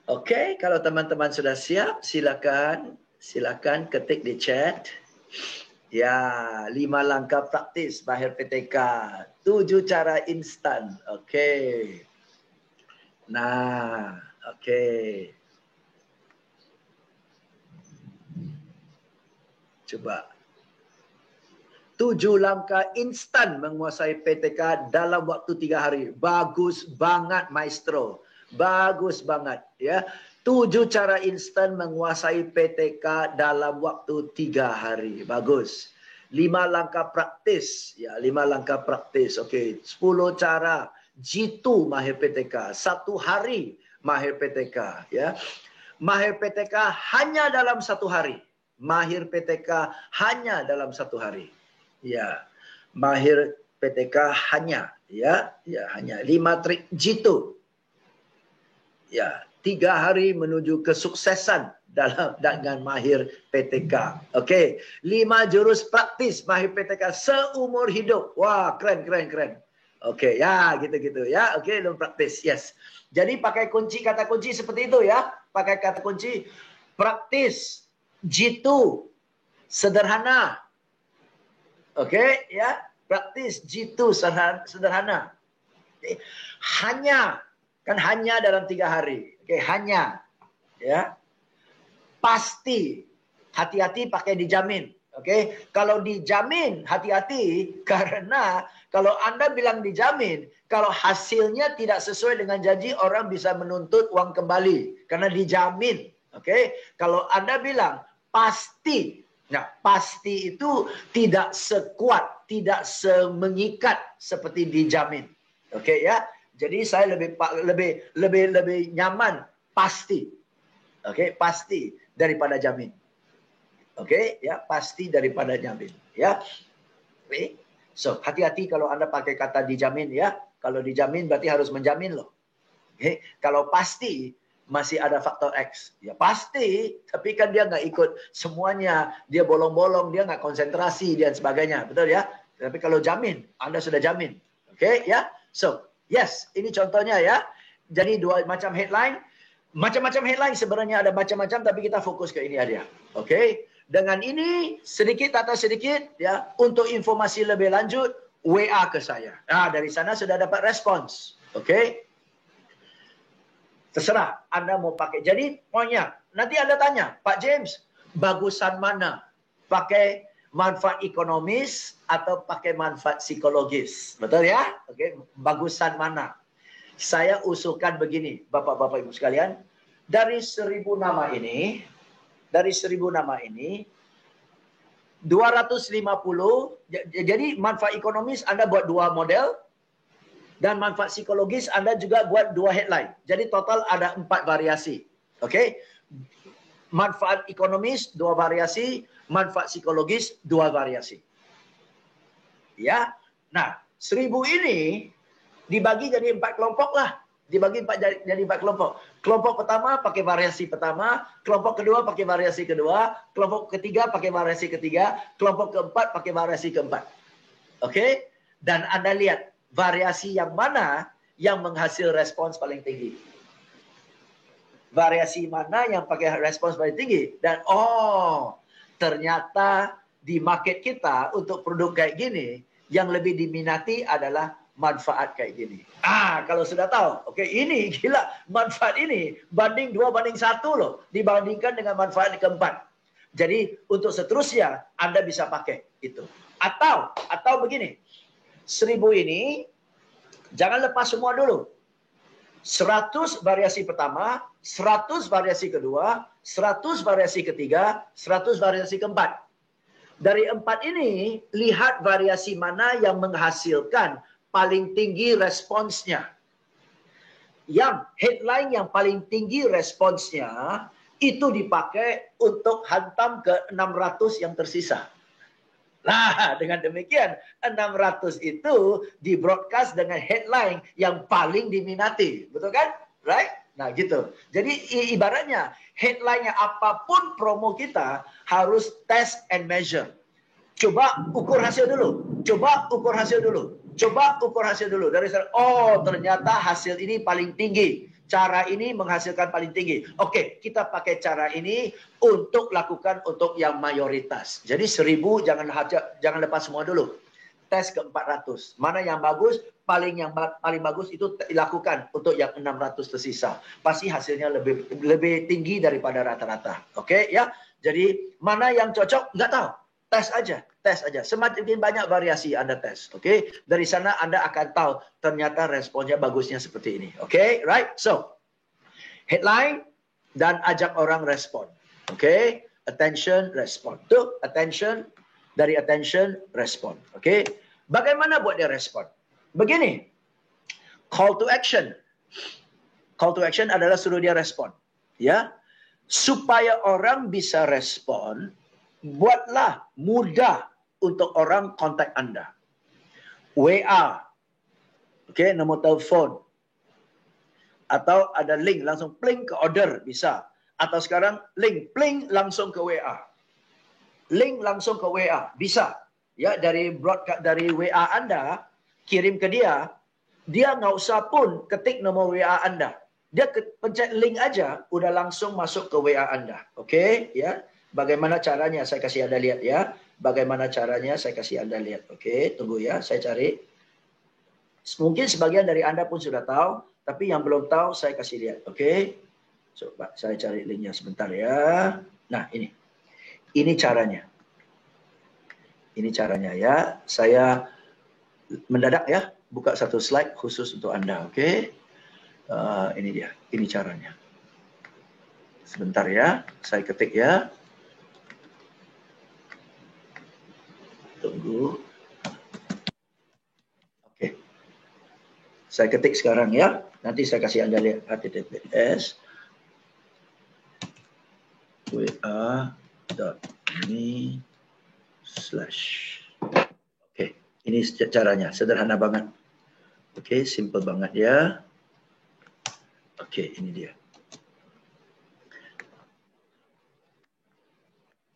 Oke, kalau teman-teman sudah siap, silakan ketik di chat. Ya, 5 langkah praktis mahir PTK, 7 cara instan. Oke. Nah, oke. Coba. 7 langkah instan menguasai PTK dalam waktu 3 hari. Bagus banget, maestro. Bagus banget, ya. 7 cara instan menguasai PTK dalam waktu 3 hari. Bagus. 5 langkah praktis, ya, 5 langkah praktis. Okey, 10 cara jitu mahir PTK. 1 hari mahir PTK, ya. Mahir PTK hanya dalam 1 hari. Mahir PTK hanya dalam 1 hari. Ya. Mahir PTK hanya, hanya 5 trik jitu. Ya, 3 hari menuju kesuksesan dengan mahir PTK. Okey, 5 jurus praktis mahir PTK seumur hidup. Wah, keren. Okey, ya gitu-gitu ya. Okey, belum praktis. Yes. Jadi pakai kata kunci seperti itu ya. Pakai kata kunci praktis, jitu, sederhana. Okey, ya. Praktis, jitu, sederhana. Okay. Hanya, kan hanya dalam 3 hari. Okey, hanya. Ya. Pasti. Hati-hati pakai dijamin. Okey, kalau dijamin hati-hati karena kalau Anda bilang dijamin, kalau hasilnya tidak sesuai dengan janji, orang bisa menuntut uang kembali karena dijamin. Okey, kalau Anda bilang pasti, nah pasti itu tidak sekuat, tidak mengikat seperti dijamin. Okey ya, jadi saya lebih nyaman pasti. Okey, pasti daripada jamin. Okey, ya pasti daripada jamin, ya. Okay. So, hati-hati kalau Anda pakai kata dijamin ya. Kalau dijamin berarti harus menjamin loh. Okay. Kalau pasti masih ada faktor X. Ya pasti, tapi kan dia nggak ikut semuanya, dia bolong-bolong, dia nggak konsentrasi dan sebagainya, betul ya? Tapi kalau jamin, Anda sudah jamin. Oke, ya. So, yes, ini contohnya ya. Jadi 2 macam headline. Macam-macam headline sebenarnya ada macam-macam, tapi kita fokus ke ini aja. Oke. Dengan ini sedikit atau sedikit ya, untuk informasi lebih lanjut WA ke saya. Nah, dari sana sudah dapat respons. Oke. Terserah Anda mau pakai. Jadi poinnya, nanti Anda tanya, Pak James, bagusan mana? Pakai manfaat ekonomis atau pakai manfaat psikologis? Betul ya? Oke, bagusan mana? Saya usulkan begini, Bapak-bapak Ibu sekalian, dari 1000 nama ini, 250, jadi manfaat ekonomis Anda buat 2 model, dan manfaat psikologis Anda juga buat 2 headline. Jadi total ada 4 variasi. Oke? Manfaat ekonomis 2 variasi, manfaat psikologis 2 variasi. Ya. Nah, 1000 ini dibagi jadi 4 kelompok lah. Dibagi jadi 4 kelompok. Kelompok pertama pakai variasi pertama, kelompok kedua pakai variasi kedua, kelompok ketiga pakai variasi ketiga, kelompok keempat pakai variasi keempat. Oke? Dan Anda lihat variasi yang mana yang menghasil respons paling tinggi. Variasi mana yang pakai respons paling tinggi. Dan ternyata di market kita untuk produk kayak gini, yang lebih diminati adalah manfaat kayak gini. Kalau sudah tahu, oke, ini gila, manfaat ini banding 2:1 loh, dibandingkan dengan manfaat keempat. Jadi untuk seterusnya Anda bisa pakai itu. Atau begini, 1000 ini jangan lepas semua dulu. 100 variasi pertama, 100 variasi kedua, 100 variasi ketiga, 100 variasi keempat. Dari 4 ini, lihat variasi mana yang menghasilkan paling tinggi responsnya. Yang headline yang paling tinggi responsnya itu dipakai untuk hantam ke 600 yang tersisa. Nah, dengan demikian 600 itu di broadcast dengan headline yang paling diminati. Betul kan? Right? Nah, gitu. Jadi ibaratnya headline-nya apapun promo kita harus test and measure. Coba ukur hasil dulu. Coba ukur hasil dulu. Dari sana, ternyata hasil ini paling tinggi. Cara ini menghasilkan paling tinggi. Oke, kita pakai cara ini untuk lakukan untuk yang mayoritas. Jadi 1000 jangan lepas semua dulu. Tes ke 400. Mana yang bagus, paling bagus itu dilakukan untuk yang 600 tersisa. Pasti hasilnya lebih tinggi daripada rata-rata. Oke, ya. Jadi mana yang cocok nggak tahu. Tes aja. Semakin banyak variasi Anda tes. Oke. Dari sana Anda akan tahu ternyata responnya bagusnya seperti ini. Oke, right? So, headline dan ajak orang respon. Oke. Attention, respon. Tuh, attention, dari attention, respon. Oke. Bagaimana buat dia respon? Begini. Call to action. Call to action adalah suruh dia respon. Ya. Supaya orang bisa respon, buatlah mudah untuk orang kontak Anda. WA. Oke, nomor telepon. Atau ada link, langsung link ke order, bisa. Atau sekarang link, pling langsung ke WA. Link langsung ke WA, bisa. Ya, dari broadcast dari WA Anda kirim ke dia nggak usah pun ketik nomor WA Anda. Dia pencet link aja, udah langsung masuk ke WA Anda. Oke, ya. Bagaimana caranya? Saya kasih Anda lihat ya. Bagaimana caranya? Saya kasih Anda lihat. Oke, tunggu ya, saya cari. Mungkin sebagian dari Anda pun sudah tahu, tapi yang belum tahu saya kasih lihat. Oke. Coba saya cari linknya sebentar ya. Nah, ini. Ini caranya. Ini caranya ya. Saya mendadak ya, buka satu slide khusus untuk Anda. Oke. Ini dia. Ini caranya. Sebentar ya. Saya ketik ya. Tunggu. Oke. Saya ketik sekarang ya. Nanti saya kasih Anda lihat https wa.me/ Oke, ini caranya, sederhana banget. Oke, simple banget ya. Oke, ini dia.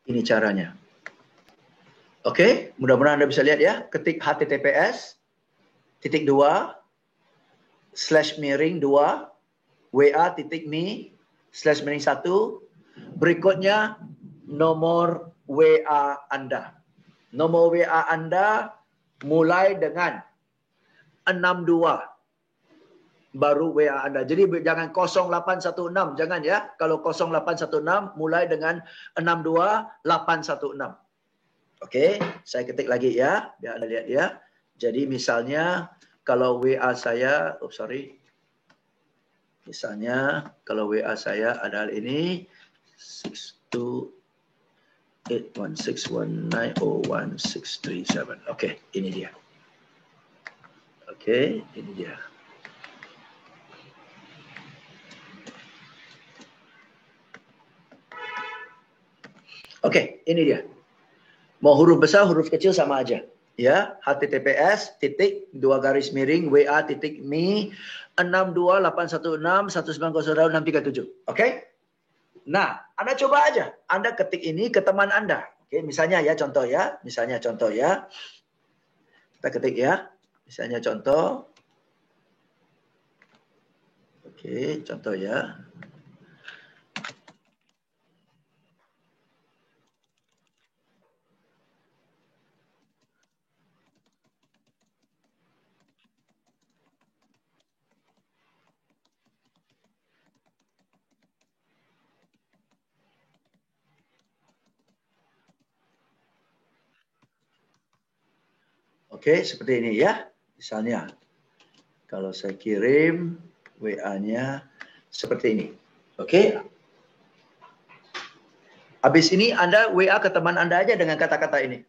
Ini caranya. Oke, mudah-mudahan Anda bisa lihat ya. Ketik https://wa.me/1 berikutnya nomor WA Anda. Nomor WA Anda mulai dengan 62 baru WA Anda. Jadi jangan 0816, jangan ya. Kalau 0816 mulai dengan 62816. Oke, saya ketik lagi ya, biar Anda lihat ya. Jadi misalnya kalau WA saya, misalnya kalau WA saya adalah ini 628161901637. Oke, ini dia. Oke, ini dia. Oke, ini dia. Mau huruf besar, huruf kecil sama aja. Ya, https://wa.me 6281619006337. Oke? Nah, Anda coba aja. Anda ketik ini ke teman Anda. Oke, misalnya ya, contoh ya. Misalnya contoh ya. Kita ketik ya. Misalnya contoh. Oke, contoh ya. Oke, seperti ini ya. Misalnya, kalau saya kirim WA-nya seperti ini. Oke. Habis ini Anda WA ke teman Anda aja dengan kata-kata ini.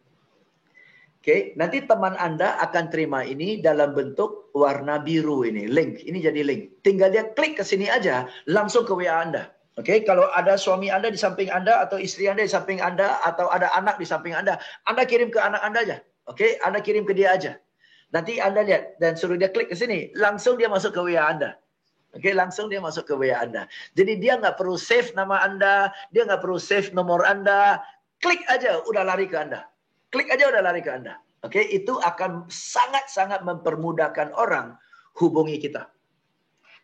Oke, nanti teman Anda akan terima ini dalam bentuk warna biru ini, link. Ini jadi link. Tinggal dia klik ke sini aja, langsung ke WA Anda. Oke, kalau ada suami Anda di samping Anda, atau istri Anda di samping Anda, atau ada anak di samping Anda kirim ke anak Anda aja. Oke, Anda kirim ke dia aja. Nanti Anda lihat dan suruh dia klik ke sini, langsung dia masuk ke WA Anda. Oke, langsung dia masuk ke WA Anda. Jadi dia nggak perlu save nama Anda, dia nggak perlu save nomor Anda. Klik aja, udah lari ke Anda. Klik aja, udah lari ke Anda. Oke, itu akan sangat-sangat mempermudahkan orang hubungi kita.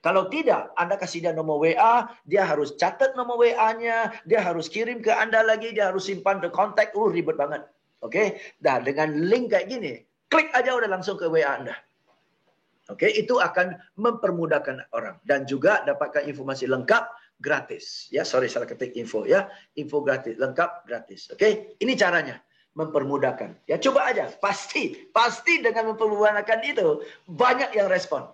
Kalau tidak, Anda kasih dia nomor WA, dia harus catat nomor WA-nya, dia harus kirim ke Anda lagi, dia harus simpan the contact, ribet banget. Oke, nah dengan link kayak gini, klik aja udah langsung ke WA Anda. Oke, itu akan mempermudahkan orang dan juga dapatkan informasi lengkap gratis. Ya, salah ketik info ya, info gratis, lengkap gratis. Oke, ini caranya mempermudahkan. Ya, coba aja, pasti dengan mempermudahkan itu banyak yang respon,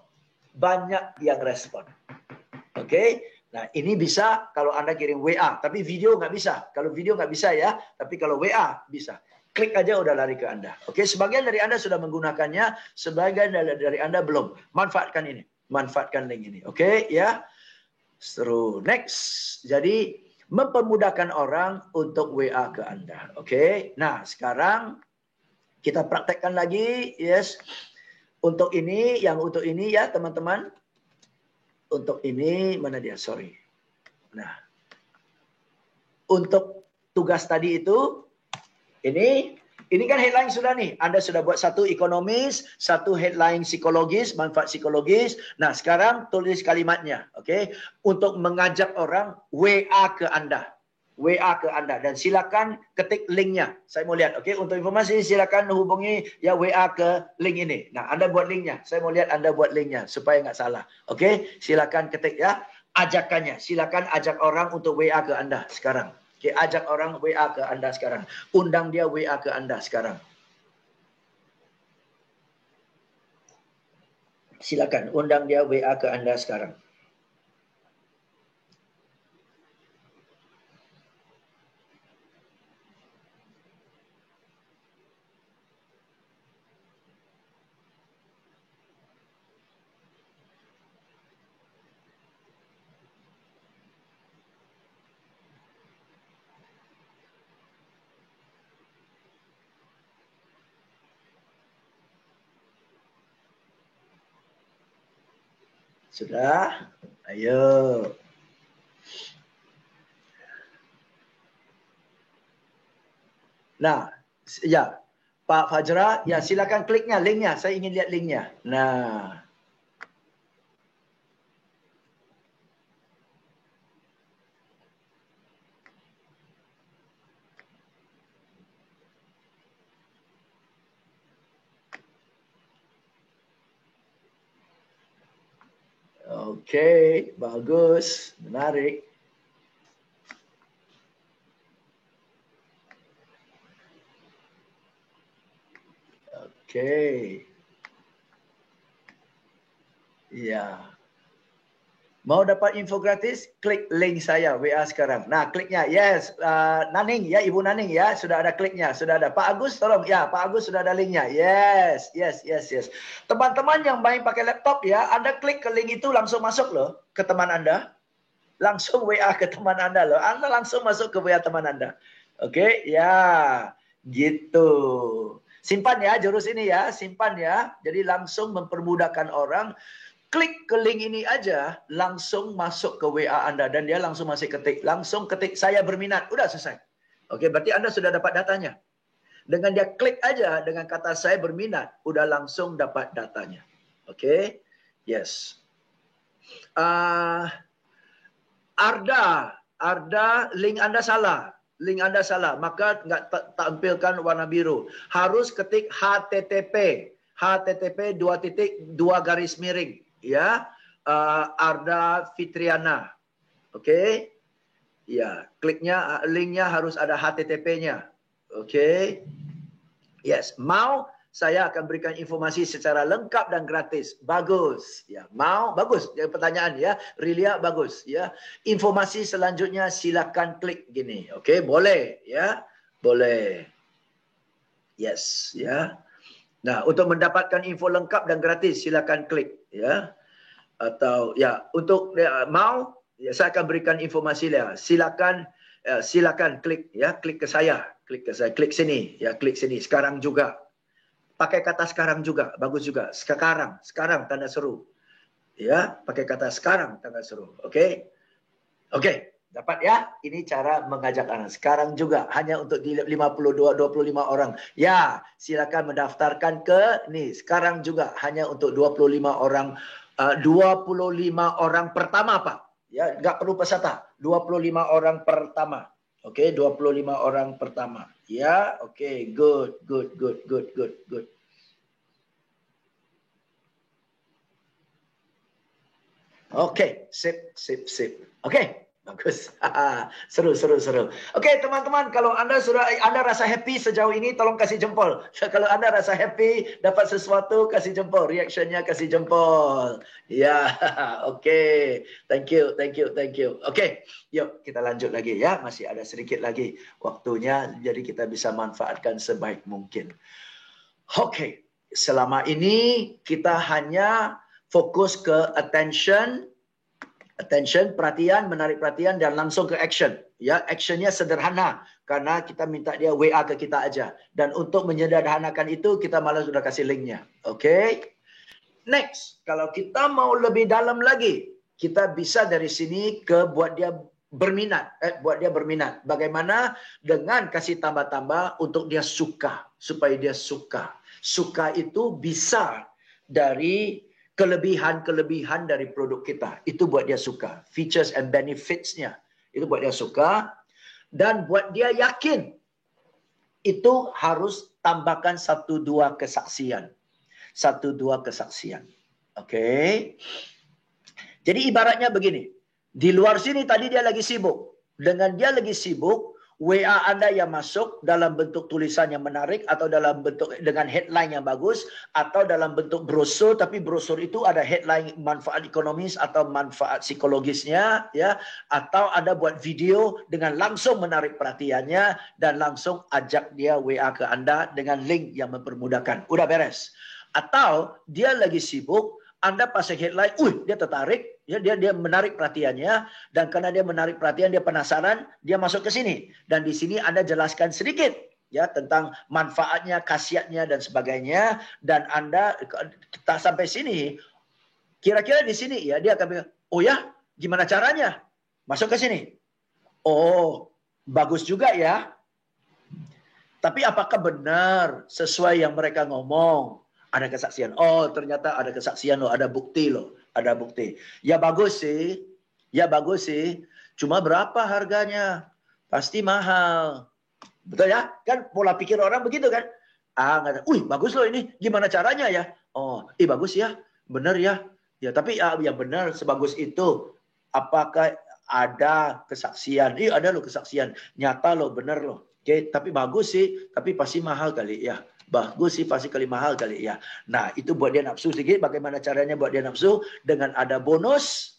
Oke, nah ini bisa kalau Anda kirim WA, tapi video nggak bisa. Kalau video nggak bisa ya, tapi kalau WA bisa. Klik aja udah lari ke Anda. Oke, sebagian dari Anda sudah menggunakannya, sebagian dari Anda belum. Manfaatkan ini. Manfaatkan link ini. Oke, ya. Seru. Next. Jadi, mempermudahkan orang untuk WA ke Anda. Oke. Nah, sekarang kita praktekkan lagi. Yes. Untuk ini ya teman-teman. Untuk ini, mana dia? Sorry. Nah. untuk tugas tadi itu, ini kan headline sudah nih. Anda sudah buat satu ekonomis, satu headline psikologis, manfaat psikologis. Nah, sekarang tulis kalimatnya, okey? Untuk mengajak orang WA ke Anda. WA ke Anda dan silakan ketik linknya. Saya mau lihat, okey? Untuk informasi silakan hubungi ya WA ke link ini. Nah, Anda buat linknya. Saya mau lihat Anda buat linknya supaya nggak salah. Okey? Silakan ketik ya ajakannya. Silakan ajak orang untuk WA ke Anda sekarang. Okay, ajak orang WA ke Anda sekarang. Undang dia WA ke Anda sekarang. Silakan undang dia WA ke Anda sekarang. Sudah? Ayo. Nah, ya. Pak Fajra, ya silakan kliknya, linknya. Saya ingin lihat linknya. Nah. Okey, bagus, menarik. Okey. Ya. Mau dapat info gratis? Klik link saya WA sekarang. Nah, kliknya. Yes, Naning ya, Ibu Naning ya, sudah ada kliknya, sudah ada. Pak Agus tolong ya, Pak Agus sudah ada linknya. Yes. Teman-teman yang main pakai laptop ya, Anda klik ke link itu langsung masuk loh ke teman Anda. Langsung WA ke teman Anda loh. Anda langsung masuk ke WA teman Anda. Oke, ya. Gitu. Simpan ya jurus ini ya, simpan ya. Jadi langsung mempermudahkan orang. Klik ke link ini aja, langsung masuk ke WA Anda. Dan dia langsung masih ketik. Langsung ketik, saya berminat. Udah selesai. Oke, berarti Anda sudah dapat datanya. Dengan dia klik aja, dengan kata saya berminat, udah langsung dapat datanya. Oke, yes. Arda, link Anda salah. Link Anda salah, maka nggak tampilkan warna biru. Harus ketik HTTP. HTTP 2.2 garis miring. Ya, Arda Fitriana. Oke. Ya, kliknya, linknya harus ada HTTP-nya. Oke. Yes, mau saya akan berikan informasi secara lengkap dan gratis. Bagus. Ya, mau? Bagus. Pertanyaan ya. Rilia bagus ya. Informasi selanjutnya silakan klik gini. Oke, boleh ya. Boleh. Yes, ya. Nah, untuk mendapatkan info lengkap dan gratis silakan klik ya. Atau ya, untuk mau ya, saya akan berikan informasi dia. Silakan klik ya, klik ke saya, klik sini ya, klik sini sekarang juga. Pakai kata sekarang juga, bagus juga. Sekarang tanda seru. Ya, pakai kata sekarang tanda seru. Oke. Dapat ya? Ini cara mengajak anak. Sekarang juga hanya untuk 25 orang. Ya, silakan mendaftarkan ke nih. Sekarang juga hanya untuk 25 orang 25 orang pertama, Pak. Ya, enggak perlu peserta. 25 orang pertama. Oke, 25 orang pertama. Ya, oke, good. Oke, sip. Oke. Bagus. Seru. Oke, teman-teman, kalau Anda rasa happy sejauh ini, tolong kasih jempol. Kalau Anda rasa happy, dapat sesuatu, kasih jempol. Reactionnya kasih jempol. Ya, oke. Thank you. Oke, yuk kita lanjut lagi ya. Masih ada sedikit lagi waktunya, jadi kita bisa manfaatkan sebaik mungkin. Oke, selama ini kita hanya fokus ke attention, perhatian, menarik perhatian dan langsung ke action. Ya, actionnya sederhana karena kita minta dia WA ke kita aja. Dan untuk menyederhanakan itu kita malah sudah kasih linknya. Oke. Next, kalau kita mau lebih dalam lagi, kita bisa dari sini ke buat dia berminat, buat dia berminat. Bagaimana dengan kasih tambah-tambah untuk dia suka, supaya dia suka. Suka itu bisa dari kelebihan-kelebihan dari produk kita. Itu buat dia suka. Features and benefits-nya. Itu buat dia suka. Dan buat dia yakin. Itu harus tambahkan 1-2 kesaksian. 1-2 kesaksian. Oke. Jadi ibaratnya begini. Di luar sini tadi dia lagi sibuk. Dengan dia lagi sibuk, WA Anda yang masuk dalam bentuk tulisan yang menarik atau dalam bentuk dengan headline yang bagus atau dalam bentuk brosur, tapi brosur itu ada headline manfaat ekonomis atau manfaat psikologisnya, ya, atau ada buat video dengan langsung menarik perhatiannya dan langsung ajak dia WA ke Anda dengan link yang mempermudahkan. Udah beres. Atau dia lagi sibuk, Anda pasang headline, dia tertarik, ya, dia menarik perhatiannya, dan karena dia menarik perhatian, dia penasaran, dia masuk ke sini. Dan di sini Anda jelaskan sedikit ya tentang manfaatnya, khasiatnya dan sebagainya, dan Anda tak sampai sini, kira-kira di sini ya dia akan bilang, oh ya, gimana caranya? Masuk ke sini. Oh, bagus juga ya. Tapi apakah benar sesuai yang mereka ngomong? Ada kesaksian. Oh, ternyata ada kesaksian loh, ada bukti loh, ada bukti. Ya bagus sih. Ya bagus sih. Cuma berapa harganya? Pasti mahal. Betul ya? Kan pola pikir orang begitu kan? Nggak, bagus loh ini. Gimana caranya ya? Oh, bagus ya. Benar ya. Ya, tapi yang benar sebagus itu. Apakah ada kesaksian? Ada loh kesaksian. Nyata loh, benar loh. Oke, tapi bagus sih. Tapi pasti mahal kali ya. Bagus sih, pasti kali mahal kali ya. Nah, itu buat dia nafsu sedikit. Bagaimana caranya buat dia nafsu? Dengan ada bonus,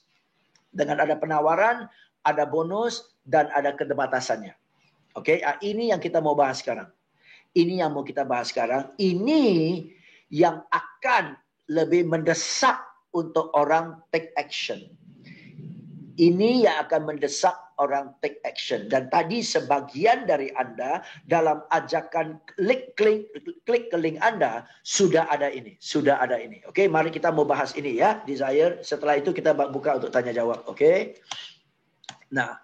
dengan ada penawaran, ada bonus, dan ada keterbatasannya. Oke, ini yang kita mau bahas sekarang. Ini yang mau kita bahas sekarang. Ini yang akan lebih mendesak untuk orang take action. Ini yang akan mendesak orang take action. Dan tadi sebagian dari Anda dalam ajakan klik ke link Anda sudah ada ini. Sudah ada ini. Oke, mari kita mau bahas ini ya. Desire. Setelah itu kita buka untuk tanya jawab. Oke. Nah,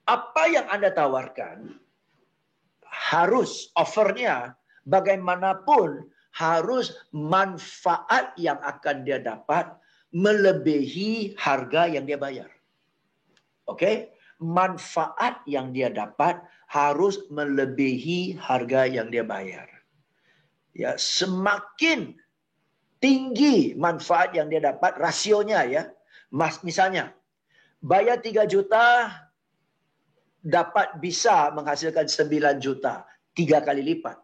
apa yang Anda tawarkan harus offernya bagaimanapun harus manfaat yang akan dia dapat melebihi harga yang dia bayar. Oke? Manfaat yang dia dapat harus melebihi harga yang dia bayar. Ya, semakin tinggi manfaat yang dia dapat, rasionya ya. Misalnya, bayar 3 juta dapat bisa menghasilkan 9 juta, 3 kali lipat.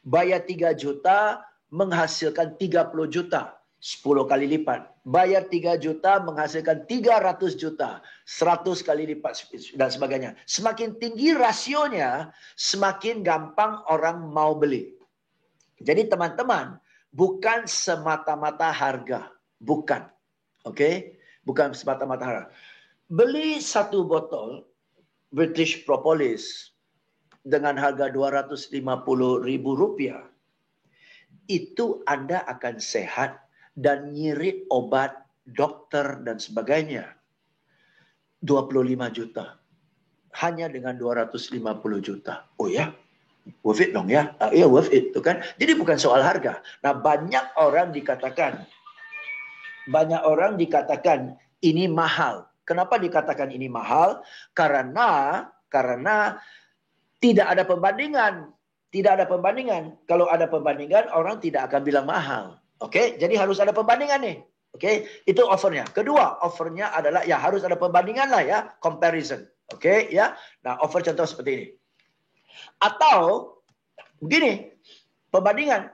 Bayar 3 juta menghasilkan 30 juta. 10 kali lipat. Bayar 3 juta menghasilkan 300 juta. 100 kali lipat dan sebagainya. Semakin tinggi rasionya, semakin gampang orang mau beli. Jadi teman-teman, bukan semata-mata harga. Bukan. Oke? Bukan semata-mata harga. Beli 1 botol British Propolis dengan harga Rp250.000. Itu Anda akan sehat dan nyirit obat, dokter, dan sebagainya. 25 juta. Hanya dengan 250 juta. Oh ya? Worth it dong ya? Iya worth it. Tuh kan? Jadi bukan soal harga. Nah banyak orang dikatakan ini mahal. Kenapa dikatakan ini mahal? Karena tidak ada perbandingan. Tidak ada perbandingan. Kalau ada perbandingan, orang tidak akan bilang mahal. Oke, jadi harus ada perbandingan nih. Oke, itu offernya. Kedua, offernya adalah ya harus ada perbandingan lah ya, comparison. Oke, ya. Nah, offer contoh seperti ini. Atau begini, perbandingan.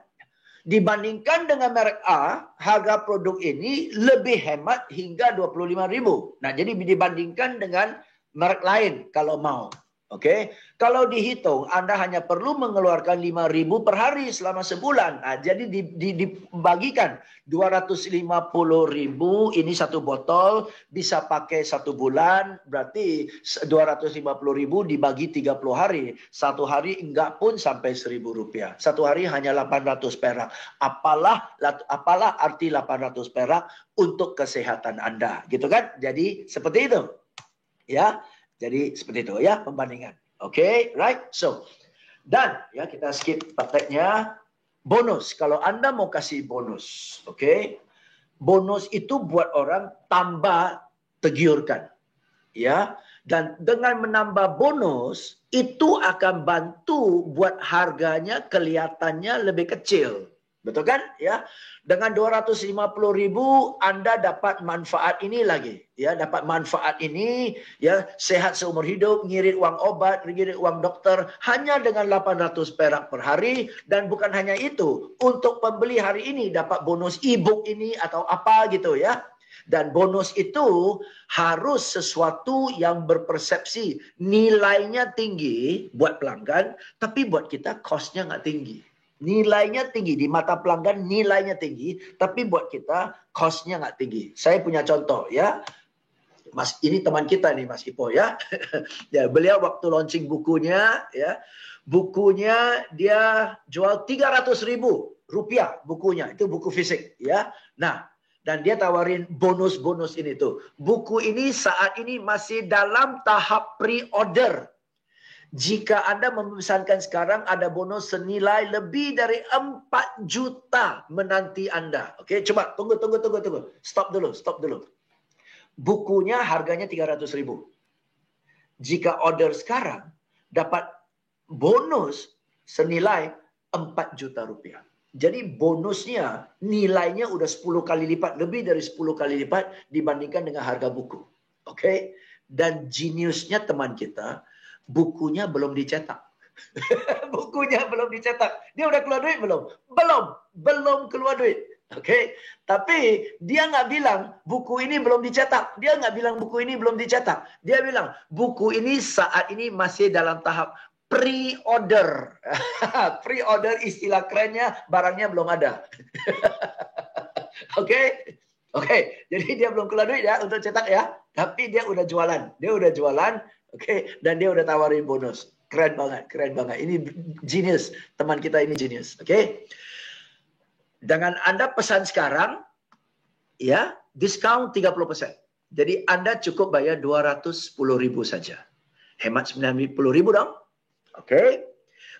Dibandingkan dengan merek A, harga produk ini lebih hemat hingga 25.000. Nah, jadi dibandingkan dengan merek lain kalau mau. Oke, kalau dihitung Anda hanya perlu mengeluarkan 5.000 per hari selama sebulan. Nah, jadi dibagikan 250.000 ini 1 botol bisa pakai 1 bulan, berarti 250.000 dibagi 30 hari. 1 hari enggak pun sampai Rp1.000. 1 hari hanya 800 perak. Apalah arti 800 perak untuk kesehatan Anda, gitu kan? Jadi seperti itu. Ya, jadi seperti itu ya pembandingan. Oke, right? So, dan ya kita skip prakteknya. Bonus, kalau Anda mau kasih bonus, oke? Bonus itu buat orang tambah tergiurkan. Ya, dan dengan menambah bonus itu akan bantu buat harganya kelihatannya lebih kecil. Betul kan? Ya. Dengan 250.000 Anda dapat manfaat ini lagi. Ya, dapat manfaat ini, ya, sehat seumur hidup, ngirit uang obat, ngirit uang dokter hanya dengan 800 perak per hari, dan bukan hanya itu, untuk pembeli hari ini dapat bonus e-book ini atau apa gitu ya. Dan bonus itu harus sesuatu yang berpersepsi nilainya tinggi buat pelanggan, tapi buat kita cost-nya nggak tinggi. Nilainya tinggi, di mata pelanggan nilainya tinggi, tapi buat kita cost-nya nggak tinggi. Saya punya contoh ya. Mas, ini teman kita nih Mas Ipo ya. Ya, beliau waktu launching bukunya ya. Bukunya dia jual 300.000 rupiah bukunya. Itu buku fisik ya. Nah, dan dia tawarin bonus-bonus ini tuh. Buku ini saat ini masih dalam tahap pre-order. Jika Anda memesankan sekarang, ada bonus senilai lebih dari 4 juta menanti Anda. Oke, coba tunggu. Stop dulu. Bukunya harganya 300.000. Jika order sekarang, dapat bonus senilai 4 juta rupiah. Jadi bonusnya nilainya udah 10 kali lipat, lebih dari 10 kali lipat dibandingkan dengan harga buku. Oke? Dan geniusnya teman kita, bukunya belum dicetak. Bukunya belum dicetak. Dia udah keluar duit belum? Belum keluar duit. Oke? Tapi dia nggak bilang buku ini belum dicetak. Dia nggak bilang buku ini belum dicetak. Dia bilang buku ini saat ini masih dalam tahap pre-order. Pre-order istilah kerennya, barangnya belum ada. Oke? Jadi dia belum keluar duit ya untuk cetak ya. Tapi dia udah jualan. Oke, dan dia udah tawarin bonus. Keren banget. Ini genius. Teman kita ini genius. Oke? Dengan Anda pesan sekarang, ya, diskon 30%. Jadi Anda cukup bayar 210.000 saja. Hemat 90.000 dong. Oke.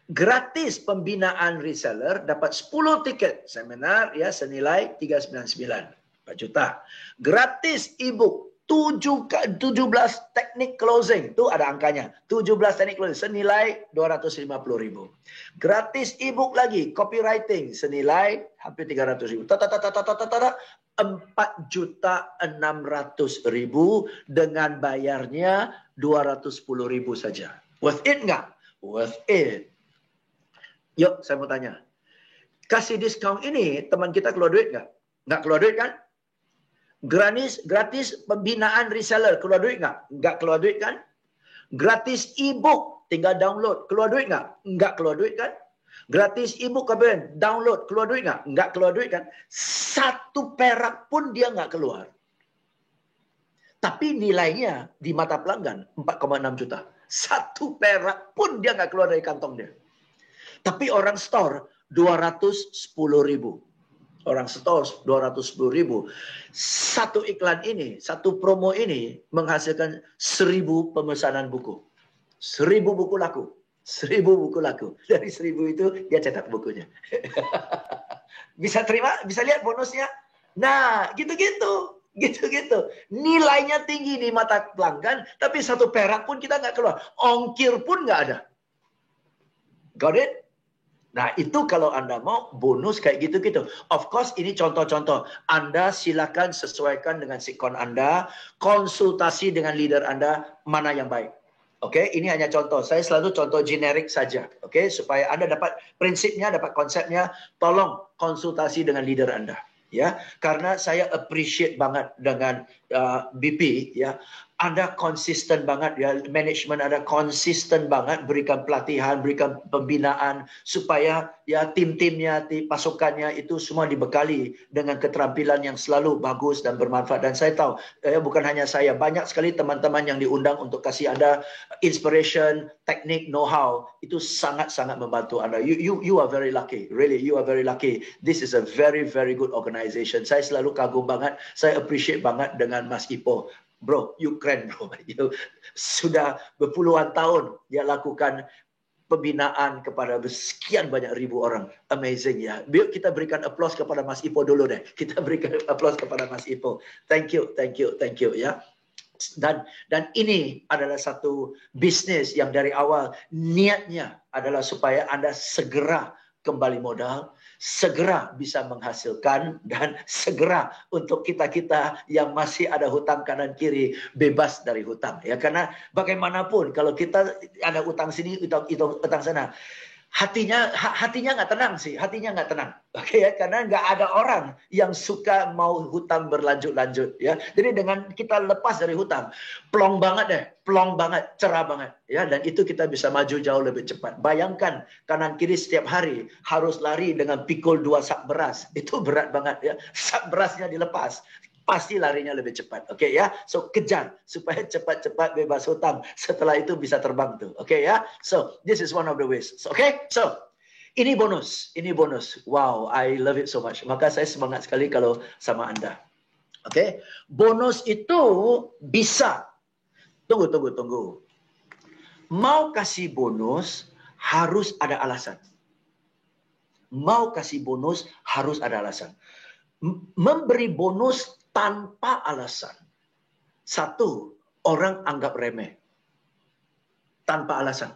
Gratis pembinaan reseller, dapat 10 tiket seminar ya senilai 399, 4 juta. Gratis ebook 17 teknik closing, itu ada angkanya. 17 teknik closing senilai 250.000. Gratis ebook lagi copywriting senilai hampir 300.000. 4.600.000 dengan bayarnya 210.000 saja. Worth it nggak? Worth it. Yuk, saya mau tanya. Kasih diskon ini, teman kita keluar duit nggak? Nggak keluar duit kan? Gratis pembinaan reseller, keluar duit nggak? Nggak keluar duit kan? Gratis e-book, tinggal download, keluar duit nggak? Nggak keluar duit kan? Gratis e-book kalian download, keluar duit nggak? Nggak keluar duit kan? 1 perak pun dia nggak keluar. Tapi nilainya di mata pelanggan 4,6 juta. 1 perak pun dia nggak keluar dari kantong dia. Tapi orang store 210.000. Orang store 210.000. Satu iklan ini, satu promo ini menghasilkan 1.000 pemesanan buku. 1.000 buku laku. 1.000 buku laku. Dari 1.000 itu dia cetak bukunya. Bisa terima? Bisa lihat bonusnya? Nah, gitu-gitu. Nilainya tinggi di mata pelanggan, tapi 1 perak pun kita nggak keluar. Ongkir pun nggak ada. Got it? Nah, itu kalau Anda mau bonus kayak gitu-gitu. Of course, ini contoh-contoh. Anda silakan sesuaikan dengan sikon Anda, konsultasi dengan leader Anda, mana yang baik. Oke, ini hanya contoh. Saya selalu contoh generik saja. Oke, supaya Anda dapat prinsipnya, dapat konsepnya, tolong konsultasi dengan leader Anda. Ya, karena saya appreciate banget dengan BP ya. Anda konsisten banget ya, manajemen Anda konsisten banget berikan pelatihan, berikan pembinaan supaya ya tim-timnya, pasukannya itu semua dibekali dengan keterampilan yang selalu bagus dan bermanfaat. Dan saya tahu bukan hanya saya, banyak sekali teman-teman yang diundang untuk kasih Anda inspiration, teknik, know-how. Itu sangat-sangat membantu Anda. You are very lucky. Really, you are very lucky. This is a very, very good organization. Saya selalu kagum banget, saya appreciate banget dengan Mas Ipo. Bro, you keren bro. You sudah berpuluhan tahun dia lakukan pembinaan kepada sekian banyak ribu orang. Amazing ya. Yuk kita berikan applause kepada Mas Ipo dulu deh. Kita berikan applause kepada Mas Ipo. Thank you ya. Dan ini adalah satu bisnis yang dari awal niatnya adalah supaya Anda segera kembali modal, segera bisa menghasilkan, dan segera untuk kita-kita yang masih ada hutang kanan kiri bebas dari hutang. Ya, karena bagaimanapun kalau kita ada utang sini, utang sana, hatinya nggak tenang sih, hatinya nggak tenang. Oke ya, karena nggak ada orang yang suka mau hutang berlanjut-lanjut ya. Jadi dengan kita lepas dari hutang, plong banget, cerah banget ya, dan itu kita bisa maju jauh lebih cepat. Bayangkan kanan kiri setiap hari harus lari dengan pikul 2 sak beras, itu berat banget ya. Sak berasnya dilepas, pasti larinya lebih cepat. Oke ya. So kejar supaya cepat-cepat bebas hutang. Setelah itu bisa terbang tuh. Oke ya. So this is one of the ways. Oke. So ini bonus. Wow, I love it so much. Maka saya semangat sekali kalau sama Anda. Oke. Bonus itu bisa. Tunggu. Mau kasih bonus harus ada alasan. Memberi bonus tanpa alasan. Satu, orang anggap remeh. Tanpa alasan.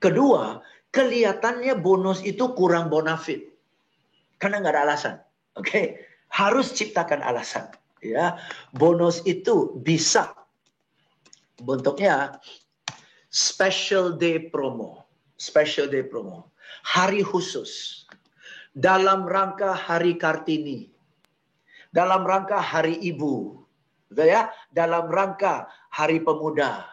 Kedua, kelihatannya bonus itu kurang bonafit. Karena nggak ada alasan. Oke, harus ciptakan alasan. Ya, bonus itu bisa bentuknya special day promo. Hari khusus. Dalam rangka Hari Kartini. Dalam rangka Hari Ibu, betul ya? Dalam rangka Hari Pemuda,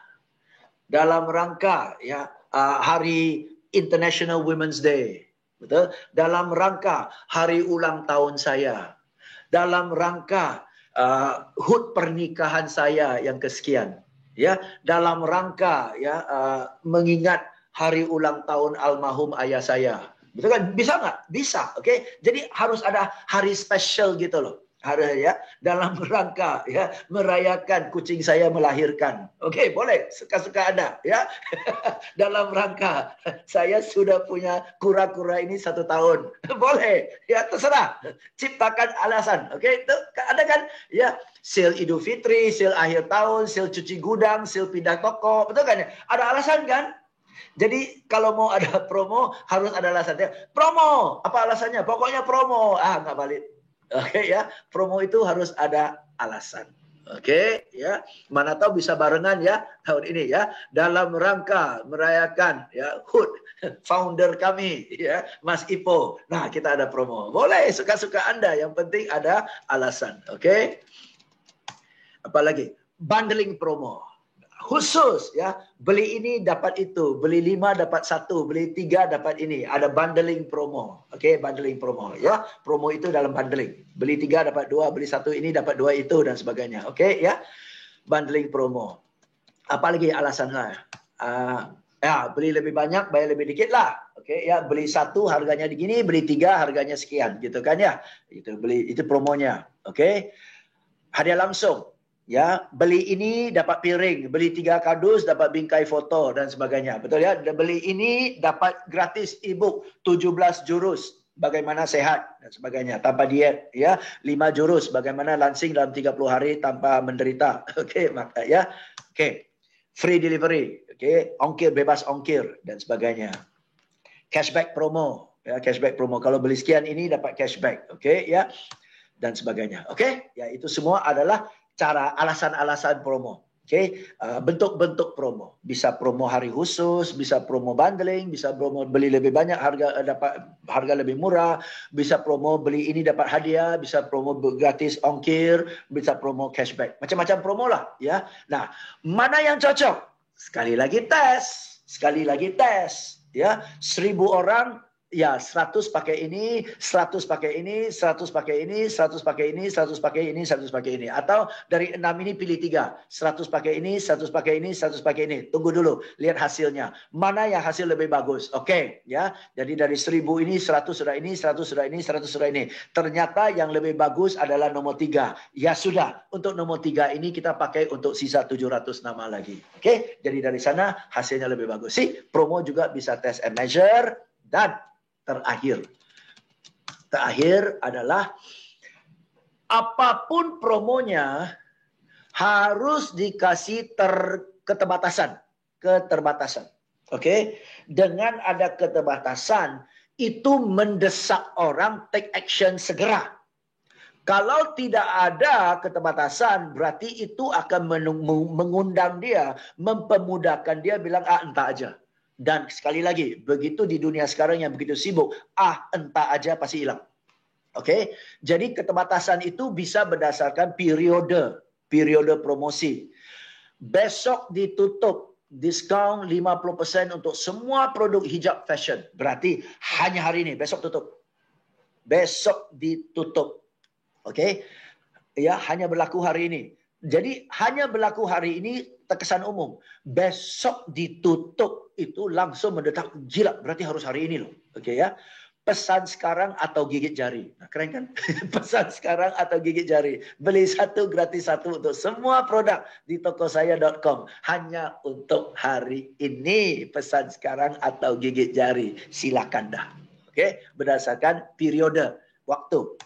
dalam rangka ya Hari International Women's Day, betul? Dalam rangka Hari Ulang Tahun saya, dalam rangka HUT pernikahan saya yang kesekian, ya, dalam rangka ya mengingat Hari Ulang Tahun almarhum ayah saya, betul kan? Bisa nggak? Bisa, oke? Jadi harus ada hari spesial gitu loh. Ada ya, dalam rangka ya merayakan kucing saya melahirkan. Oke, boleh, suka-suka ada ya. Dalam rangka saya sudah punya kura-kura ini 1 tahun. Boleh, ya terserah. Ciptakan alasan. Oke, itu ada kan ya, sale Idul Fitri, sale akhir tahun, sale cuci gudang, sale pindah toko, betul kan ya? Ada alasan kan? Jadi kalau mau ada promo harus ada alasannya. Promo, apa alasannya? Pokoknya promo. Nggak valid. Oke ya, promo itu harus ada alasan. Oke ya, mana tahu bisa barengan ya tahun ini ya, dalam rangka merayakan ya HUT founder kami ya Mas Ipo. Nah kita ada promo, boleh suka-suka Anda, yang penting ada alasan. Oke. Apalagi bundling promo. Khusus ya, beli ini dapat itu, beli 5 dapat 1, beli 3 dapat ini. Ada bundling promo. Oke, bundling promo ya. Promo itu dalam bundling. Beli 3 dapat 2, beli 1 ini dapat 2 itu dan sebagainya. Oke ya. Bundling promo. Apalagi alasannya? Ya, beli lebih banyak, bayar lebih dikit lah. Oke ya, beli 1 harganya begini, beli 3 harganya sekian gitu kan ya. Itu promonya. Oke. Hadiah langsung. Ya, beli ini dapat piring, beli 3 kardus dapat bingkai foto dan sebagainya. Betul ya? Beli ini dapat gratis e-book 17 jurus bagaimana sehat dan sebagainya tanpa diet ya. 5 jurus bagaimana lansing dalam 30 hari tanpa menderita. Oke, maka ya. Oke. Free delivery, oke, ongkir bebas ongkir dan sebagainya. Cashback promo, ya, cashback promo. Kalau beli sekian ini dapat cashback, oke ya. Dan sebagainya. Oke? Ya, itu semua adalah cara alasan-alasan promo. Oke, bentuk-bentuk promo. Bisa promo hari khusus, bisa promo bundling, bisa promo beli lebih banyak dapat harga lebih murah, bisa promo beli ini dapat hadiah, bisa promo gratis ongkir, bisa promo cashback. Macam-macam promo lah ya. Nah, mana yang cocok? Sekali lagi tes ya. 1000 orang Ya, 100 pakai ini, 100 pakai ini, 100 pakai ini, 100 pakai ini, 100 pakai ini, 100 pakai ini. Atau dari 6 ini pilih 3. 100 pakai ini, 100 pakai ini, 100 pakai ini. Tunggu dulu, lihat hasilnya. Mana yang hasil lebih bagus? Oke, ya. Jadi dari 1000 ini, 100 sudah ini, 100 sudah ini, 100 sudah ini. Ternyata yang lebih bagus adalah nomor 3. Ya sudah, untuk nomor 3 ini kita pakai untuk sisa 700 nama lagi. Oke, jadi dari sana hasilnya lebih bagus. Promo juga bisa test and measure. Dan terakhir adalah apapun promonya harus dikasih keterbatasan. Oke? Dengan ada keterbatasan itu mendesak orang take action segera. Kalau tidak ada keterbatasan, berarti itu akan mengundang dia, mempermudahkan dia bilang entah aja. Dan sekali lagi, begitu di dunia sekarang yang begitu sibuk, entah aja pasti hilang. Oke? Jadi keterbatasan itu bisa berdasarkan periode promosi. Besok ditutup, diskon 50% untuk semua produk hijab fashion. Berarti hanya hari ini, besok tutup. Besok ditutup. Oke? Ya, hanya berlaku hari ini. Jadi hanya berlaku hari ini terkesan umum. Besok ditutup itu langsung mendetak gila. Berarti harus hari ini loh. Oke ya. Pesan sekarang atau gigit jari. Nah, keren kan? Pesan sekarang atau gigit jari. Beli 1 gratis 1 untuk semua produk di tokosaya.com. Hanya untuk hari ini. Pesan sekarang atau gigit jari. Silakan dah. Oke. Berdasarkan periode waktu.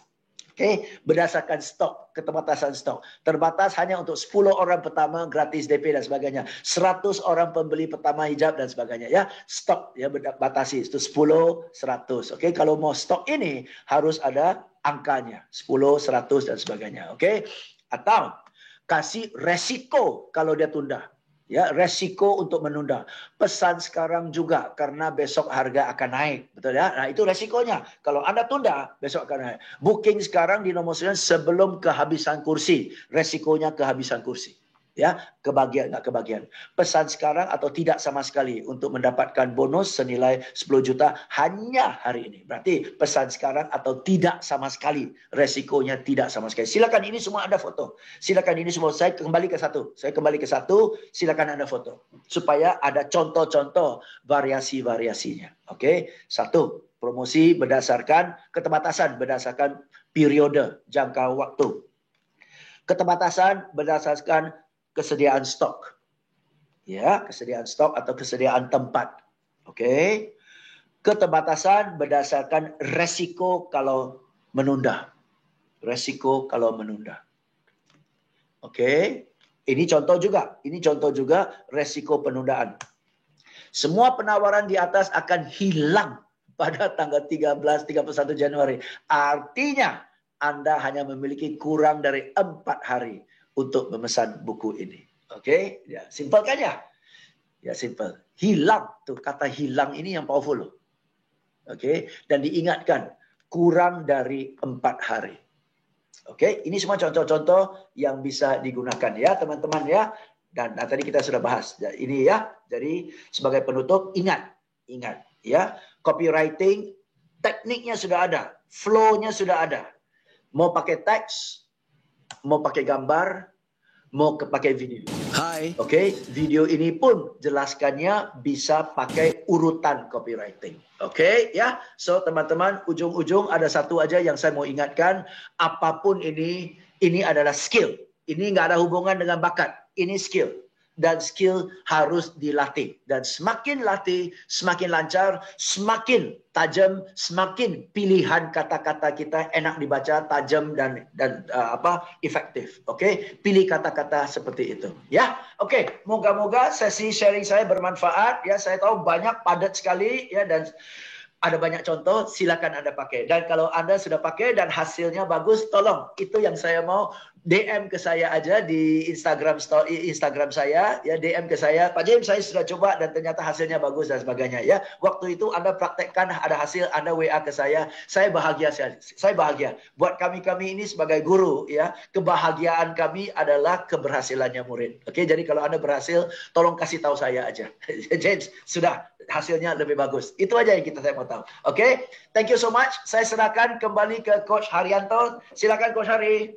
Oke, berdasarkan stok, keterbatasan stok. Terbatas hanya untuk 10 orang pertama gratis DP dan sebagainya. 100 orang pembeli pertama hijab dan sebagainya ya. Stok ya batasi itu 10, 100. Oke, kalau mau stok ini harus ada angkanya. 10, 100 dan sebagainya. Oke. Atau kasih resiko kalau dia tunda. Ya, resiko untuk menunda. Pesan sekarang juga karena besok harga akan naik, betul ya? Nah, itu resikonya. Kalau Anda tunda, besok akan naik. Booking sekarang di nomor 9 sebelum kehabisan kursi. Resikonya kehabisan kursi. Ya, kebagian nggak kebagian. Pesan sekarang atau tidak sama sekali untuk mendapatkan bonus senilai 10 juta hanya hari ini. Berarti pesan sekarang atau tidak sama sekali. Resikonya tidak sama sekali. Silakan, ini semua ada foto. Silakan, ini semua saya kembali ke satu. Silakan Anda foto supaya ada contoh-contoh variasi-variasinya. Oke, 1. Promosi berdasarkan keterbatasan, berdasarkan periode jangka waktu. Keterbatasan berdasarkan kesediaan stok. Ya, kesediaan stok atau kesediaan tempat. Oke. Keterbatasan berdasarkan resiko kalau menunda. Resiko kalau menunda. Oke. Ini contoh juga resiko penundaan. Semua penawaran di atas akan hilang pada tanggal 31 Januari. Artinya Anda hanya memiliki kurang dari 4 hari untuk memesan buku ini. Oke, ya, simple kan ya? Ya, simple. Hilang tuh, kata hilang ini yang powerful loh. Oke, dan diingatkan kurang dari 4 hari. Oke, ini semua contoh-contoh yang bisa digunakan ya, teman-teman ya. Dan tadi kita sudah bahas ini ya. Jadi sebagai penutup ingat ya, copywriting tekniknya sudah ada, flow-nya sudah ada. Mau pakai teks, mau pakai gambar, mau pakai video. Hai. Oke, video ini pun jelaskannya bisa pakai urutan copywriting. Oke, ya. So, teman-teman, ujung-ujung ada satu aja yang saya mau ingatkan. Apapun ini adalah skill. Ini nggak ada hubungan dengan bakat. Ini skill. Dan skill harus dilatih. Dan semakin latih, semakin lancar, semakin tajam, semakin pilihan kata-kata kita enak dibaca, tajam dan efektif. Oke, pilih kata-kata seperti itu. Ya, oke. Moga-moga sesi sharing saya bermanfaat. Ya, saya tahu banyak padat sekali ya dan ada banyak contoh, silakan Anda pakai. Dan kalau Anda sudah pakai dan hasilnya bagus, tolong itu yang saya mau. DM ke saya aja di Instagram saya, ya DM ke saya. Pak James, saya sudah coba dan ternyata hasilnya bagus dan sebagainya. Ya, waktu itu Anda praktekkan ada hasil, Anda WA ke saya bahagia sekali. Saya bahagia. Buat kami ini sebagai guru, ya, kebahagiaan kami adalah keberhasilannya murid. Oke, jadi kalau Anda berhasil, tolong kasih tahu saya aja. James, sudah hasilnya lebih bagus. Itu aja yang saya mau tahu. tahu. Oke, thank you so much. Saya serahkan kembali ke Coach Haryanto. Silakan Coach Hari.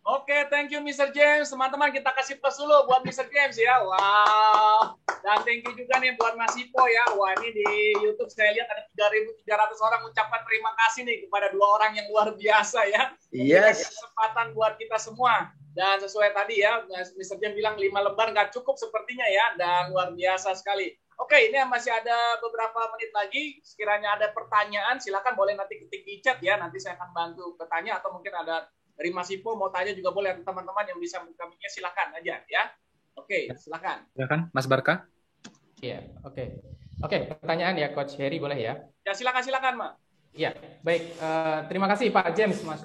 Oke, thank you Mr. James. Teman-teman, kita kasih plus dulu buat Mr. James ya. Wow. Dan thank you juga nih buat Mas Ipo ya. Wah, ini di YouTube saya lihat ada 3.300 orang ucapkan terima kasih nih kepada dua orang yang luar biasa ya. Yes. Kesempatan buat kita semua. Dan sesuai tadi ya, Mr. James bilang 5 lembar nggak cukup sepertinya ya. Dan luar biasa sekali. Oke, ini masih ada beberapa menit lagi. Sekiranya ada pertanyaan, silakan boleh nanti ketik di chat ya. Nanti saya akan bantu bertanya atau mungkin ada dari Mas Ipo mau tanya juga boleh, teman-teman yang bisa buka mic-nya silakan aja ya. Oke, silakan. Silakan Mas Barka. Iya, oke. Oke, pertanyaan ya Coach Heri boleh ya? Ya silakan Mas. Iya, baik. Terima kasih Pak James, Mas.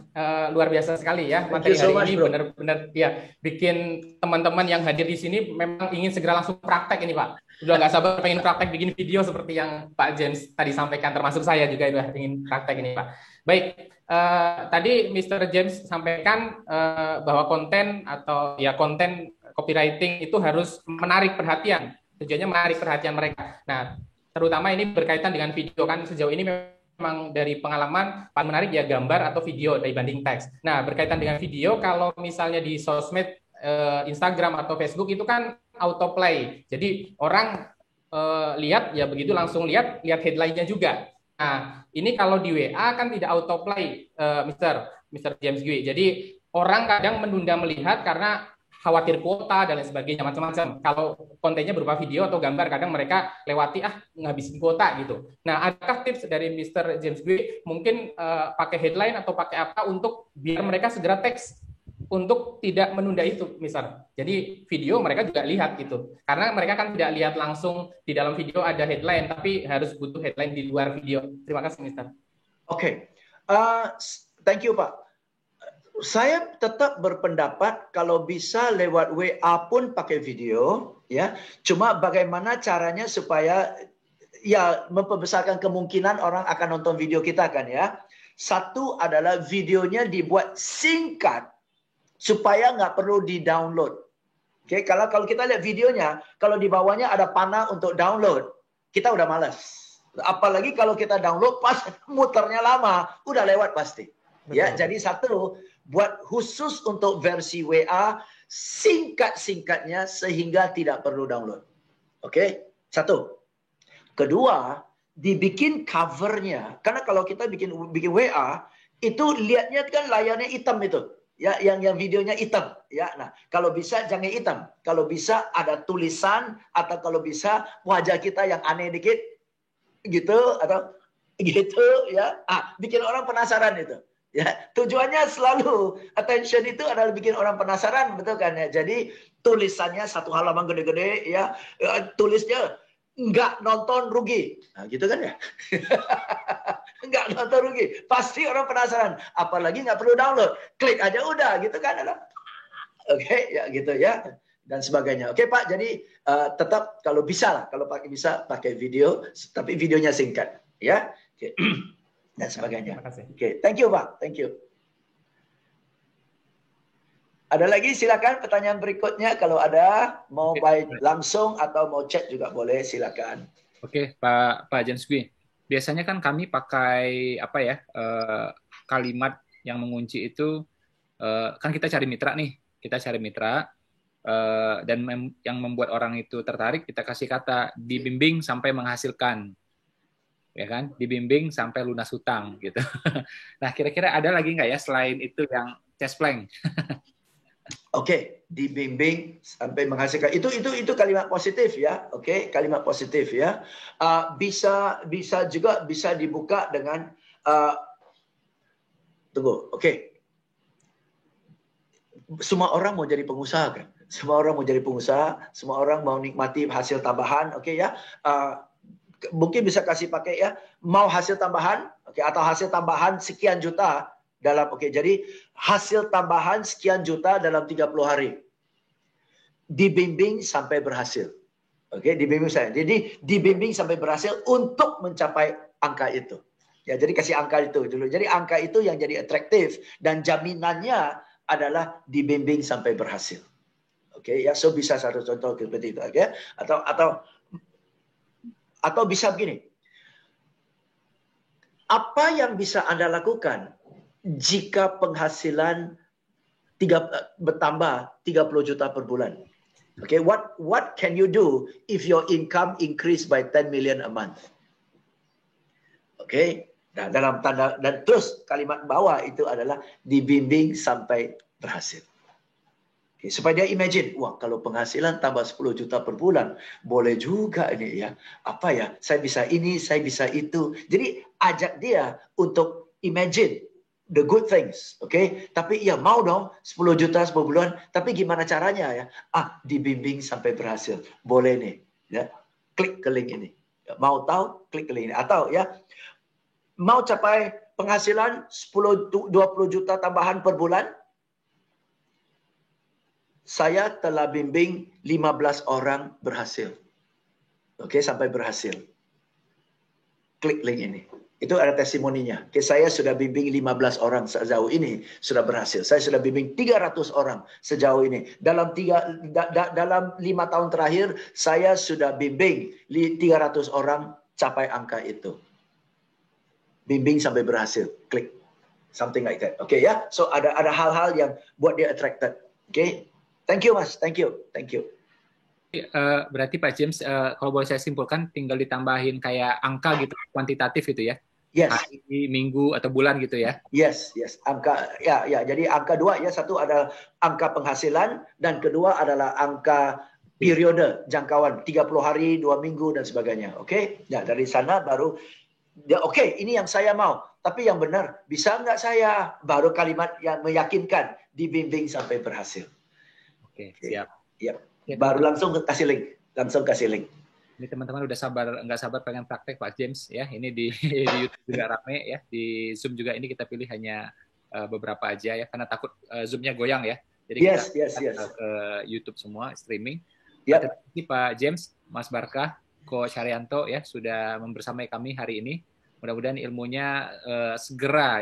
Luar biasa sekali ya materi hari ini, benar-benar ya bikin teman-teman yang hadir di sini memang ingin segera langsung praktek ini Pak. Udah nggak sabar pengen praktek bikin video seperti yang Pak James tadi sampaikan, termasuk saya juga udah ingin praktek ini Pak. Baik, tadi Mr. James sampaikan bahwa konten atau ya konten copywriting itu harus menarik perhatian. Tujuannya menarik perhatian mereka. Nah, terutama ini berkaitan dengan video kan sejauh ini memang dari pengalaman paling menarik ya gambar atau video dibanding teks. Nah, berkaitan dengan video, kalau misalnya di sosmed Instagram atau Facebook itu kan autoplay. Jadi orang lihat ya begitu langsung lihat headline-nya juga. Nah, ini kalau di WA kan tidak autoplay, Mr. James Gui. Jadi orang kadang menunda melihat karena khawatir kuota dan lain sebagainya, macam-macam. Kalau kontennya berupa video atau gambar, kadang mereka lewati ngabisin kuota gitu. Nah, adakah tips dari Mr. James Gui mungkin pakai headline atau pakai apa untuk biar mereka segera teks untuk tidak menunda itu, misal. Jadi video mereka juga lihat gitu. Karena mereka kan tidak lihat langsung di dalam video ada headline, tapi harus butuh headline di luar video. Terima kasih, Mister. Oke. Thank you, Pak. Saya tetap berpendapat kalau bisa lewat WA pun pakai video, ya. Cuma bagaimana caranya supaya ya memperbesarkan kemungkinan orang akan nonton video kita kan ya. Satu adalah videonya dibuat singkat supaya nggak perlu di-download. Oke, kalau kita lihat videonya, kalau di bawahnya ada panah untuk download, kita udah malas. Apalagi kalau kita download pas muternya lama, udah lewat pasti. Betul. Ya, jadi satu, buat khusus untuk versi WA singkat-singkatnya sehingga tidak perlu download. Oke, satu. Kedua, dibikin covernya. Karena kalau kita bikin WA, itu lihatnya kan layarnya hitam itu. Ya, yang videonya hitam, ya. Nah, kalau bisa jangan hitam. Kalau bisa ada tulisan atau kalau bisa wajah kita yang aneh dikit, gitu atau gitu, ya. Bikin orang penasaran itu. Ya, tujuannya selalu attention itu adalah bikin orang penasaran, betul kan ya. Jadi tulisannya satu halaman gede-gede, ya. Tulisnya nggak nonton rugi, nah, gitu kan ya. Nggak nonton rugi, pasti orang penasaran. Apalagi nggak perlu download, klik aja udah, gitu kan? Oke, ya gitu ya, dan sebagainya. Oke Pak, jadi tetap kalau bisa lah, kalau bisa pakai video, tapi videonya singkat, ya, oke. Dan sebagainya. Oke, thank you Pak, thank you. Ada lagi silakan pertanyaan berikutnya kalau ada mau baik langsung atau mau chat juga boleh silakan. Oke Pak James Gui. Biasanya kan kami pakai apa ya kalimat yang mengunci itu kan kita cari mitra nih, dan yang membuat orang itu tertarik kita kasih kata dibimbing sampai menghasilkan, ya kan, dibimbing sampai lunas hutang gitu. Nah kira-kira ada lagi nggak ya selain itu yang chestplank? Oke, dibimbing sampai menghasilkan. Itu kalimat positif ya. Oke, kalimat positif ya. Bisa juga bisa dibuka dengan tunggu. Oke. Semua orang mau jadi pengusaha kan? Semua orang mau jadi pengusaha, semua orang mau nikmati hasil tambahan, oke ya. Mungkin bisa kasih pakai ya, mau hasil tambahan, oke, atau hasil tambahan sekian juta dalam jadi hasil tambahan sekian juta dalam 30 hari. Dibimbing sampai berhasil. Oke, dibimbing saya. Jadi dibimbing sampai berhasil untuk mencapai angka itu. Ya, jadi kasih angka itu dulu. Jadi angka itu yang jadi atraktif dan jaminannya adalah dibimbing sampai berhasil. Oke, ya, so bisa satu contoh seperti itu, oke? Atau bisa begini. Apa yang bisa Anda lakukan jika penghasilan bertambah 30 juta per bulan? Okay, what can you do if your income increase by 10 million a month? Okay, dalam tanda, dan terus kalimat bawah itu adalah dibimbing sampai berhasil. Okay, supaya dia imagine, wah kalau penghasilan tambah 10 juta per bulan, boleh juga ini ya. Apa ya, saya bisa ini, saya bisa itu. Jadi ajak dia untuk imagine the good things, okay? Tapi ya mau dong 10 juta sebulan, tapi gimana caranya ya? Dibimbing sampai berhasil. Boleh nih, ya. Klik ke link ini. Mau tahu? Klik ke link ini. Atau ya, mau capai penghasilan 10-20 juta tambahan per bulan? Saya telah bimbing 15 orang berhasil. Oke, sampai berhasil. Klik link ini. Itu ada testimoninya. Oke, saya sudah bimbing 15 orang sejauh ini sudah berhasil. Saya sudah bimbing 300 orang sejauh ini. Dalam 5 tahun terakhir saya sudah bimbing 300 orang capai angka itu. Bimbing sampai berhasil. Klik. Something like that. Oke ya. So ada hal-hal yang buat dia attracted. Oke. Thank you Mas. Thank you. Thank you. Berarti Pak James, kalau boleh saya simpulkan, tinggal ditambahin kayak angka gitu, kuantitatif gitu ya? Yes. Hari, minggu, atau bulan gitu ya? Yes. Angka, ya. Jadi angka 2 ya, satu adalah angka penghasilan, dan kedua adalah angka periode jangkauan, 30 hari, 2 minggu, dan sebagainya. Oke? Ya, dari sana baru, ya, oke, ini yang saya mau. Tapi yang benar, bisa nggak saya? Baru kalimat yang meyakinkan, dibimbing sampai berhasil. Oke, siap. Ya. Baru langsung kasih link. Ini teman-teman udah nggak sabar pengen praktek Pak James ya. Ini di YouTube juga rame ya. Di Zoom juga ini kita pilih hanya beberapa aja ya, karena takut Zoom-nya goyang ya. Jadi kita ke YouTube semua streaming. Terima kasih Pak James, Mas Barkah, Ko Syarianto ya sudah membersamai kami hari ini. Mudah-mudahan ilmunya segera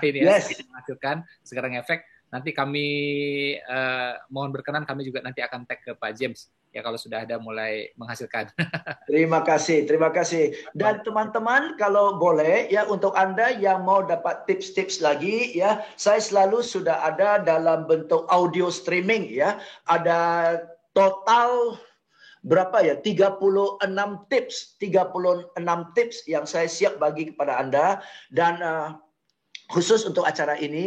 ini menghasilkan, segera ngefek. Nanti kami mohon berkenan, kami juga nanti akan tag ke Pak James ya kalau sudah ada mulai menghasilkan. Terima kasih. Dan teman-teman kalau boleh ya, untuk Anda yang mau dapat tips-tips lagi ya, saya selalu sudah ada dalam bentuk audio streaming ya. Ada total berapa ya? 36 tips yang saya siap bagi kepada Anda, dan khusus untuk acara ini